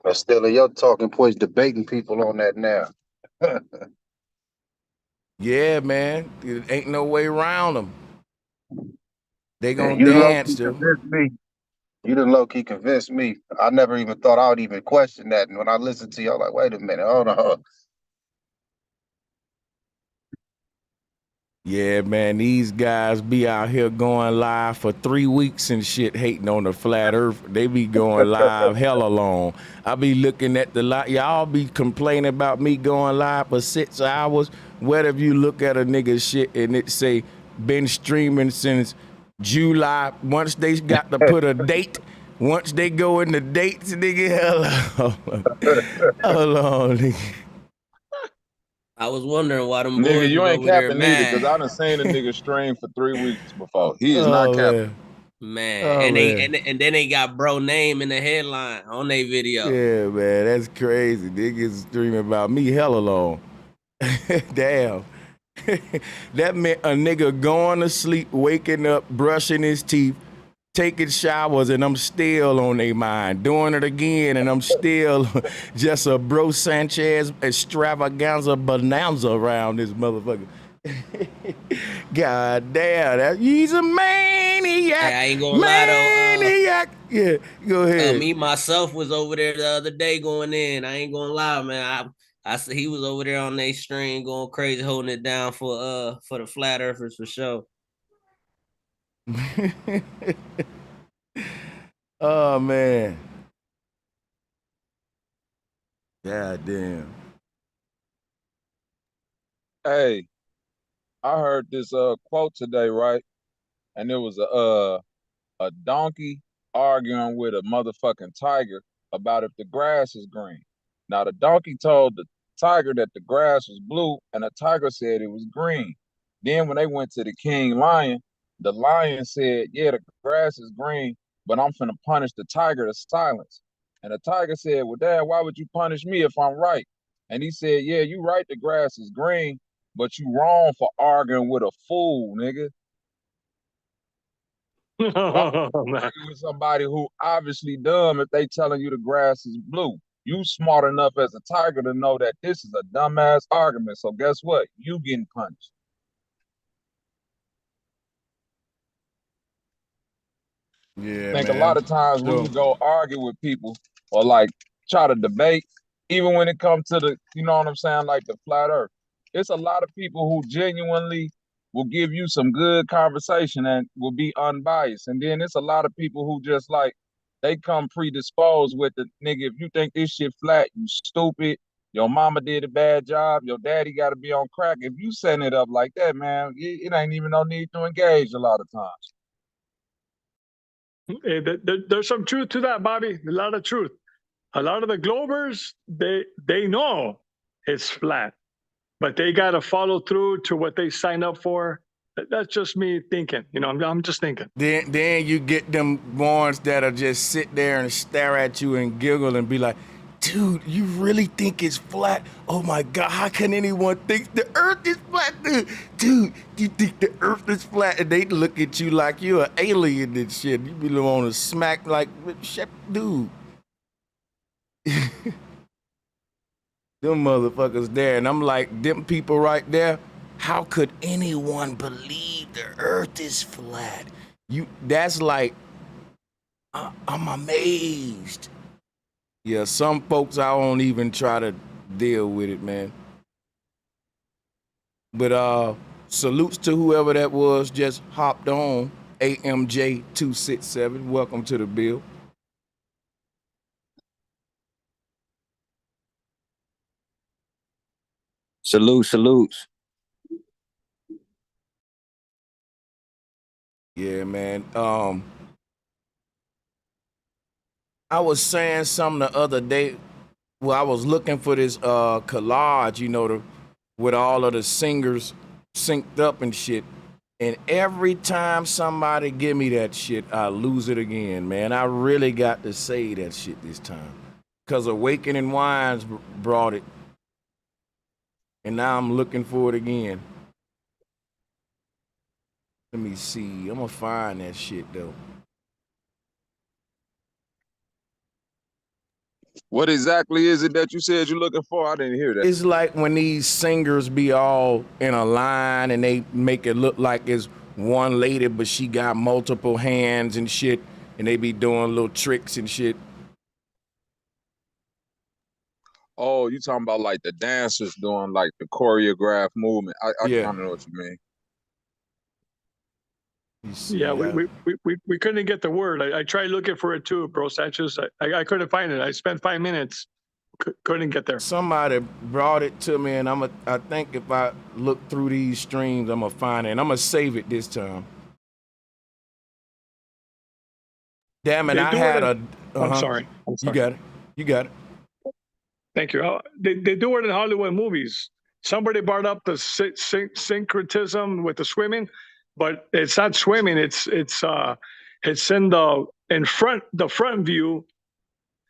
I'm still in your talking points, debating people on that now. Yeah, man. It ain't no way around them. They gonna dance, dude. You done low-key convinced me. I never even thought I would even question that. And when I listened to you, I'm like, wait a minute, hold on. Yeah, man, these guys be out here going live for 3 weeks and shit, hating on the flat earth. They be going live hella long. I be looking at the live. Y'all be complaining about me going live for 6 hours. What if you look at a nigga shit and it say, been streaming since July. Once they got to put a date, once they go in the dates, nigga, hold on, nigga. I was wondering why them Nigga, boys you was ain't over there capping neither, mad. because I done seen a nigga stream for 3 weeks before. He is not Oh, capping. man. Man, Oh, and they man. and then they got bro name in the headline on their video. Yeah, man, that's crazy. Niggas streaming about me hella long. Damn. That meant a nigga going to sleep, waking up, brushing his teeth, taking showers, and I'm still on their mind. Doing it again, and I'm still just a bro Sanchez extravaganza bonanza around this motherfucker. God damn, he's a maniac. Hey, I ain't gonna lie though. Maniac. Yeah, go ahead. Me myself was over there the other day going in. I ain't gonna lie, man. I said he was over there on their stream going crazy, holding it down for the flat earthers for sure. Oh man. God damn. Hey, I heard this quote today, right? And it was a donkey arguing with a motherfucking tiger about if the grass is green. Now the donkey told the tiger that the grass was blue, and the tiger said it was green. Then when they went to the king lion, the lion said, "Yeah, the grass is green, but I'm finna punish the tiger to silence." And the tiger said, "Well, Dad, why would you punish me if I'm right?" And he said, "Yeah, you right, the grass is green, but you wrong for arguing with a fool, nigga. Why Oh, man. argue with somebody who obviously dumb if they telling you the grass is blue? You smart enough as a tiger to know that this is a dumbass argument. So guess what? You getting punished." Yeah, I think a man. lot of times when So you go argue with people or like try to debate, even when it comes to the, you know what I'm saying, like the flat earth, it's a lot of people who genuinely will give you some good conversation and will be unbiased. And then it's a lot of people who just like, they come predisposed with the nigga, if you think this shit flat, you stupid. Your mama did a bad job. Your daddy got to be on crack. If you setting it up like that, man, it ain't even no need to engage a lot of times. Hey, there's some truth to that, Bobby. A lot of truth. A lot of the Globers, they know it's flat, but they got to follow through to what they sign up for. That's just me thinking. You know, I'm just thinking. then you get them ones that'll just sit there and stare at you and giggle and be like, dude, you really think it's flat? Oh my God, how can anyone think the earth is flat? Dude, you think the earth is flat? And they look at you like you're an alien and shit. You be on a smack like, dude. Them motherfuckers there. And I'm like, them people right there, how could anyone believe the earth is flat? That's like, I'm amazed. Yeah, some folks I don't even try to deal with it, man. But salutes to whoever that was just hopped on. AMJ 267. Welcome to the bill. Salutes. Yeah, man. I was saying something the other day. Well, I was looking for this collage, with all of the singers synced up and shit. And every time somebody give me that shit, I lose it again, man. I really got to say that shit this time. Cause Awakening Wines brought it. And now I'm looking for it again. Let me see. I'm gonna find that shit though. What exactly is it that you said you're looking for? I didn't hear that. It's like when these singers be all in a line and they make it look like it's one lady, but she got multiple hands and shit, and they be doing little tricks and shit. Oh, you talking about like the dancers doing like the choreographed movement. I Yeah. kind of know what you mean. You see Yeah, that? we couldn't get the word. I tried looking for it too, bro Sanchez. I couldn't find it. I spent 5 minutes, couldn't get there. Somebody brought it to me, and I think if I look through these streams, I'm gonna find it, and I'm gonna save it this time. Damn it, They I do had it. I'm uh-huh. sorry. You got it. You got it. Thank you. They do it in Hollywood movies. Somebody brought up the syncretism with the swimming, but it's not swimming. It's in the front view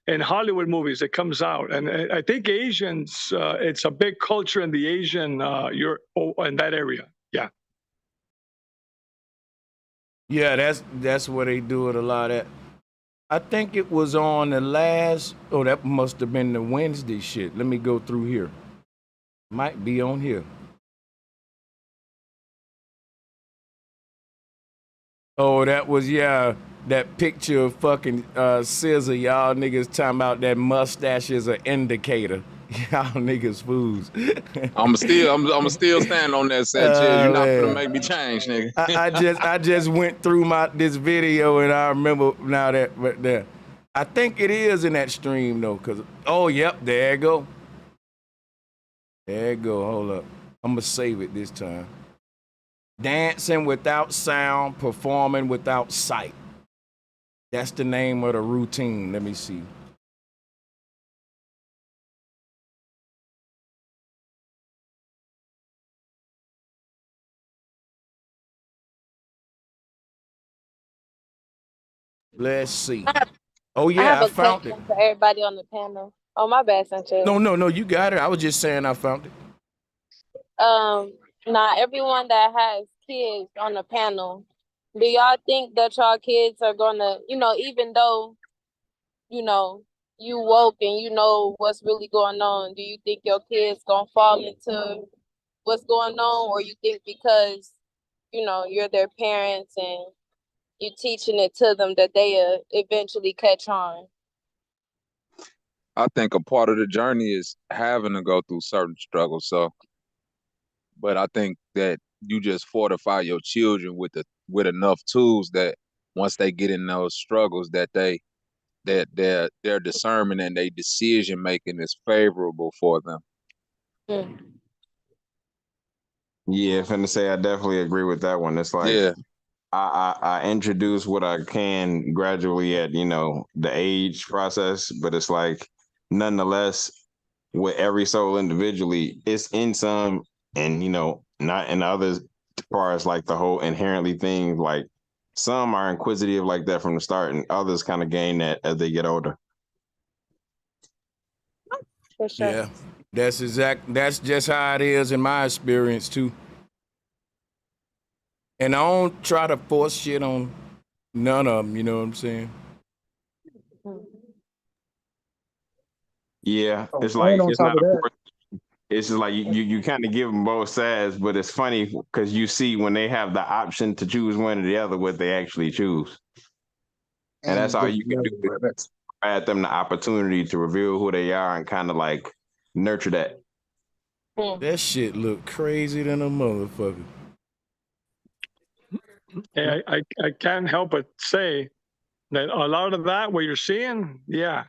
in Hollywood movies. It comes out, and I think Asians. It's a big culture in the Asian in that area. Yeah. Yeah, that's where they do it a lot at. I think it was on the last. Oh, that must have been the Wednesday shit. Let me go through here. Might be on here. Oh, that was that picture of fucking Scissor. Y'all niggas talking about that mustache is an indicator. Y'all niggas fools. I'm still stand on that, Sanchez. You're not gonna make me change, nigga. I just went through this video and I remember now that right there. I think it is in that stream though, cause yep, there you go. There you go. Hold up. I'm gonna save it this time. Dancing without sound, performing without sight. That's the name of the routine. Let me see. Let's see. Oh I have yeah, I a found it. question for everybody on the panel. Oh, my bad, Sanchez. No, you got it. I was just saying I found it. Not everyone that has kids on the panel, do y'all think that y'all kids are gonna, even though, you woke and you know what's really going on, do you think your kids gonna fall into what's going on, or you think because, you're their parents and you teaching it to them that they eventually catch on? I think a part of the journey is having to go through certain struggles. So, but I think that you just fortify your children with enough tools that once they get in those struggles, that their discernment and their decision making is favorable for them. Yeah, finna say I definitely agree with that one. It's like Yeah, I introduce what I can gradually at the age process, but it's like nonetheless with every soul individually, it's in some and not in others. As far as like the whole inherently thing, like some are inquisitive like that from the start, and others kind of gain that as they get older. For sure. Yeah, that's just how it is in my experience too. And I don't try to force shit on none of them, you know what I'm saying? Yeah, it's like it's not it's just like you kind of give them both sides, but it's funny because you see when they have the option to choose one or the other, what they actually choose. And that's all you can do, provide them the opportunity to reveal who they are and kind of like nurture that. That shit look crazy than a motherfucker. Yeah, I can't help but say that a lot of that, what you're seeing, yeah,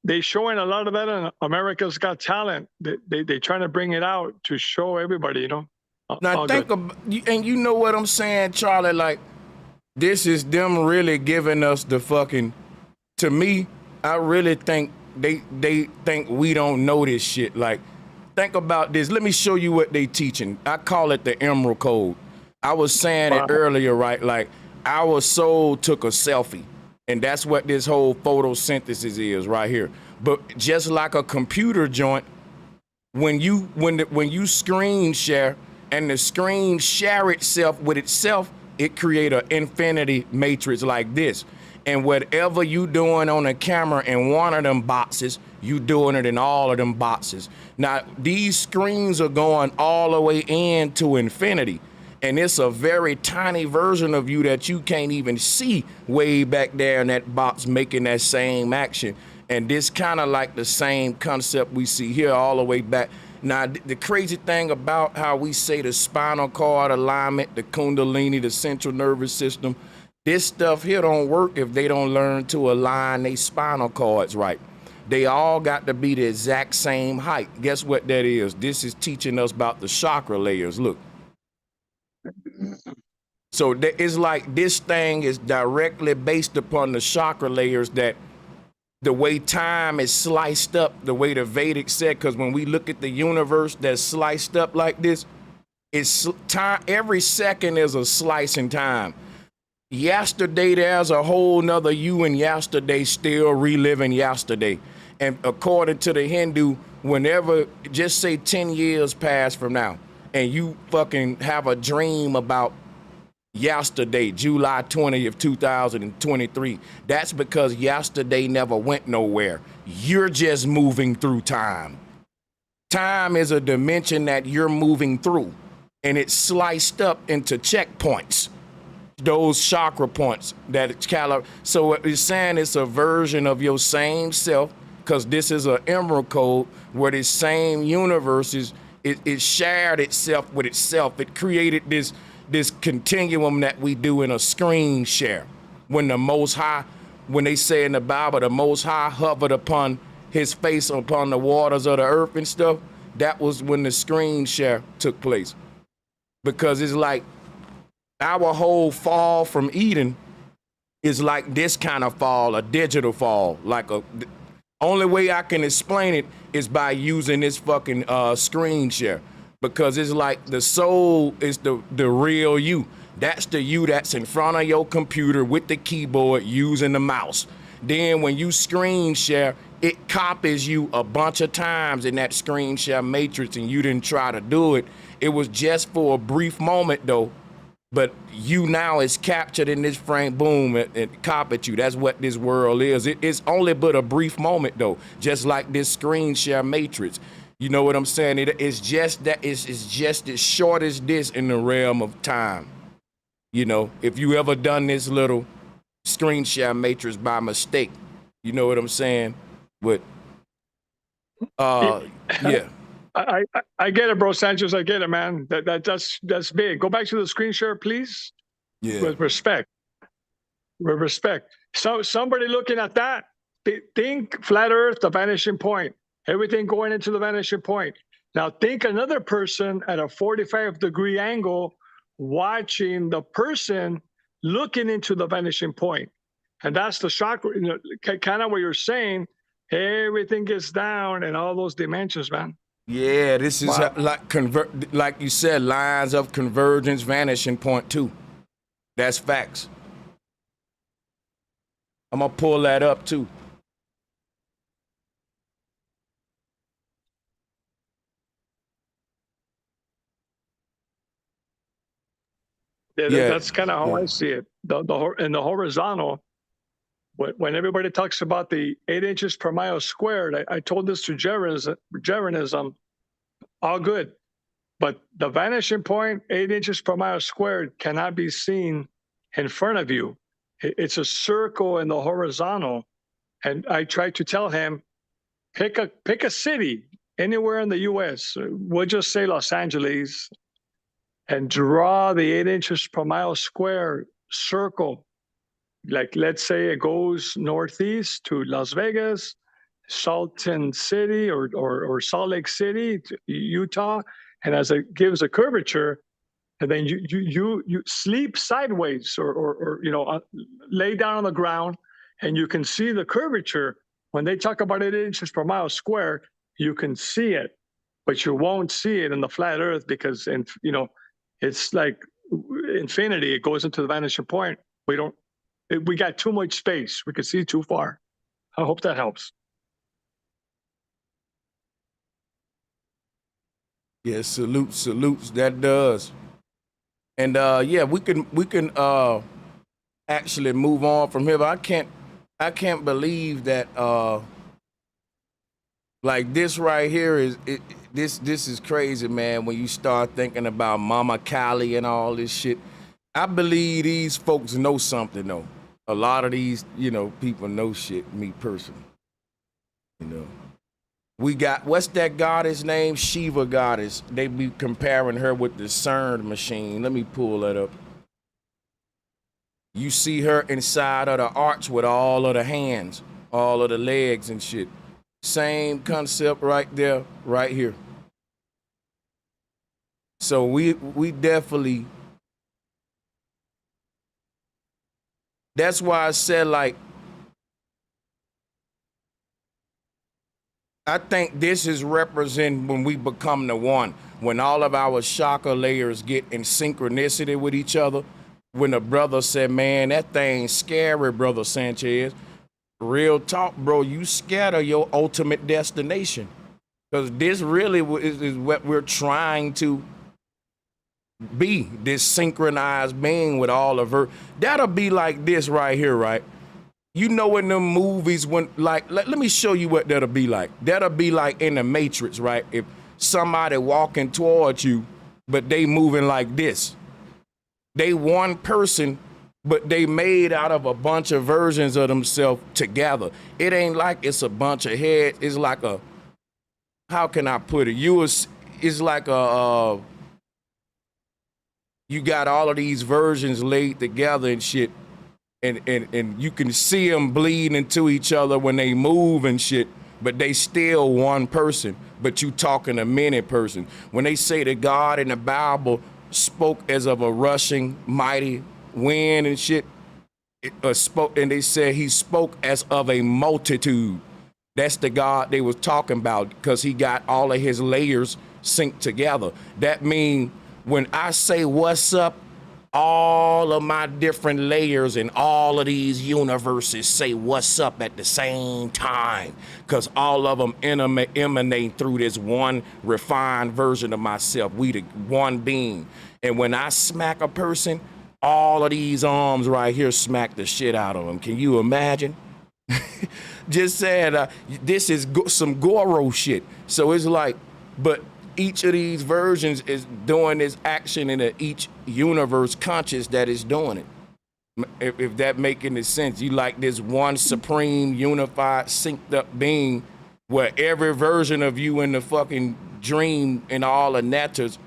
they showing a lot of that in America's Got Talent. They trying to bring it out to show everybody, Now think about, and you know what I'm saying, Charlie, like this is them really giving us the fucking, to me, I really think they think we don't know this shit. Like, think about this. Let me show you what they teaching. I call it the Emerald Code. I was saying it earlier, right? Like, our soul took a selfie. And that's what this whole photosynthesis is right here. But just like a computer joint, when you screen share and the screen share itself with itself, it create an infinity matrix like this. And whatever you doing on a camera in one of them boxes, you doing it in all of them boxes. Now, these screens are going all the way into infinity. And it's a very tiny version of you that you can't even see way back there in that box making that same action. And this kind of like the same concept we see here all the way back. Now, the crazy thing about how we say the spinal cord alignment, the kundalini, the central nervous system, this stuff here don't work if they don't learn to align their spinal cords right. They all got to be the exact same height. Guess what that is? This is teaching us about the chakra layers. Look. So it's like this thing is directly based upon the chakra layers, that the way time is sliced up, the way the Vedic said, because when we look at the universe that's sliced up like this, it's time, every second is a slice in time. Yesterday, there's a whole nother you, and yesterday still reliving yesterday. And according to the Hindu, whenever, just say 10 years pass from now, and you fucking have a dream about yesterday, July 20th, 2023, that's because yesterday never went nowhere. You're just moving through time. Time is a dimension that you're moving through, and it's sliced up into checkpoints. Those chakra points that it's so what it's saying, it's a version of your same self, because this is an emerald code where this same universe it shared itself with itself. It created this continuum that we do in a screen share. When the Most High, when they say in the Bible, the Most High hovered upon his face upon the waters of the earth and stuff, that was when the screen share took place. Because it's like our whole fall from Eden is like this kind of fall, a digital fall. Like only way I can explain it is by using this fucking screen share. Because it's like the soul is the real you. That's the you that's in front of your computer with the keyboard using the mouse. Then when you screen share, it copies you a bunch of times in that screen share matrix, and you didn't try to do it. It was just for a brief moment though. But you now is captured in this frame, boom, it copied you. That's what this world is. It's only but a brief moment though, just like this screen share matrix. You know what I'm saying? It's just that it's just as short as this in the realm of time. You know, if you ever done this little screen share matrix by mistake, you know what I'm saying? But yeah. I get it, bro, Sanchez. I get it, man. That's big. Go back to the screen share, please. Yeah. With respect. With respect. So somebody looking at that, think flat Earth, the vanishing point. Everything going into the vanishing point. Now think another person at a 45-degree angle watching the person looking into the vanishing point. And that's the chakra, you know, kind of what you're saying. Everything gets down in all those dimensions, man. Yeah, this is like you said, lines of convergence, vanishing point too. That's facts. I'm gonna pull that up too. Yeah, that's kind of how I see it. In the horizontal, when everybody talks about the 8 inches per mile squared, I told this to Jeranism, all good. But the vanishing point, 8 inches per mile squared, cannot be seen in front of you. It's a circle in the horizontal. And I tried to tell him, pick a city anywhere in the US. We'll just say Los Angeles, and draw the 8 inches per mile square circle. Like, let's say it goes northeast to Las Vegas, Salton City or Salt Lake City, Utah, and as it gives a curvature, and then you sleep sideways or you know, lay down on the ground, and you can see the curvature. When they talk about 8 inches per mile square, you can see it, but you won't see it in the flat Earth because, you know, it's like infinity. It goes into the vanishing point. We got too much space. We could see too far. I hope that helps. Yeah, salutes. That does. And yeah, we can actually move on from here. But I can't believe that like this right here is this is crazy, man. When you start thinking about Mama Cali and all this shit, I believe these folks know something though. A lot of these, you know, people know shit. Me personally, you know. We got, what's that goddess name? Shiva goddess. They be comparing her with the CERN machine. Let me pull that up. You see her inside of the arch with all of the hands, all of the legs and shit. Same concept right there, right here. So we definitely, that's why I said, like, I think this is represent when we become the one, when all of our chakra layers get in synchronicity with each other. When the brother said, man, that thing's scary, brother Sanchez. Real talk, bro, you scared of your ultimate destination. Because this really is what we're trying to be, this synchronized being with all of her. That'll be like this right here, right? You know, in them movies, when, like, let me show you what that'll be like. That'll be like in the Matrix, right? If somebody walking towards you, but they moving like this. They one person, but they made out of a bunch of versions of themselves together. It ain't like it's a bunch of heads. It's like a, how can I put it? It's like a, you got all of these versions laid together and shit. And you can see them bleed into each other when they move and shit, but they still one person, but you talking a many person. When they say that God in the Bible spoke as of a rushing mighty wind and shit, and they said he spoke as of a multitude. That's the God they was talking about, because he got all of his layers synced together. That mean when I say what's up, all of my different layers in all of these universes say what's up at the same time, because all of them emanate through this one refined version of myself. We the one being. And when I smack a person, all of these arms right here smack the shit out of them. Can you imagine? Just said, this is some Goro shit. So it's like, but each of these versions is doing this action in each universe conscious that is doing it. If that make any sense, you like this one supreme, unified, synced up being where every version of you in the fucking dream and all the netters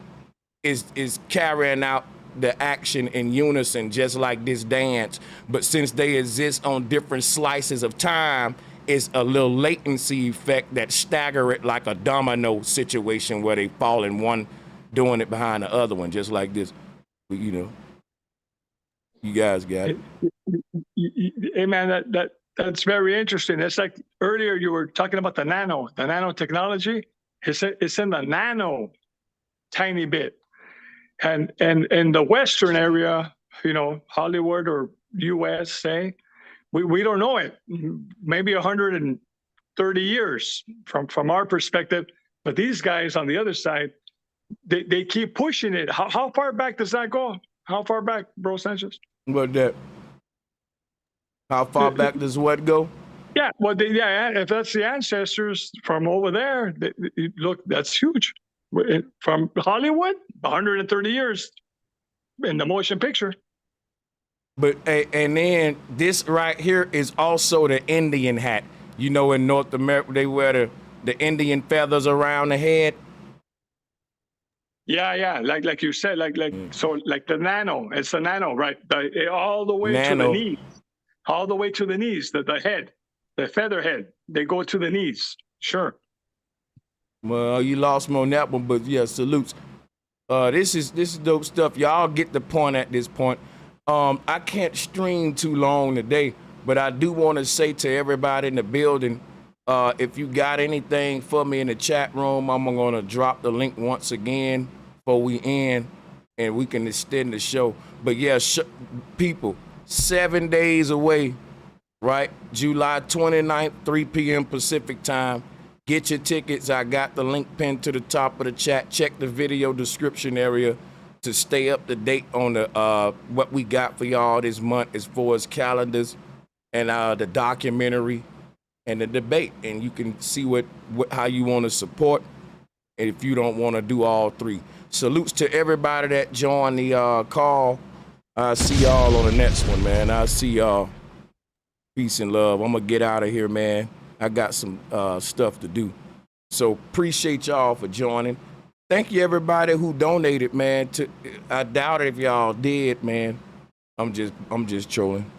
is carrying out the action in unison, just like this dance. But since they exist on different slices of time, it's a little latency effect that stagger it like a domino situation where they fall in one doing it behind the other one, just like this. But, you know, you guys got it. Hey man, that's very interesting. It's like earlier you were talking about the nanotechnology. It's in the nano tiny bit. And in the Western area, you know, Hollywood or US, say, we don't know it. Maybe 130 years from our perspective. But these guys on the other side, they keep pushing it. How far back does that go? How far back, bro Sanchez? What that? How far back does what go? Yeah, well, if that's the ancestors from over there, look, that's huge. From Hollywood, 130 years in the motion picture. But and then this right here is also the Indian hat. You know, in North America, they wear the Indian feathers around the head. Yeah, like you said, so like the nano, it's the nano, right? All the way to the knees, all the way to the knees. The head, the feather head, they go to the knees. Sure. Well, you lost me on that one, but yeah, salutes. This is dope stuff. Y'all get the point at this point. I can't stream too long today, but I do want to say to everybody in the building, if you got anything for me in the chat room, I'm gonna drop the link once again before we end, and we can extend the show. But yeah, people, 7 days away, right? July 29th, 3 p.m. Pacific time. Get your tickets. I got the link pinned to the top of the chat. Check the video description area to stay up to date on the what we got for y'all this month as far as calendars and the documentary and the debate. And you can see how you want to support, and if you don't want to do all three. Salutes to everybody that joined the call. I'll see y'all on the next one, man. I'll see y'all. Peace and love. I'm going to get out of here, man. I got some stuff to do. So appreciate y'all for joining. Thank you everybody who donated, man. I doubt if y'all did, man. I'm just trolling.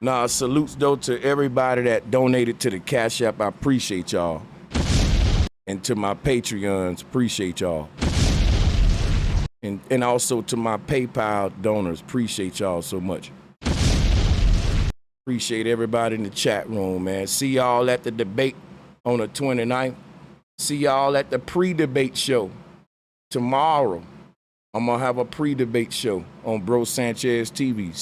Nah, salutes though to everybody that donated to the Cashapp. I appreciate y'all. And to my Patreons, appreciate y'all. And also to my PayPal donors, appreciate y'all so much. Appreciate everybody in the chat room, man. See y'all at the debate on the 29th. See y'all at the pre-debate show tomorrow. I'm gonna have a pre-debate show on Bro Sanchez TV.